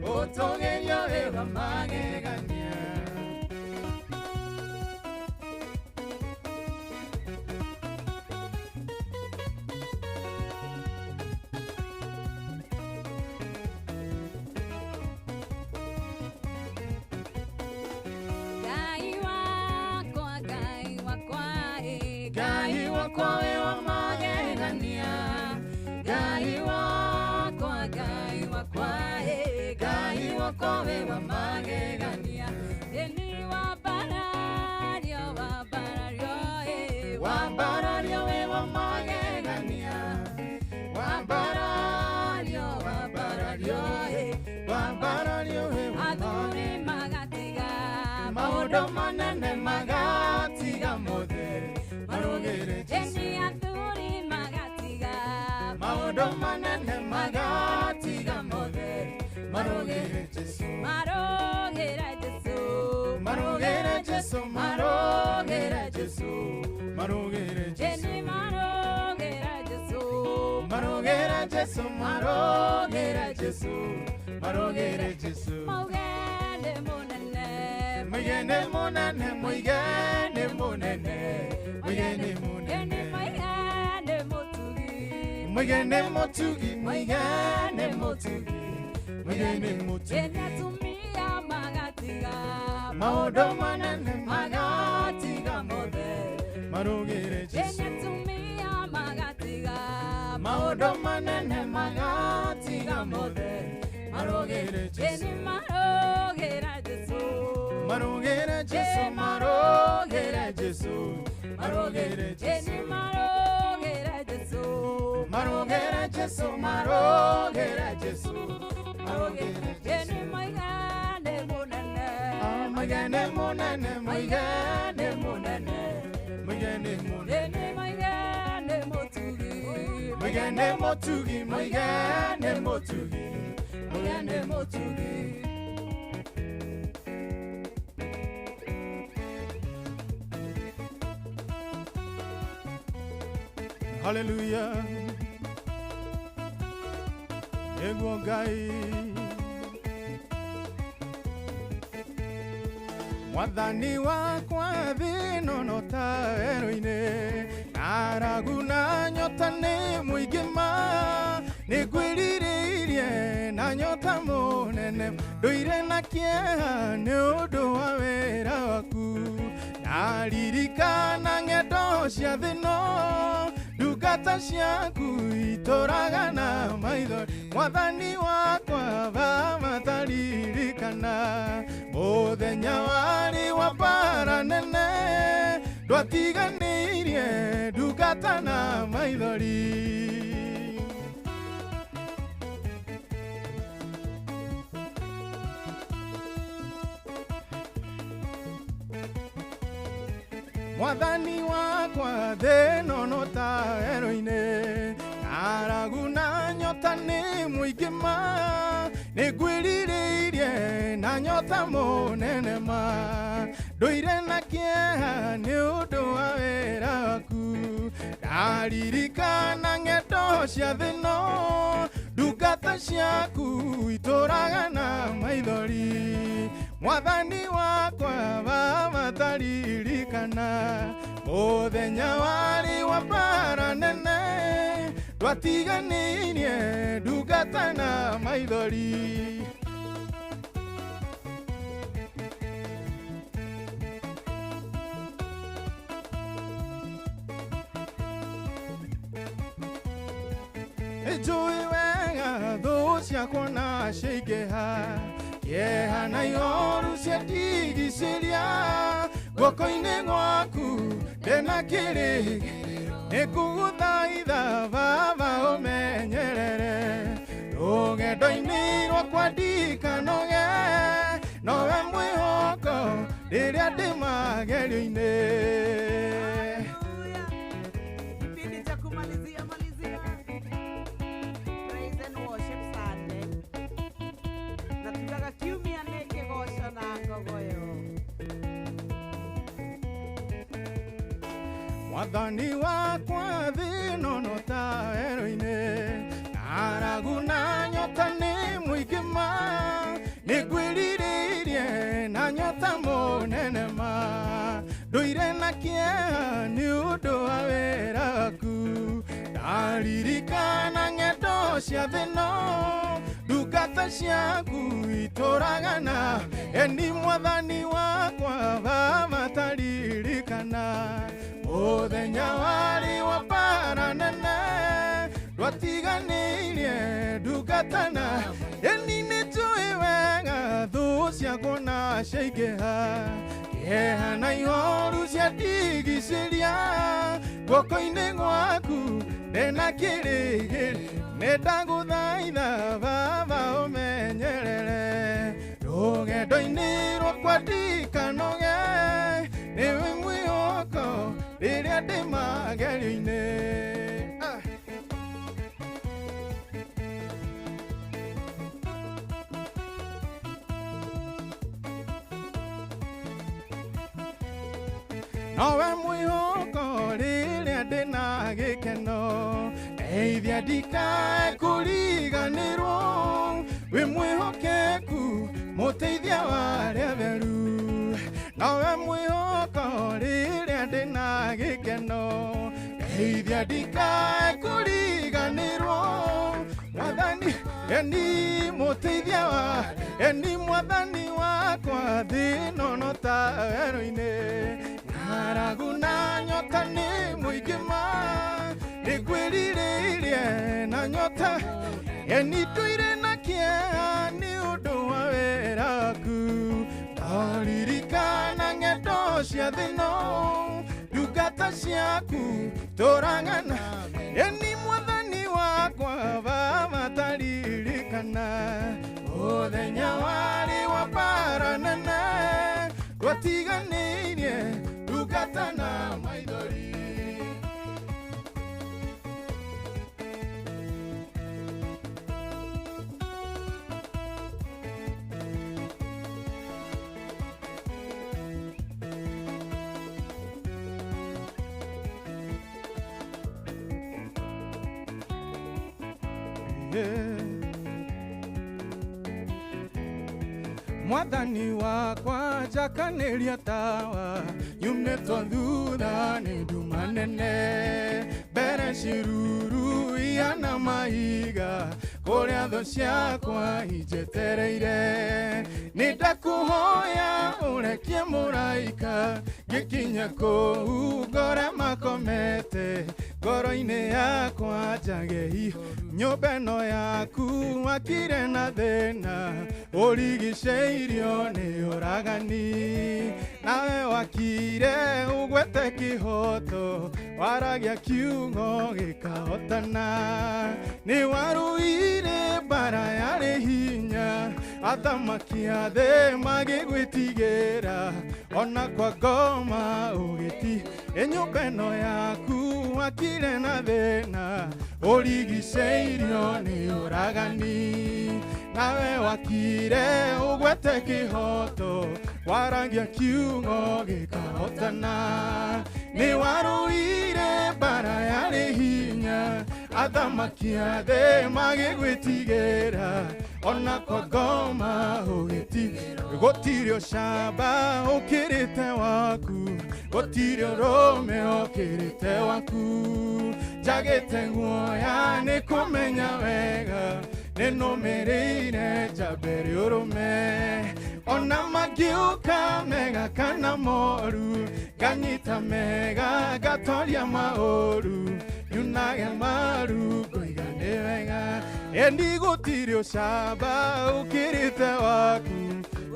Otogeria we wa magegania Gai wako we wa magegania Gai wako we wa magegania Eni wa barario wambarario we athuri magatiga maundu manene magatiga mothe marugire Jesu eni athuri magatiga maundu manene magatiga mothe marugire Jesu marugire Jesu marugire Jesu marugire Jesu marugire Jesu eni marugire Jesu marugire Jesu marugire Jesu marugire Jesu mugende munene mugende munene mugende munene mugende munene mugende mutugi mugende mutugi mugende mutugi mugende mutugi eni atumia magatiga maundu manene magatiga mothe marugire Jesu eni atumia magatiga maundu manene magatiga mothe marugire Jesu eni marugire Jesu marugire Jesu marugire Jesu marugire Jesu eni marugire Jesu marugire Jesu marugire Jesu marugire eni mugende munene mugende munene mugende munene mugende munene eni mugende mutugi mugende mutugi mugende mutugi mugende mutugi Hallelujah Ego Ngai Mwathani wakwa thino no taero-ine aragu na nyota nĩ mũingĩ ma nĩngwĩrĩrĩirie na nyota mũnene ndũire na kĩeha nĩ ũndũ wa wĩra waku naririkana ng'endo cia thĩ no ndungata ciaku itũraga na maithori mwathani wakwa vamataririkana mũthenya warĩ wa mbara nene ndwatiganĩirie ndungata na maithori mwathani wakwa thĩ ĩno no taero-inĩ aragu na nyota nĩ mũingĩ ma nĩngwĩrĩrĩirie na nyota mũnene ma ndũire na kĩeha nĩ ũndũ wa wĩra waku ndaririkana ng'endo cia thĩ no ndungata ciaku itũraga na maithori mwathani wakwa vamataririkana mũthenya warĩ wa mbara nene ndwatiganĩirie ndungata na maithori njũĩ wega thũ ciakwa na ciaingĩha kĩeha na ihoru ciandigicĩria guoko-inĩ gwaku ndĩna kĩrĩgĩrĩro nĩngũgũthaitha baba ũmenyerere rũgendo-inĩ rwakwa ndikanoge nowe mwĩhoko rĩrĩa ndĩ magerio-inĩ mwathani wakwa thĩ ĩno no taero-inĩ aragu na nyota nĩ mũingĩ ma nĩngwĩrĩrĩirie na nyota mũnene ma ndũire na kĩeha nĩ ũndũ wa wĩra waku ndaririkana ng'endo cia thĩ no ndungata ciaku itũraga na eni mwathani wakwa vamataririkana mũthenya warĩ wa mbara nene ndwatiganĩirie ndungata na eni nĩnjũĩ wega thũ ciakwa na ciaingĩha kĩeha na ihoru ciandigicĩria guoko-inĩ gwaku ndĩna kĩrĩgĩrĩro nĩndagũthaitha baba baba umenyerere rugendo-inĩ rwakwa ndikanoge nĩwe mwĩhoko rĩrĩa ndĩ magerio-inĩ. Nowe mwĩhoko rĩrĩa ndĩ na gĩkeno ndeithia ndikae kũriganĩrwo wĩ mwĩhokeku mũteithia wa arĩa atheru. Nowe mwĩhoko rĩrĩa ndĩ na gĩkeno ndeithia ndikae kũriganĩrwo mwathani eni mũteithia wa eni mwathani wakwa thĩ nono ta werũ-inĩ ng'aragu na nyota nĩ mũingĩ ma nĩngwĩrirĩirie na nyota eni ndũire na kĩeha nĩ ũndũ wa wĩra waku ndaririkana ng'endo cia thĩno ndungata ciaku tũrang'ana eni mwathani wakwa vamataririkana mũthenya warĩ wa mbara nene twatiganĩirie ndungata na maithori. Mwathani wakwa njakanĩria tawa nyumĩtwo thutha nĩ nduma nene mbere ciruru ihana mahiga kũrĩa thũ ciakwa injetereire nĩ ndakũhoya ũrekie mũraika ngĩkinya kũu ngore makomete ngoro-inĩ yakwa njage nyũmba ĩno yaku wakire na thĩna ũrigicĩirio nĩ ũragani nawe wakire ũgwete kĩhoto waragia kiugo gĩkahotana nĩ waruire mbara yarĩ hinya athamaki a thĩ magĩgwĩtigĩra ona kwa ngoma ũgĩti nyũmba ĩno yaku wakire na thĩna ũrigicĩirio nĩ ũragani nawe wakire ũgwete kĩhoto waragia kiugo gĩkahotana nĩ waruire mbara yarĩ hinya athamaki a thĩ magĩgwĩtigĩra ona kwa ngoma ũgĩti gũtirĩ ũcamba ũkĩrĩte waku gũtirĩ ũrũme ũkĩrĩte waku njagĩte guoya nĩ kũmenya wega nĩnũmĩrĩire njambere ũrũme ona mangĩũka mega kana moru nganyita mega ngatoria maũru yunage maru ngũiga nĩ wega eni gũtirĩ ũcamba ũkĩrĩte waku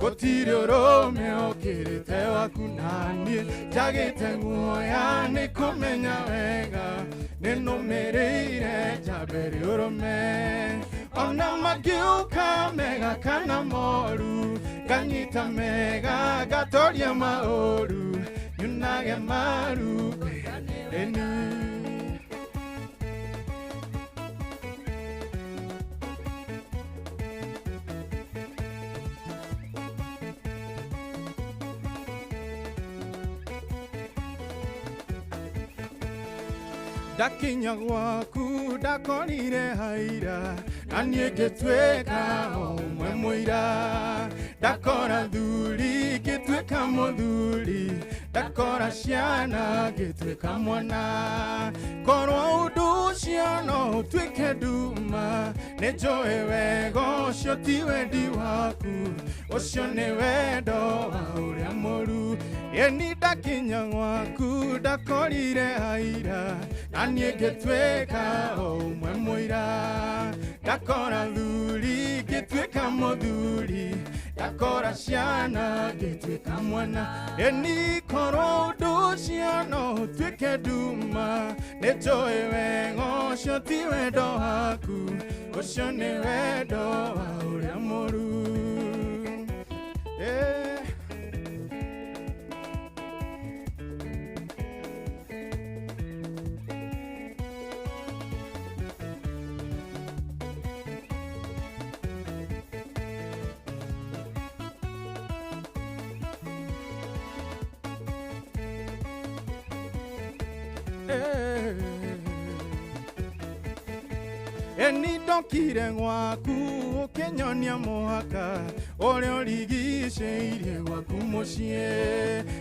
gũtirĩ ũrũme ũkĩrĩte waku naniĩ njagĩte guoya nĩ kũmenya wega nĩnũmĩrĩire njambere ũrũme ona mangĩũka mega kana moru nganyita mega ngatoria maũru yunage maru eni. Ndakinya gwaku ndakorire haira na niĩ ngĩtuĩka ũmwe mũira ndakora thuri ngĩtuĩka mũthuri ndakora ciana ngĩtuĩka mwana korwo ũndũ ũcio no ũtuĩke nduma nĩ njũĩ wega ũcio ti wendi waku ũcio nĩ wendo wa ũrĩa mũru eni ndakinya gwaku ndakorire haira na niĩ ngĩtuĩka ũmwe mũira ndakora thuri ngĩtuĩka mũthuri yakora ciana gĩtuĩka mwana eni korwo ũndũ ũcio no ũtuĩke nduma nĩnjũĩ wega ũcio ti wendo waku ũcio nĩ wendo wa ũrĩa mũru eni ndokire gwaku ũkĩnyonia mũhaka ũrĩa ũrigicĩirie gwaku mũciĩ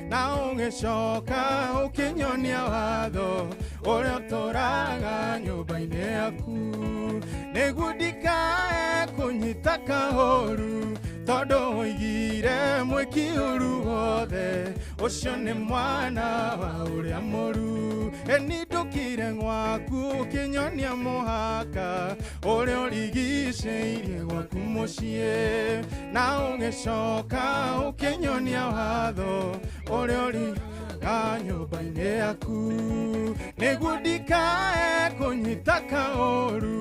na ũgĩcoka ũkĩnyonia watho ũrĩa ũtũraga nyũmba-inĩ yaku nĩguo ndikae kũnyita kahũru tondũ ũigire mwĩki ũru wothe ũcio nĩ mwana wa ũrĩa mũru eni ndokire gwaku ũkĩnyonia mũhaka ũrĩa ũrigicĩirie gwaku mũciĩ na ũgĩcoka ũkĩnyonia watho ũrĩa ũrĩga nyũmba-inĩ yaku nĩguo ndikae kũnyita kaũru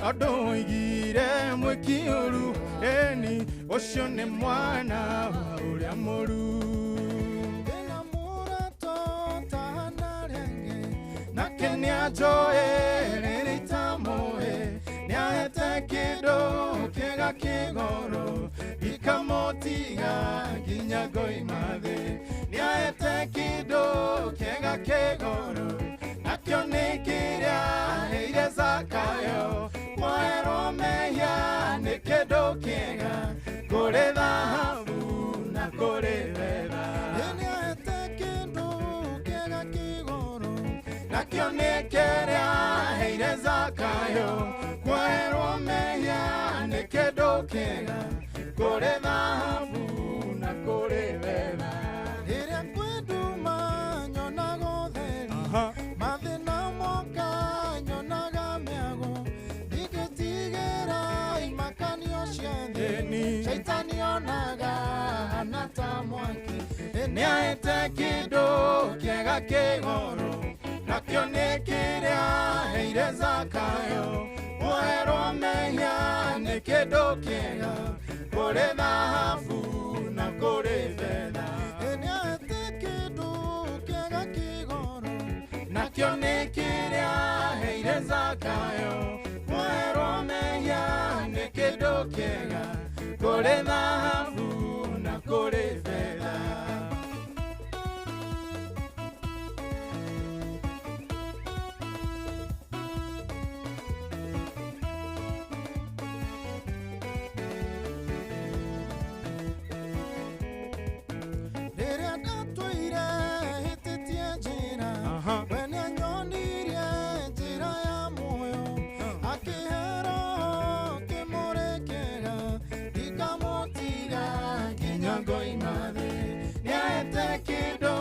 tondũ ũigire mwĩki ũru eni ũcio nĩ mwana wa ũrĩa mũru ndĩna mũrato tahana rĩngĩ nake nĩanjoĩ rĩrĩ itamũĩ nĩahete kĩndũ kĩega kĩgoro ikamũtiga nginya ngoima thĩ nĩahete kĩndũ kĩega kĩgoro nakĩo nĩ kĩrĩa heire Zakayo mwerwo mehia nĩ kĩndũ kĩega kũrĩ thahabu na kũrĩ betha nĩahete kĩndũ kĩega kĩgoro nakĩo nĩ kĩrĩa heire Zakayo mwerwo mehia nĩ kĩndũ kĩega kũrĩ thahabu na kũrĩ betha rĩrĩa kwĩnduma nyonaga ũtheri mathĩna moka nyonaga mĩago ndingĩtigĩra imakanio cia thĩ Shaitani onaga hana ta mwaki nĩahete kĩndũ kĩega kĩgoro nakĩo nĩ kĩrĩa heire Zakayo mwerwo mehia nĩ kĩndũ kĩega kũrĩ thahabu na kũrĩ betha nĩahete kĩndũ kĩega kĩgoro nakĩo nĩ kĩrĩa heire Zakayo mwerwo mehia nĩ kĩndũ kĩega kũrĩ thahabu na kũrĩ betha rĩrĩa ndatũire hĩtĩtie njĩra we nĩanyonirie njĩra ya muoyo akĩhe roho kĩmũrĩkĩra ndikamũtiga nginya ngoima thĩ nĩahete kĩndũ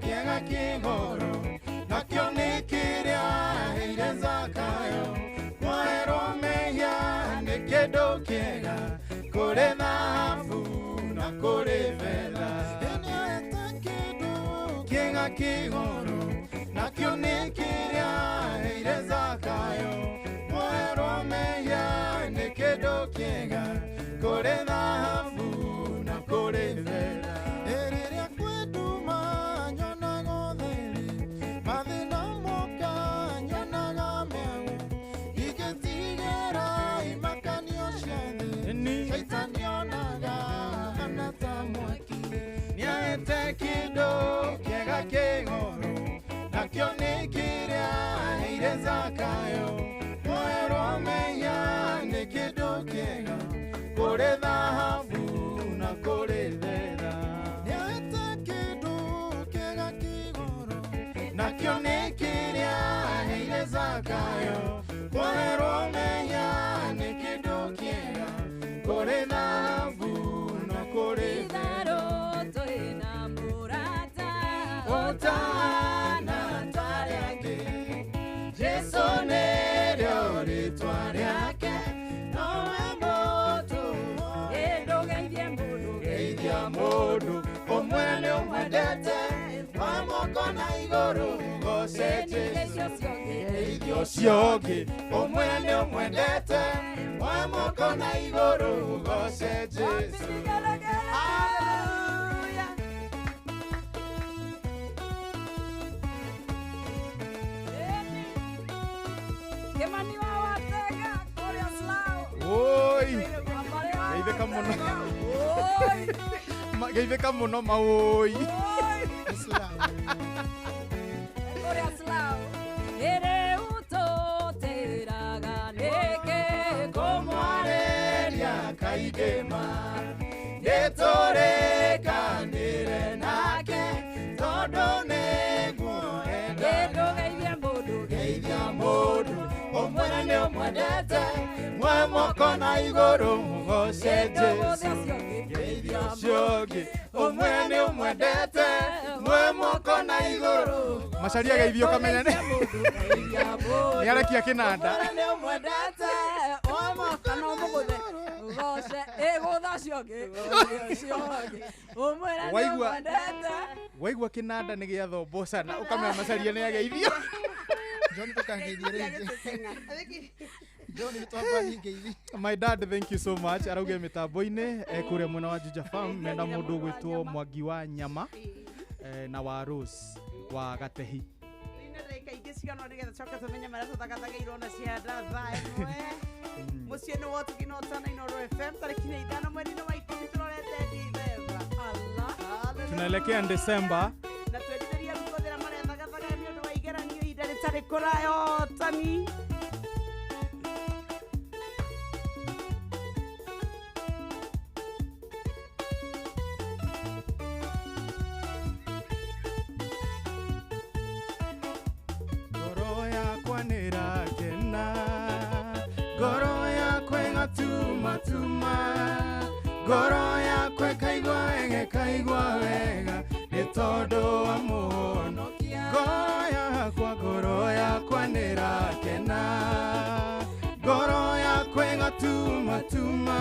kĩega kĩgoro nakĩo nĩ kĩrĩa heire Zakayo mwerwo mehia nĩ kĩndũ kĩega kũrĩ thahabu na kũrĩ betha nĩahete kĩndũ kĩega kĩgoro nakĩo nĩ kĩrĩa heire Zakayo mwerwo mehia nĩ kĩndũ kĩega kũrĩ thahabu na kũrĩ betha rĩrĩa kwĩnduma nyonaga ũtheri mathĩna moka nyonaga mĩago ingĩtigĩra imakanio cia thĩ Shaitani onaga hana ta mwaki nĩahete kĩndũ kĩega kĩgoro nakĩo nĩ kĩrĩa heire Zakayo mwerwo mehia nĩ kĩndũ kĩega kũrĩ thahabu na kũrĩ betha nĩahete kĩndũ kĩega kĩgoro nakĩo nĩ kĩrĩa heire Zakayo mwerwo mehia nĩ kĩndũ kĩega kũrĩ thahabu na kũrĩ betha twĩna mũrata ũtahana ta rĩake Jesũ nĩrĩo rĩtwa rĩake nowe mũndũ ndũgeithie mũndũ geithia mundu umwe ni umwendete wa moko na iguru goce Jesu geithia ucio ungi umwe ni umwendete wa moko na iguru goce Jesu. Hallelujah. Kemani wa watega Korea Slow. Oi. Geithika muno. Oi. Geithika muno maoi. Oi. Korea Slow. Ere utoteraga neke como areria kaigema. Detore kandire nake todo neguo enda. Geithia mundu umwe ni umwendete mwe moko na iguru goce Jesu. Geithia ucio ungi umwe ni umwendete mwe moko na iguru. Macaria geithio kamenya ni arekia kinanda. Ni umwendete mwe moko na muguthe goce egutha ciongi umwe ni umwendete. Waigua kinanda ni giathomboca na ukamenya macaria ni ageithio. John tukangeithia ringi. John nitwabani My dad, thank you so much. Arauge mitambo-ini kuria mwena wa Juja Farm mena mundu gwitwo Mwangi wa Nyama na wa Rose wa Gatehi. Tunaelekea Desemba. Goro yakwa nirakena, goro yakwa ngatuma tuma, goro yakwa kaigwa wega ni tondu wa muhonokia. Goro yakwa nirakena, goro yakwa ngatuma tuma,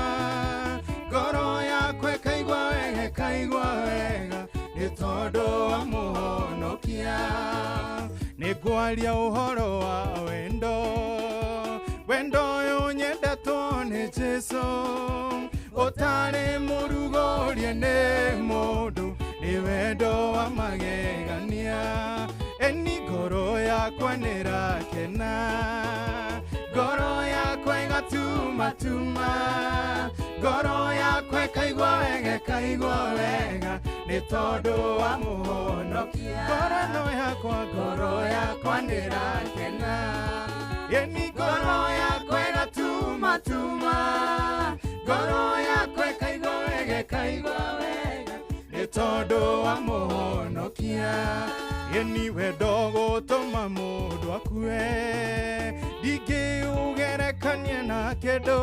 goro yakwa kaigwa wega ni tondu wa muhonokia. Nigwaria uhoro wa wendo uyu nyendetwo ni Jesu, utari murugorie ni mundu, ni wendo wa magegania. Eni goro yakwa nirakena, goro yakwa ngatuma tuma, goro yakwa kaigwa wega ni tondu wa muhonokia. Goro yakwa nirakena, eni goro yakwa ngatuma tuma, goro yakwa kaigwa wega ni tondu wa muhonokia. Eni wendo gutuma mundu akue, ndingiugerekania na kindu.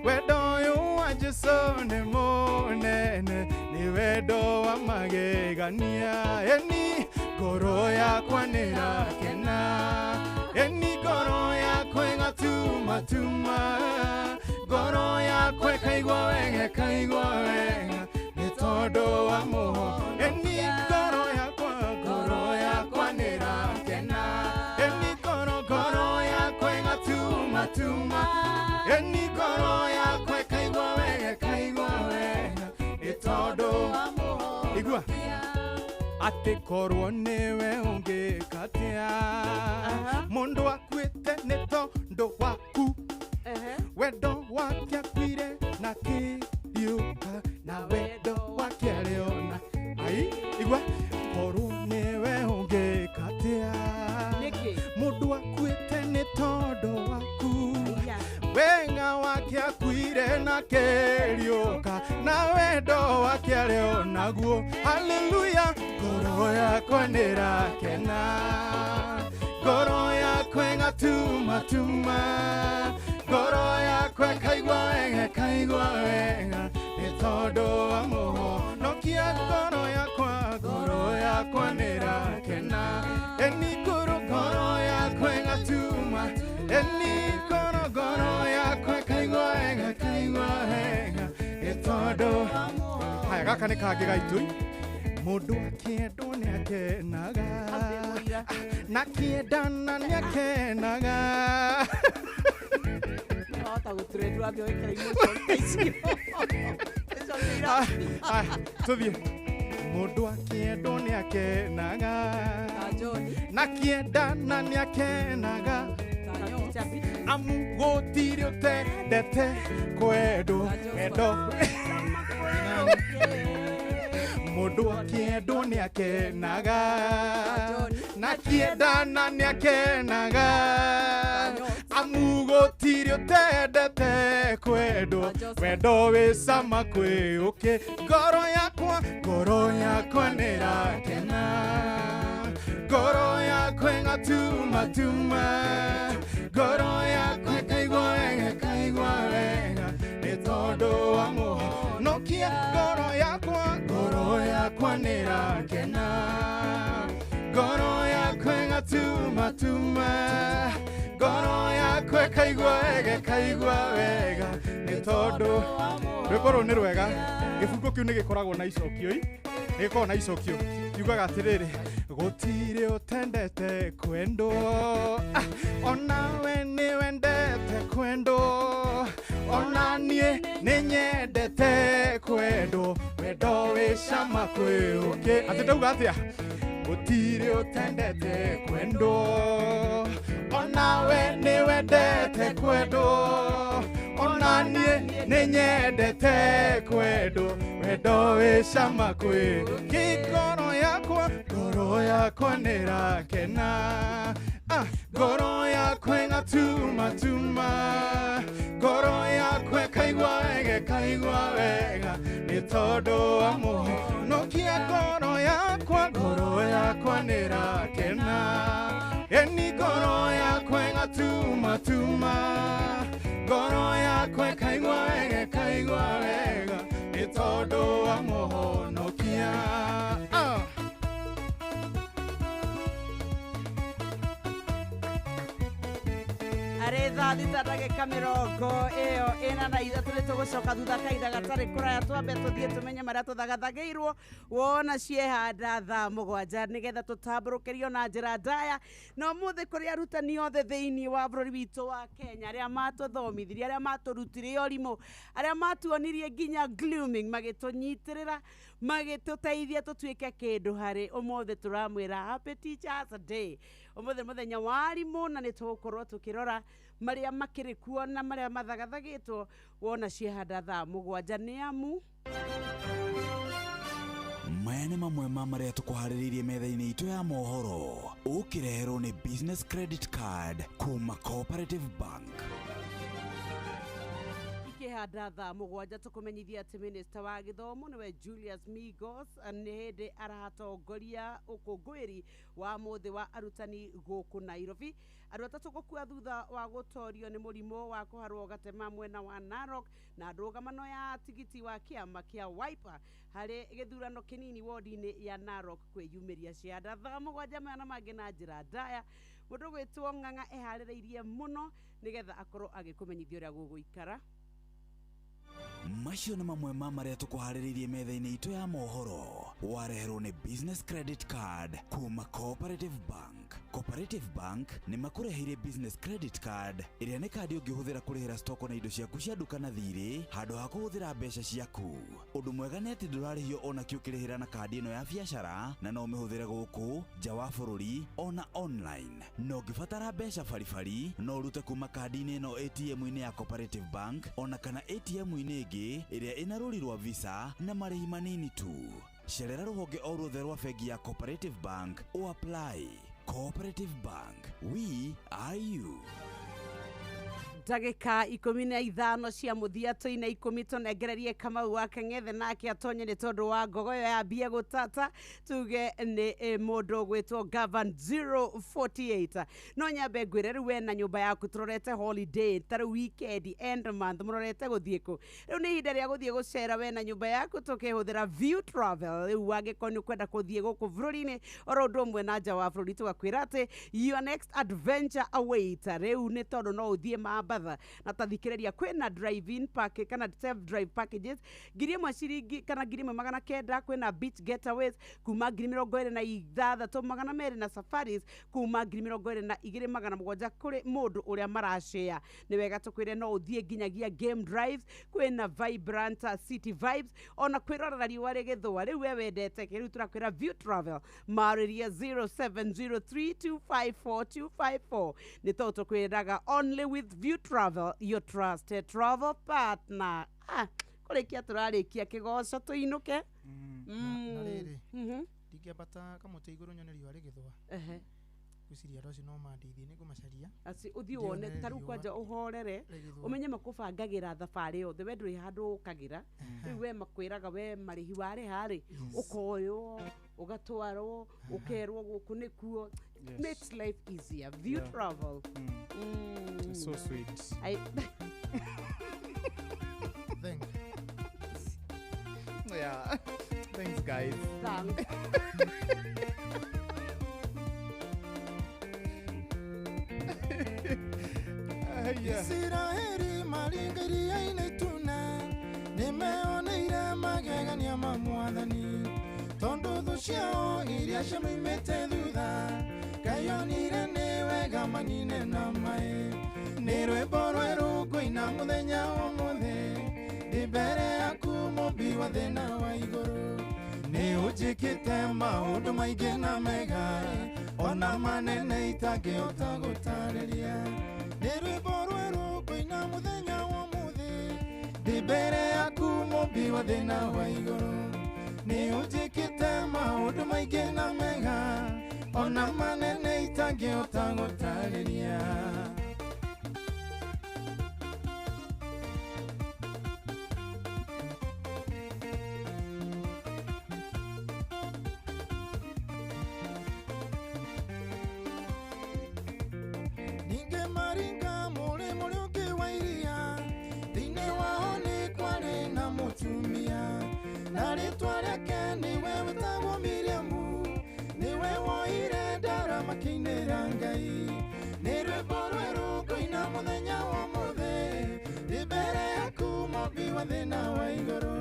Wendo uyu wa Jesu ni munene, ni wendo wa magegania. Eni goro yakwa nirakena, eni goro yakwa ngatuma tuma, goro yakwa kaigwa wega ni tondu wa muho. Eni goro yakwa nirakena, eni goro yakwa ngatuma tuma, eni goro yakwa kaigwa wega ni tondu wa muho. Igua ati korwo niwe ungikatia mundu akuite ni tondu waku, wendo wake akwire na kiriuka, na wendo wake ariona. Ai igua korwo niwe ungikatia mundu akuite ni tondu waku, wenga wake akwire na kiriuka, na wendo wake ariona guo. Hallelujah. Goro yakwa nirakena, goro yakwa ngatuma tuma, goro yakwa kaigwa wega ni tondu wa muhonokia. Goro yakwa nirakena, eni goro yakwa ngatuma, eni goro yakwa kaigwa wega ni tondu haya gaka nĩ kangĩ gaitũ mũndũ akĩendwo nĩ akenaga na kĩendana nĩ akenaga hota gũtrend wa thĩ wĩkĩra emotion icio tũthiĩ mũndũ akĩendwo nĩ akenaga na kĩendana nĩ akenaga amu gũtirĩ ũtendete kwendwo wendo mũndũ akĩendwo nĩ akenaga na kĩendana nĩ akenaga amu gũtirĩ ũtendete kwendwo wendo wĩ cama kwĩũkĩ ngoro yakwa nĩrakena ngoro yakwa ĩng'atumatuma ngoro yakwa ĩkaigua wega nĩ tondũ wa mũhonokia ngoro yakwa nĩrakena ngoro yakwa ĩng'atumatuma ngoro yakwa ĩkaigua wega nĩ tondũ rwĩmbo rũu nĩ rwega gĩbungo kĩu nĩ gĩkoragwo na icokio gĩkoragwo na icokio kiugaga atĩrĩrĩ gũtirĩ ũtendete kwendwo onawe nĩ wendete kwendwo ona niĩ nĩ nyendete kwendwo wendo wĩ cama kwĩũkĩ atĩ ndauga atĩa gũtirĩ ũtendete kwendwo onawe nĩ wendete kwendwo ona niĩ nĩ nyendete kwendwo wendo wĩ cama kwĩũkĩ ngoro yakwa nĩrakena ngoro yakwa ĩng'atumatuma ngoro yakwa ĩkaigua wega nĩ tondũ wa mũhonokia ngoro yakwa nĩrakena eni ngoro yakwa ĩng'atumatuma ngoro yakwa ĩkaigua wega nĩ tondũ wa mũhonokia Aretha thita ndagĩka mĩrongo ĩyo ĩna na ithatũ nĩ tũgũcoka thutha kahinda gatarĩ kũraya twambe tũthiĩ tũmenye marĩa tũthagathagĩirwo wona ciehanda thaa mũgwanja nĩgetha tũtambũrũkĩrio na njĩra ndaya na ũmũthĩ kũrĩ arutani othe thĩinĩ wa bũrũri witũ wa Kenya arĩa matũthomithirie arĩa matũrutire ũrimũ arĩa matuonirie nginya glooming magĩtũnyitĩrĩra magĩtũteithia tũtuĩke kĩndũ harĩ ũmũthĩ tũramwĩra happy teachers day ũmũthĩ mũthenya wa arimũ na nĩ tũgũkorwo tũkĩrora marĩa makĩrĩ kuo na marĩa mathagathagĩtwo wona ciehanda thaa mũgwanja nĩ amu maya nĩ mamwe ma marĩa tũkũharĩrĩirie metha-inĩ itũ ya mohoro ũkĩreherwo nĩ business credit card kuma Cooperative Bank. Ikĩhanda thaa mũgwanja tũkũmenyithia atĩ minista wa gĩthomo nĩwe Julius Migos nĩ hĩndĩ aratongoria ũkũngũĩri wa mũthĩ wa arutani gũkũ Nairobi. Andũ atatũ gũkua thutha wa gũtorio nĩ mũrimũ wa kũharwo gatema mwena wa Narok na ndũgamano ya tigiti wa kĩama kĩa Wiper harĩ gĩthurano kĩnini wodi-inĩ ya Narok kwĩyumĩria cianda thaa mũgwanja maya na mangĩ na njĩra ndaya mũndũ gwĩtwo Ng'ang'a eharĩrĩirie mũno nĩgetha akorwo agĩkũmenyithia ũrĩa gũgũikara. Macio nĩ mamwe ma marĩa tũkũharĩrĩirie metha-inĩ itũ ya mohoro wareherwo nĩ business credit card kuma Cooperative Bank. Cooperative Bank nĩ makũreheire business credit card ĩrĩa nĩ kandi ũngĩhũthĩra kũrĩhĩra stoko na indo ciaku cia nduka na thirĩ handũ ha kũhũthĩra mbeca ciaku. Ũndũ mwega nĩ atĩ ndũrarĩhio ona kĩ ũkĩrĩhĩra na kandi ĩno ya biacara na no ũmĩhũthĩre gũkũ nja wa bũrũri ona online. No ũngĩbatara mbeca baribari no ũrute kuma kandi-inĩ ĩno ATM-inĩ ya Cooperative Bank ona kana ATM-inĩ ĩngĩ ĩrĩa ĩna rũri rwa visa na marĩhi manini tu. Cerera rũhonge o ruothe rwa bengi ya Cooperative Bank o apply. Cooperative Bank, we are you. Ndagĩka 15 cia mũthia tũine 10 tũnengererie Kamau wa Kang'ethe nake atonye nĩ tondũ wa ngogo ĩyo yambie gũtata tuge nĩ mũndũ gwĩtwo Gavan 048 no nyambe ngwĩre rĩu we na nyũmba yaku tũrorete holiday tarĩ weekend end month mũrorete gũthiĩ kũ rĩu nĩ ihinda rĩa gũthiĩ gũcera we na nyũmba yaku tũkĩhũthĩra View Travel rĩu wangĩkorwo nĩ kwenda gũthiĩ gũkũ bũrũri-inĩ oro ũndũ ũmwe na nja wa bũrũri tũgakwĩra atĩ your next adventure await rĩu nĩ tondũ no ũthiĩ mamba Mombasa na tathikĩrĩria kwĩna drive-in package kana self drive packages ngiri ĩmwe ciringi kana ngiri ĩmwe magana kenda kwĩna beach getaways kuma ngiri 26,000 magana merĩ na safaris kuma ngiri 22,700 kũrĩ mũndũ ũrĩa marashare nĩ wega tũkwĩre no ũthiĩ nginyagia game drives kwĩna vibrant city vibes ona kwĩrorera riũa rĩgĩthũa rĩu we wendete kĩrĩu tũrakwĩra view travel marĩria 0703254254 nĩ to tũkwĩraga only with view travel your trusted travel partner kũrĩkia tũrarĩkia kĩgoco tũinũke na rĩrĩ ndingĩambata kamũtĩ igũrũ nyone riũa rĩgĩthũa gwĩciria rũciũ no mandeithie nĩ ngũmacaria ũthiĩ wone tarĩu kwanja ũhorere ũmenye makũbangagĩra thabarĩ yothe we ndũrĩ handũ ũkagĩra rĩu we makwĩraga we marĩhi warĩ harĩ ũkoywo ũgatwarwo ũkerwo gũkũ nĩkuo makes life easier view travel so sweet yeah thanks guys thanks Israeli maringiria-inĩ tuna nĩmeoneire magegania ma Mwathani tondũ thũ ciao iria ciamoimĩte thutha Ngai onire nĩ wega manine na maĩ nĩ rwĩmbo rwerũ ngũina mũthenya ũmũthĩ ndĩ mbere yaku mũmbi wa thĩ na wa igũrũ nĩ ũnjĩkĩte maũndũ maingĩ na mega ona manene itangĩhota gũtarĩria nĩ rwĩmbo rwerũ ngũina mũthenya ũmũthĩ ndĩ mbere yaku mũmbi wa thĩ na wa igũrũ nĩ ũnjĩkĩte maũndũ maingĩ na mega ona manene itangĩhota gũtarĩria thĩna wa igũrũ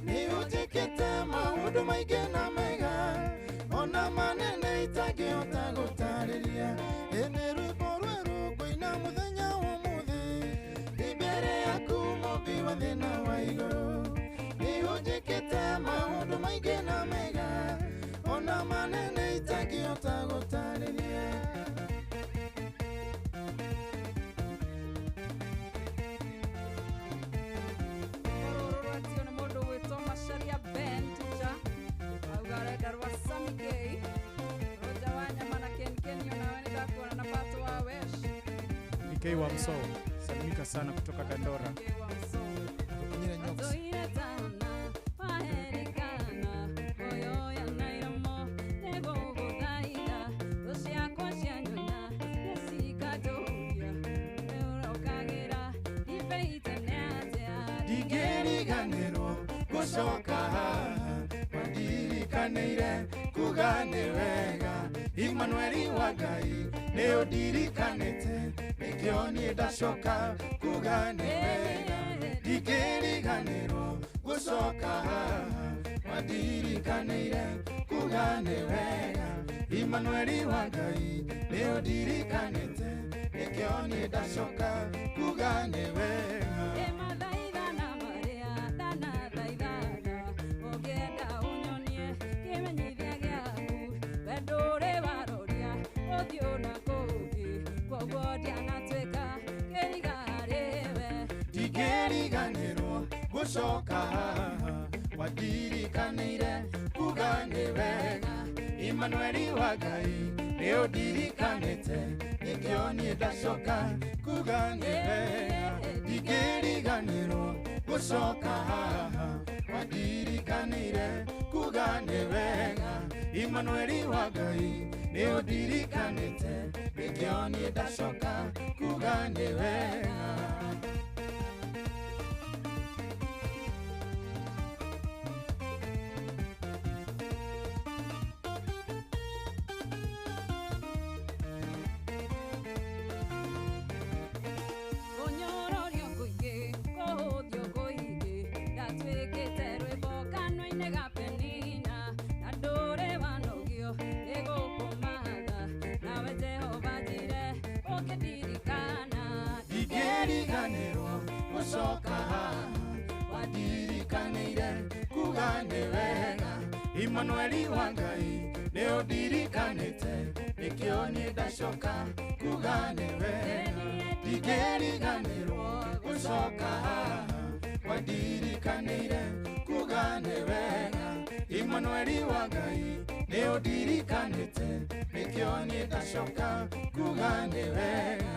nĩ ũnjĩkĩte maũndũ maingĩ na mega ona manene itangĩhota gũtarĩria nĩ rwĩmbo rwerũ ngũina mũthenya ũmũthĩ ndĩ mbere yaku mũmbi wa thĩna wa igũrũ nĩ ũnjĩkĩte maũndũ maingĩ na mega ona manene itangĩhota gũtarĩria PK wa Msoo, salimika sana kutoka Dandora. Wandirikanĩire kuga nĩ wega Emmanuel wa Ngai nĩ ũndirikanĩte nĩkĩo niĩ ndacoka kuga nĩ wega ndingĩriganĩrwo gũcoka haha wandirikanĩire kuga nĩ wega Emmanuel wa Ngai nĩ ũndirikanĩte nĩkĩo niĩ ndacoka kuga nĩ wega gũcoka haha wandirikanĩire kuga nĩ wega Emmanuel wa Ngai nĩ ũndirikanĩte nĩkĩo niĩ ndacoka kuga nĩ wega ndingĩriganĩrwo gũcoka haha wandirikanĩire kuga nĩ wega Emmanuel wa Ngai nĩ ũndirikanĩte nĩkĩo niĩ ndacoka kuga nĩ wega ndigeriganirwo gucoka haha wandirikanĩire kuga nĩ wega Emmanueli wa Ngai nĩ ũndirikanĩte nĩkĩo niĩ ndacoka kuga nĩ wega ndigeriganirwo gucoka haha wandirikanĩire kuga nĩ wega Emmanueli wa Ngai nĩ ũndirikanĩte nĩkĩo niĩ ndacoka kuga nĩ wega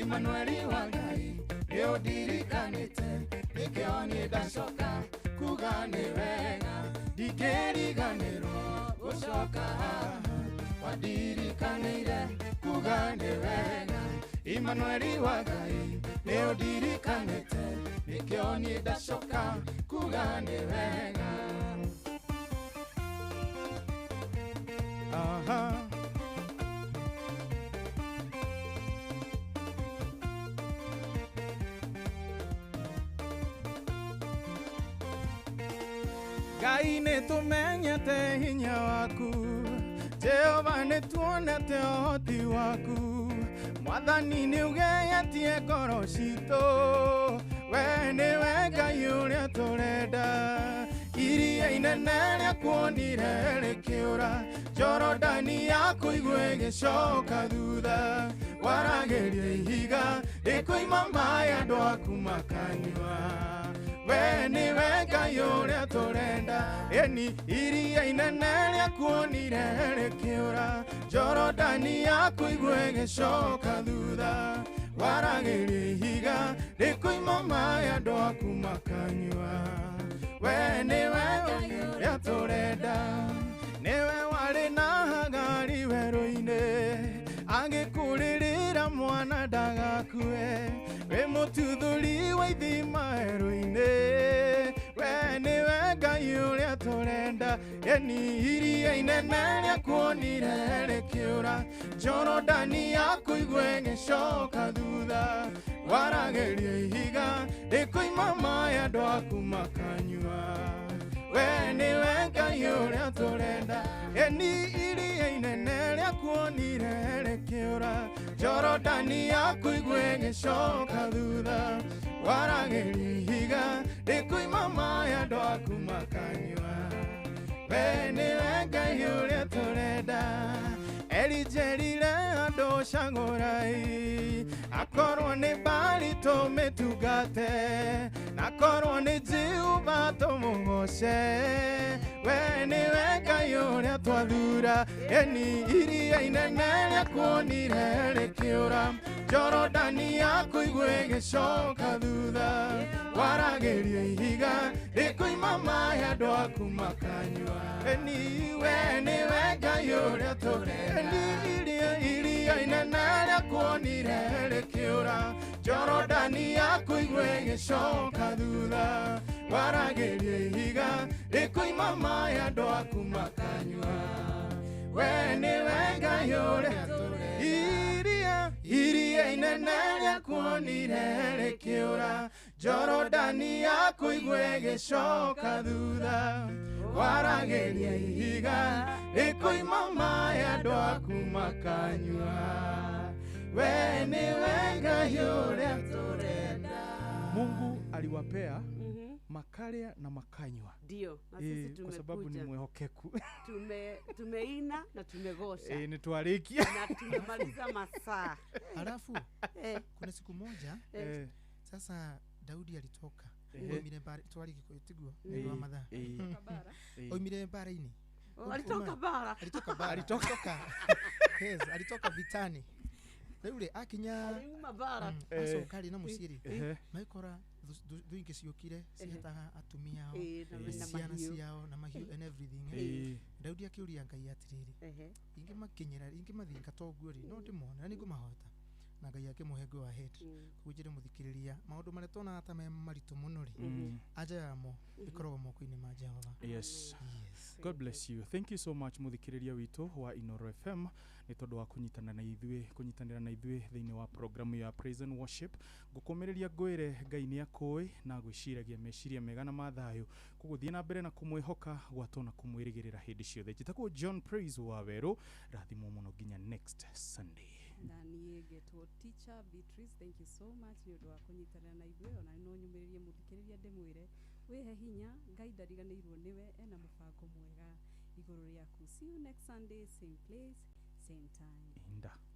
Emmanueli wa Ngai nĩ ũndirikanĩte nĩkĩo niĩ ndacoka kuga nĩ wega ndingĩriganĩrwo gũcoka haha wandirikanĩire kuga nĩ wega Emmanueli wa Ngai nĩ ũndirikanĩte nĩkĩo niĩ ndacoka kuga nĩ wega Ngai nĩtũmenyete hinya waku Jehova nĩtuonete ũhoti waku Mwathani nĩũgeyetie ngoro citũ We nĩwe Ngai ũrĩa tũrenda Iria inene rĩakuonire rĩkĩũra Jorodani yaku igwe gĩcoka thutha Waragĩria ihiga rĩkoima maĩ andũ aku makanyua We nĩwe Ngai ũrĩa tũrenda Eni iria inene rĩakuonire rĩkĩũra Jorodani yaku igwe gĩcoka thutha Waragĩria ihiga rĩkoima maĩ andũ aku makanyua We nĩwe Ngai ũrĩa tũrenda Nĩwe warĩ na Hagari werũ-inĩ agĩkũrĩrĩra mwana ndagakue We mũtuthũri wa ithima werũ-inĩ We nĩwe Ngai ũrĩa tũrenda Eni iria inene rĩakuonire rĩkĩũra Jorodani yaku igwe gĩcoka thutha Waragĩria ihiga rĩkoima maĩ andũ aku makanyua We nĩwe Ngai ũrĩa tũrenda Eni iria inene rĩakuonire rĩkĩũra Jorodani yaku igwe gĩcoka thutha Waragĩria ihiga rĩkoima maĩ andũ aku makanyua We nĩwe Ngai ũrĩa tũrenda Elijah andũ cangũrai Akorwo nĩ Baali tũmĩtungate Nakorwo nĩ Jehova tũmũgoce We nĩwe Ngai ũrĩa twathura Eni iria inene rĩakuonire rĩkĩũra Jorodani yaku igwe gĩcoka thutha Waragĩria ihiga rĩkoima maĩ andũ aku makanyua Eni we nĩwe Ngai ũrĩa tũrenda Eni iria inene rĩakuonire rĩkĩũra Jorodani yaku igwe gĩcoka thutha Waragĩria ihiga rĩkoima maĩ andũ aku makanyua We nĩwe Ngai ũrĩa tũrenda Iria inene rĩakuonire rĩkĩũra Jorodani yaku igwe gĩcoka thutha Waragĩria ihiga rĩkoima maĩ andũ aku makanyua We nĩwe Ngai ũrĩa tũrenda Mungu aliwapea makaria na makanywa. Ndio, na sisi tumekuja. Kwa sababu ni mwehokeku. Tumeina na tumegosha. Ni tuarikia. Na tumemaliza masaa. Alafu kuna siku moja sasa Daudi alitoka. Oimire bara twali kikotigwa ndio amadha. Oimire bara ini. Alitoka bara. Alitoka bara. Alitoka. Yes, alitoka vitani. Rĩu akinya Aliuma bara. Acoka rĩ na mũciĩ maikora thuingĩ ciokire ciataga atumia ao na ciana ciao na mahiũ and everything. Daudi akĩũria Ngai atĩrĩrĩ, ingĩmakinyĩra ingĩmathinga toguo rĩ no ndĩmona na nĩngũmahota. Na Ngai akĩmũhe go ahead. Kũnjĩre mũthikĩrĩria maũndũ marĩa tona ta me maritũ mũno rĩ anja yamo ikoragwo moko-inĩ ma Jehova. Yes. God bless you. Thank you so much muthikĩrĩria witũ wa Inoro FM nĩ tondũ wa kunyitanĩra na ithuĩ thĩinĩ wa programu ya Praise and Worship. Ngũkũmĩrĩria ngwĩre Ngai nĩ akũĩ na gwĩciragia meciria mega na mathayo kũgũthiĩ na mbere na kũmwĩhoka gwatona kũmwĩrĩgĩrĩra hĩndĩ ciothe. Njĩtagwo John Praise Waweru, rathimwo mũno nginya next Sunday. Na niĩ ngetwo Teacher Beatrice, thank you so much nĩ ũndũ wa kũnyitanĩra na ithuĩ ona no nyumĩrĩrie mũthikĩrĩria ndĩmwĩre wĩhe hinya Ngai ndariganĩirwo nĩwe ena mũbango mwega igũrũ rĩaku. See you next Sunday, same place, same time.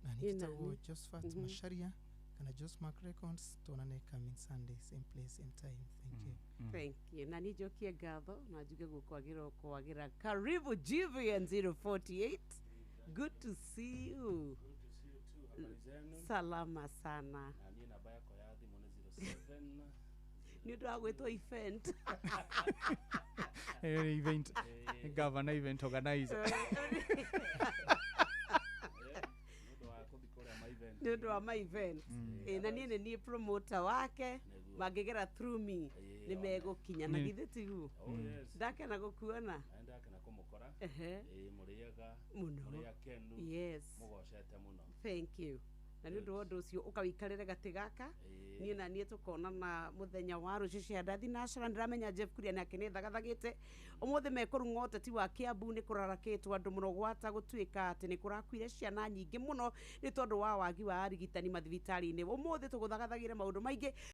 Na niĩ njĩtagwo Josephat Macharia kana Josmark Records, tuonane coming Sunday, same place, same time. Thank you. Thank you. Na nijokie ngatho na njuge gũkwagĩra karibu GVN 048. Good to see you. Salama sana. Na niĩ namba yakwa ya thimũ nĩ 07 nĩ ũndũ wa gwĩtwo event. Event. Governor event organizer. Nĩ ũndũ wa my event. Na niĩ nĩ promoter wake mangĩgera through me nĩ megũkinya na githĩ tiguo. Ndakena gũkuona. Ndakena kũmũkora. Mũrĩega. Mũno. Yes. Mũgocete mũno. Thank you. Na nĩ ũndũ wa ũndũ ũcio ũkawikarĩre gatĩ gaka niĩ na niĩ tũkonana mũthenya wa rũciũ cia ndathi nacara ndĩramenya Jeff Kuria nake nĩ thagathagĩte ũmũthĩ mekũrung'o ũteti wa Kiambu nĩ kũrarakĩtwo andũ mũrogwata gũtuĩka atĩ nĩ kũrakuire ciana nyingĩ mũno nĩ tondũ wa wagi wa arigitani mathibitarĩ-inĩ. Ũmũthĩ tũgũthagathagĩre maũndũ maingĩ